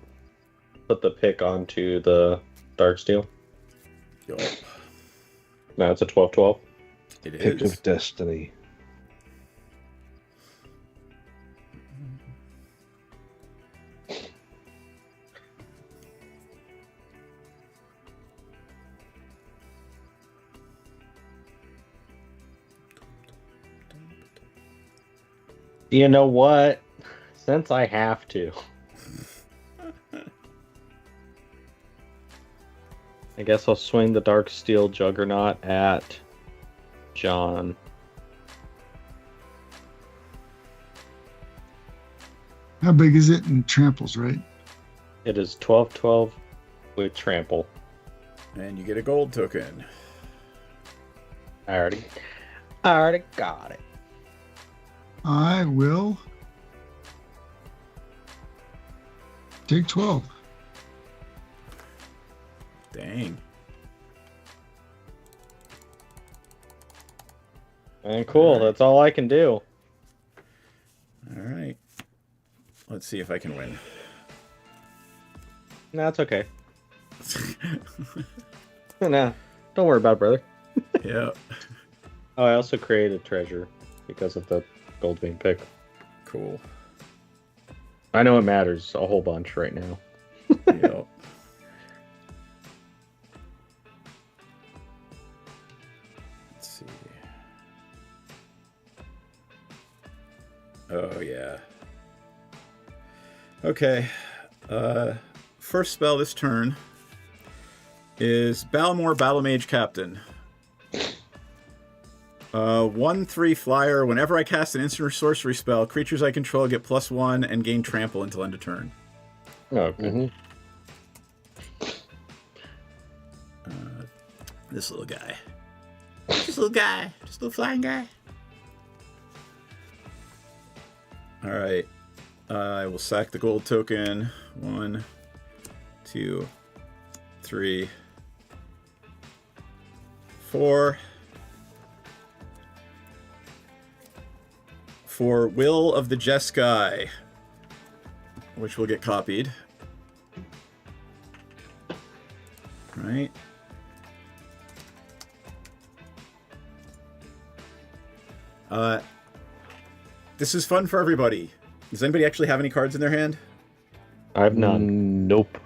Speaker 12: put the pick onto the Darksteel.
Speaker 2: Yup.
Speaker 12: No, it's a 12/12.
Speaker 2: It
Speaker 10: Pick
Speaker 2: is.
Speaker 10: of Destiny.
Speaker 12: You know what? Since I have to, I guess I'll swing the Darksteel Juggernaut at John.
Speaker 11: How big is it in tramples, right?
Speaker 12: It is 12/12 with trample.
Speaker 2: And you get a gold token.
Speaker 12: I already got it.
Speaker 11: I will take 12.
Speaker 2: Dang.
Speaker 12: And cool, that's all I can do.
Speaker 2: All right. Let's see if I can win.
Speaker 12: No, it's okay. Nah, don't worry about it, brother.
Speaker 2: Yeah.
Speaker 12: Oh, I also created treasure because of the Goldvein pick.
Speaker 2: Cool.
Speaker 12: I know it matters a whole bunch right now.
Speaker 2: Yep. Let's see. Oh, yeah. Okay. First spell this turn is Balmor Battlemage Captain. 1/3 flyer. Whenever I cast an instant or sorcery spell, creatures I control get +1 and gain trample until end of turn.
Speaker 12: Okay.
Speaker 2: This little guy. Just a little flying guy. Alright. I will sack the gold token. 1, 2, 3, 4. For Will of the Jeskai, which will get copied. Right. This is fun for everybody. Does anybody actually have any cards in their hand?
Speaker 12: I have none.
Speaker 10: Nope.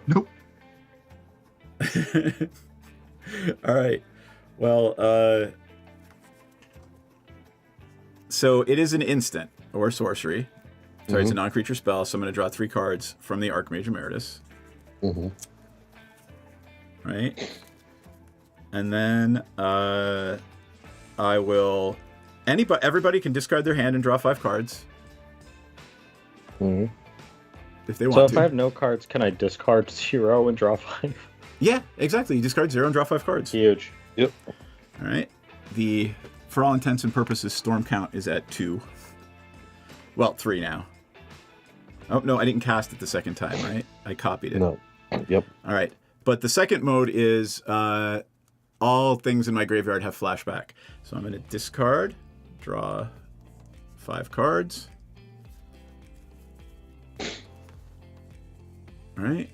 Speaker 2: All right. Well, so it is an instant or sorcery. Sorry, it's a non-creature spell, so I'm going to draw 3 cards from the Archmage Emeritus. Right? And then I will... Everybody can discard their hand and draw 5 cards. If they want
Speaker 12: So
Speaker 2: to.
Speaker 12: if I have no cards, can I discard 0 and draw 5?
Speaker 2: Yeah, exactly. You discard 0 and draw 5 cards.
Speaker 12: Huge.
Speaker 10: Yep.
Speaker 2: All right. For all intents and purposes, storm count is at 2. Well, 3 now. Oh, no, I didn't cast it the second time, right? I copied it.
Speaker 10: No. Yep.
Speaker 2: All right. But the second mode is all things in my graveyard have flashback. So I'm going to discard, draw 5 cards. All right.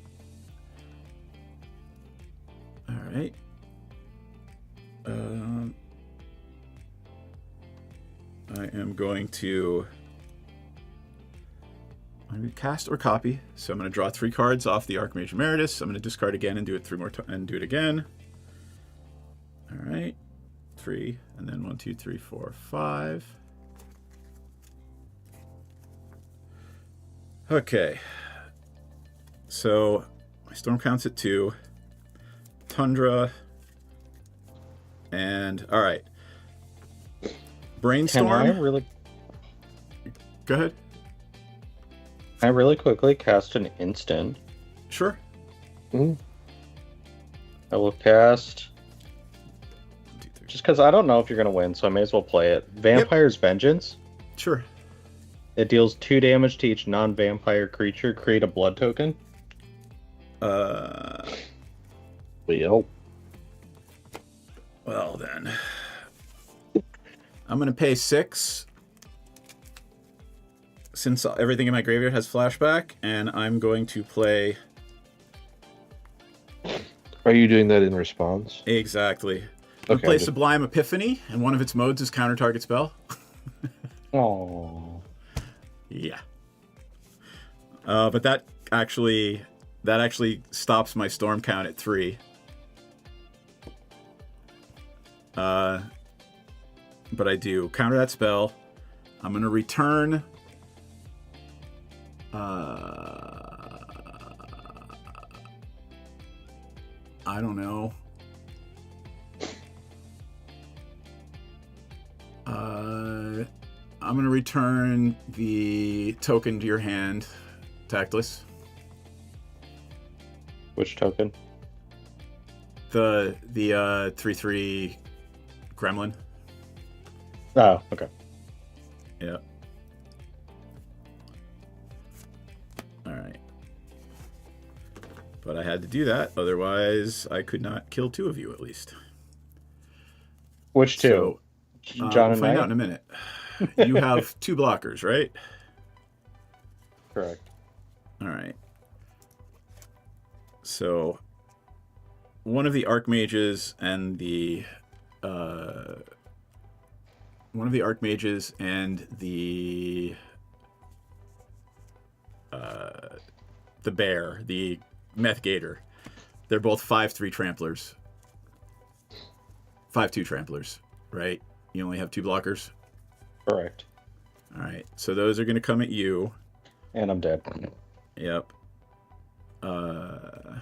Speaker 2: All right. I am going to cast or copy. So I'm going to draw 3 cards off the Archmage Emeritus. I'm going to discard again and do it 3 more times and do it again. All right. 3 and then 1, 2, 3, 4, 5. Okay. So my storm count's at 2. Tundra. And all right. Brainstorm.
Speaker 12: Can I really...
Speaker 2: Go ahead.
Speaker 12: Can I really quickly cast an instant?
Speaker 2: Sure.
Speaker 12: I will cast... Just because I don't know if you're going to win, so I may as well play it. Vampire's Vengeance.
Speaker 2: Sure.
Speaker 12: It deals 2 damage to each non-vampire creature. Create a blood token.
Speaker 2: Well then. I'm going to pay 6. Since everything in my graveyard has flashback, and I'm going to play...
Speaker 10: Are you doing that in response?
Speaker 2: Exactly. I'm going to play Sublime Epiphany, and one of its modes is counter target spell.
Speaker 12: Oh.
Speaker 2: Yeah. But that actually stops my storm count at 3. But I do counter that spell. I'm going to return... I don't know. I'm going to return the token to your hand, Tactless.
Speaker 12: Which token?
Speaker 2: The 3/3 gremlin.
Speaker 12: Oh, okay.
Speaker 2: Yeah. All right. But I had to do that, otherwise I could not kill 2 of you at least.
Speaker 12: Which 2?
Speaker 2: So,
Speaker 12: John
Speaker 2: we'll
Speaker 12: and
Speaker 2: find
Speaker 12: Knight?
Speaker 2: out in a minute. You have 2 blockers, right?
Speaker 12: Correct.
Speaker 2: All right. So, one of the Archmages and the bear, the Meth Gator, they're both 5/3 tramplers. 5/2 tramplers, right? You only have 2 blockers?
Speaker 12: Correct.
Speaker 2: All right. So those are going to come at you.
Speaker 12: And I'm dead.
Speaker 2: Yep. 4,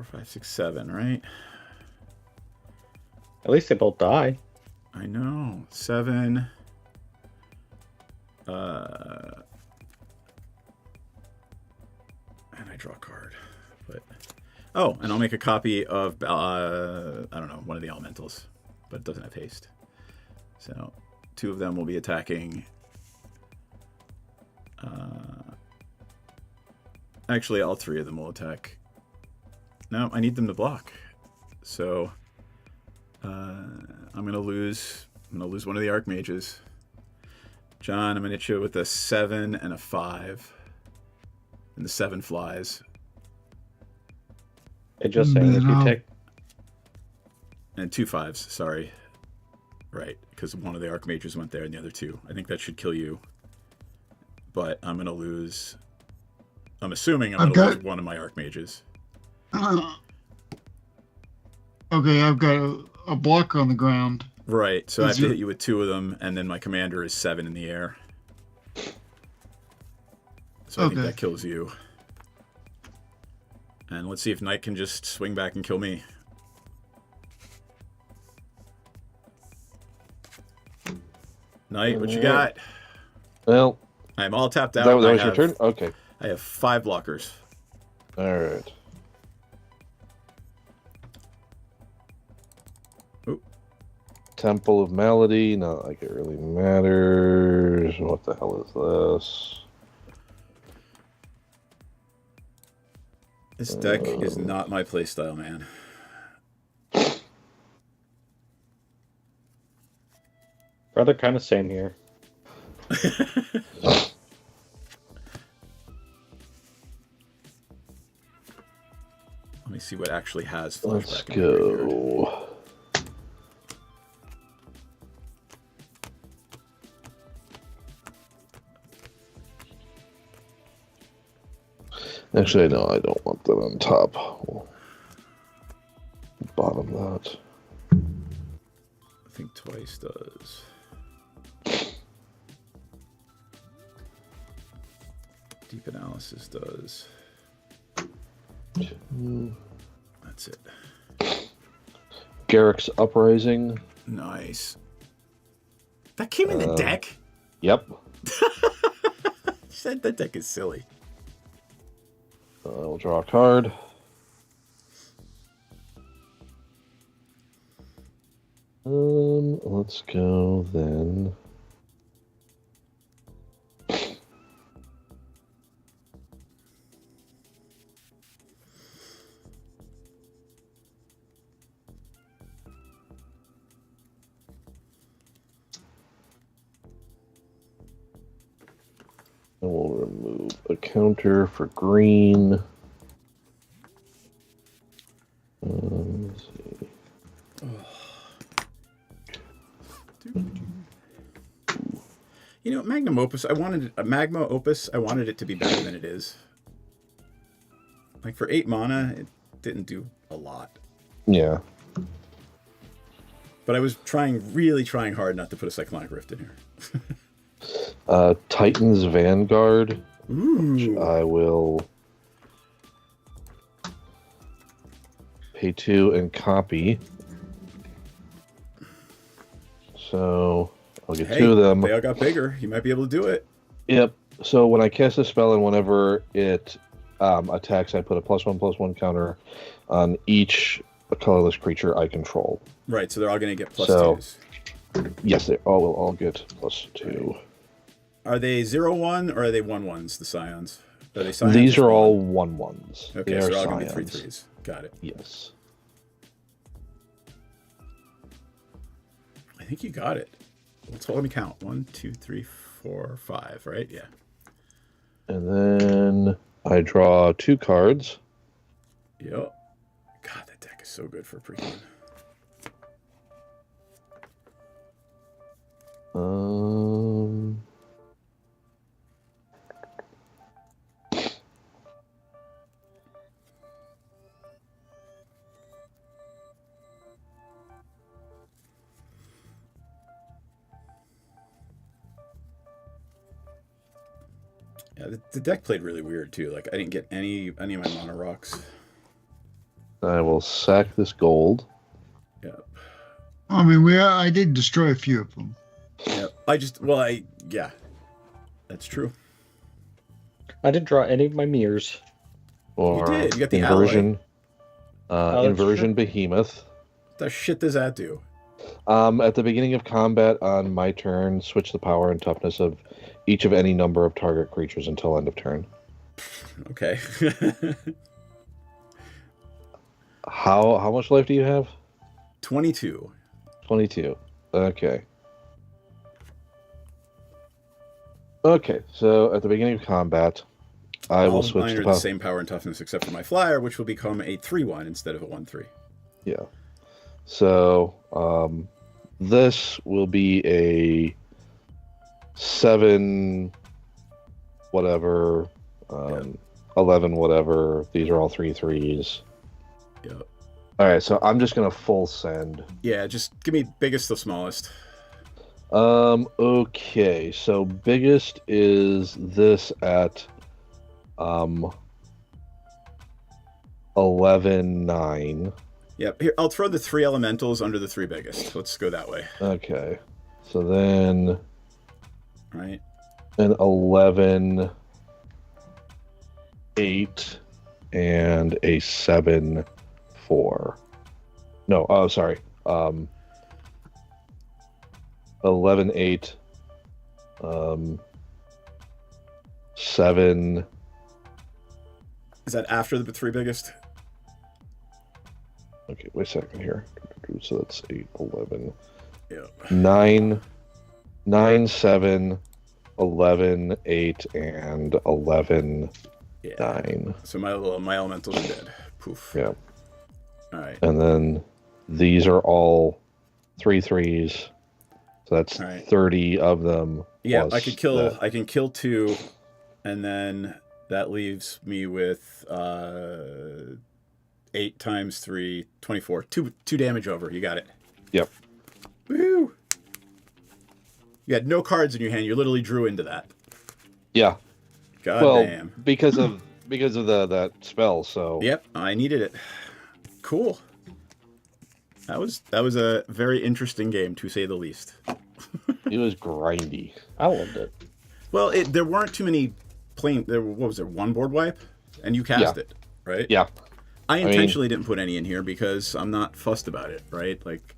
Speaker 2: 5, 6, 7, right?
Speaker 12: At least they both die.
Speaker 2: I know. 7. And I draw a card. But oh, and I'll make a copy of I don't know, one of the elementals, but it doesn't have haste. So 2 of them will be attacking. Actually, all 3 of them will attack. No, I need them to block. So I'm gonna lose one of the Archmages. John, I'm gonna hit you with a 7 and a 5. And the 7 flies.
Speaker 12: It just saying if you take...
Speaker 2: And 2 5s, sorry. Right, because one of the Archmages went there and the other 2. I think that should kill you. But I'm gonna lose... I'm assuming I'm gonna lose one of my Archmages.
Speaker 11: Okay, I've got a blocker on the ground.
Speaker 2: Right, so I have to
Speaker 11: Zero-
Speaker 2: hit you with 2 of them, and then my commander is 7 in the air. So I think
Speaker 11: Okay.
Speaker 2: that kills you. And let's see if Knight can just swing back and kill me. Knight, what you got?
Speaker 10: Well,
Speaker 2: I'm all tapped out.
Speaker 10: that was
Speaker 2: I
Speaker 10: your
Speaker 2: have-
Speaker 10: turn? Okay.
Speaker 2: I have 5 blockers.
Speaker 10: Alright.
Speaker 2: Oop.
Speaker 10: Temple of Malady, not like it really matters. What the hell is this?
Speaker 2: This deck is not my playstyle, man.
Speaker 12: Brother, kind of same here.
Speaker 2: Let me see what actually has
Speaker 10: Let's
Speaker 2: flashback. in my graveyard.
Speaker 10: go. Actually, no, I don't want that on top. We'll bottom that.
Speaker 2: I think twice does. Deep analysis does. That's it.
Speaker 10: Garrick's Uprising.
Speaker 2: Nice. That came in the deck?
Speaker 10: Yep.
Speaker 2: You said that deck is silly.
Speaker 10: I'll draw a card. Let's go then. And we'll remove a counter for green. Let's see.
Speaker 2: You know, Magnum Opus, Magma Opus, I wanted it to be better than it is. Like for 8 mana, it didn't do a lot.
Speaker 10: Yeah.
Speaker 2: But I was really trying hard not to put a Cyclonic Rift in here.
Speaker 10: Titan's Vanguard.
Speaker 2: Ooh.
Speaker 10: Which I will pay 2 and copy. So I'll get 2 of them.
Speaker 2: They all got bigger. You might be able to do it.
Speaker 10: Yep. So when I cast a spell and whenever it attacks, I put a +1/+1 counter on each colorless creature I control.
Speaker 2: Right, so they're all going to get
Speaker 10: So-
Speaker 2: +2s.
Speaker 10: Yes, they all will all get +2.
Speaker 2: Are they 0/1 or are they 1/1s, the Scions? Are they Scions?
Speaker 10: These
Speaker 2: or
Speaker 10: are
Speaker 2: Spawn?
Speaker 10: all 1/1s.
Speaker 2: Okay,
Speaker 10: They
Speaker 2: so
Speaker 10: are
Speaker 2: they're all going to be
Speaker 10: Scions.
Speaker 2: 3/3s. Got it.
Speaker 10: Yes.
Speaker 2: I think you got it. Let me count. 1, 2, 3, 4, 5, right? Yeah.
Speaker 10: And then I draw 2 cards.
Speaker 2: Yep. God, that deck is so good for pre-con. Yeah, the deck played really weird too. Like I didn't get any of my mana rocks.
Speaker 10: I will sack this gold.
Speaker 2: Yep.
Speaker 11: I mean, I did destroy a few of them.
Speaker 2: Yep. Yeah. That's true.
Speaker 12: I didn't draw any of my mirrors.
Speaker 10: Or
Speaker 2: You did. You got the
Speaker 10: inversion.
Speaker 12: that's
Speaker 10: Inversion
Speaker 12: true.
Speaker 10: Behemoth.
Speaker 2: What the shit does that do?
Speaker 10: At the beginning of combat on my turn, switch the power and toughness of each of any number of target creatures until end of turn.
Speaker 2: Okay.
Speaker 10: How much life do you have?
Speaker 2: 22.
Speaker 10: 22. Okay. Okay, so at the beginning of combat, I will
Speaker 2: All
Speaker 10: switch
Speaker 2: mine
Speaker 10: the
Speaker 2: are
Speaker 10: power.
Speaker 2: the same power and toughness except for my flyer, which will become a 3/1 instead of a 1/3.
Speaker 10: Yeah. So, this will be a 7 whatever, 11 whatever. These are all 3/3s.
Speaker 2: Yep.
Speaker 10: All right, so I'm just gonna full send.
Speaker 2: Yeah, just give me biggest to smallest.
Speaker 10: Okay, so biggest is this at 11.9.
Speaker 2: Yep. Here, I'll throw the 3 elementals under the 3 biggest. Let's go that way.
Speaker 10: Okay, so then
Speaker 2: Right.
Speaker 10: an 11.8 and a 7.4. No, oh sorry. 11.8, 7.
Speaker 2: Is that after the 3 biggest?
Speaker 10: Okay, wait a second here. So that's 8, 11,
Speaker 2: Yeah.
Speaker 10: 9, 9, 7, 11, 8, and 11,
Speaker 2: Yeah.
Speaker 10: 9.
Speaker 2: So my elementals are dead. Poof.
Speaker 10: Yeah.
Speaker 2: All right.
Speaker 10: And then these are all 3 3s. So that's
Speaker 2: All right.
Speaker 10: 30 of them.
Speaker 2: Yeah,
Speaker 10: plus
Speaker 2: I could kill.
Speaker 10: that.
Speaker 2: I can kill 2, and then that leaves me with 8 times 3, 24. 2 damage over. You got it.
Speaker 10: Yep.
Speaker 2: Woo! You had no cards in your hand. You literally drew into that.
Speaker 10: Yeah.
Speaker 2: God
Speaker 10: well,
Speaker 2: damn.
Speaker 10: because of that spell. So.
Speaker 2: Yep, I needed it. Cool. That was a very interesting game, to say the least.
Speaker 10: It was grindy.
Speaker 12: I loved it.
Speaker 2: Well, there weren't too many what was there, 1 board wipe? And you cast it, right?
Speaker 10: Yeah.
Speaker 2: I intentionally didn't put any in here because I'm not fussed about it, right? Like,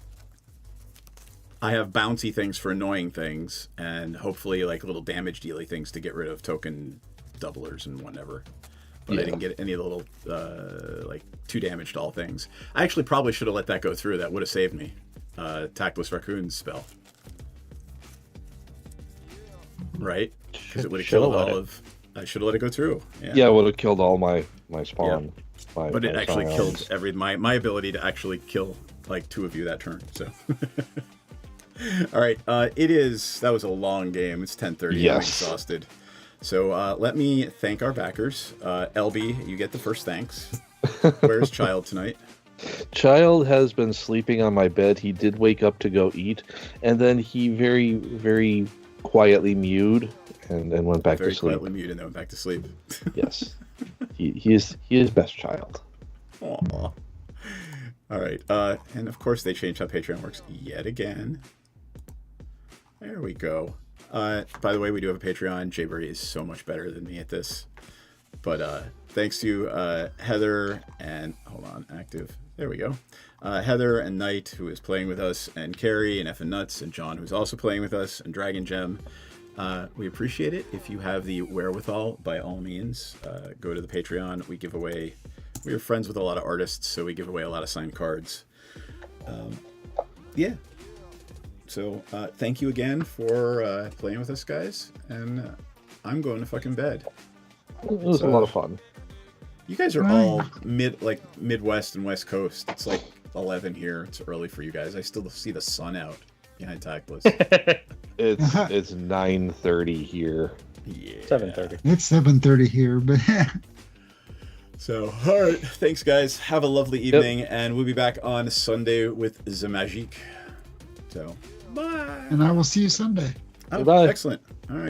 Speaker 2: I have bouncy things for annoying things, and hopefully like little damage dealy things to get rid of token doublers and whatever. But I didn't get any of the little, like, 2 damage to all things. I actually probably should have let that go through. That would have saved me. Tactless Raccoon's spell. Right? Because it would have killed all of... I should have let it go through.
Speaker 10: Yeah, it would have killed all my spawn.
Speaker 2: Yeah. But it actually killed my ability to actually kill, like, 2 of you that turn, so... All right, that was a long game. It's 10:30.
Speaker 10: Yes.
Speaker 2: I'm exhausted. So let me thank our backers. LB, you get the first thanks. Where's Child tonight?
Speaker 10: Child has been sleeping on my bed. He did wake up to go eat, and then he very, very quietly mewed and went back to sleep.
Speaker 2: Very quietly mewed and then went back to sleep.
Speaker 10: Yes. He is best child.
Speaker 2: Aww. All right. And of course they changed how Patreon works yet again. There we go. By the way, we do have a Patreon. Jayberry is so much better than me at this. But thanks to Heather and... Hold on, active. There we go. Heather and Knight, who is playing with us, and Carrie and Effin Nuts, and John, who's also playing with us, and Dragon Gem. We appreciate it. If you have the wherewithal, by all means, go to the Patreon. We give away... We are friends with a lot of artists, so we give away a lot of signed cards. Yeah. So, thank you again for playing with us, guys. And I'm going to fucking bed.
Speaker 10: It was a lot of fun.
Speaker 2: You guys are all Midwest and West Coast. It's like 11 here. It's early for you guys. I still see the sun out behind Tactless.
Speaker 10: It's 9:30 here.
Speaker 2: Yeah.
Speaker 12: 7:30.
Speaker 11: It's 7:30 here, but
Speaker 2: So, all right. Thanks, guys. Have a lovely evening, and we'll be back on Sunday with The Magique. So, bye.
Speaker 11: and I will see you Sunday.
Speaker 2: Oh,
Speaker 10: Goodbye.
Speaker 2: excellent. All right.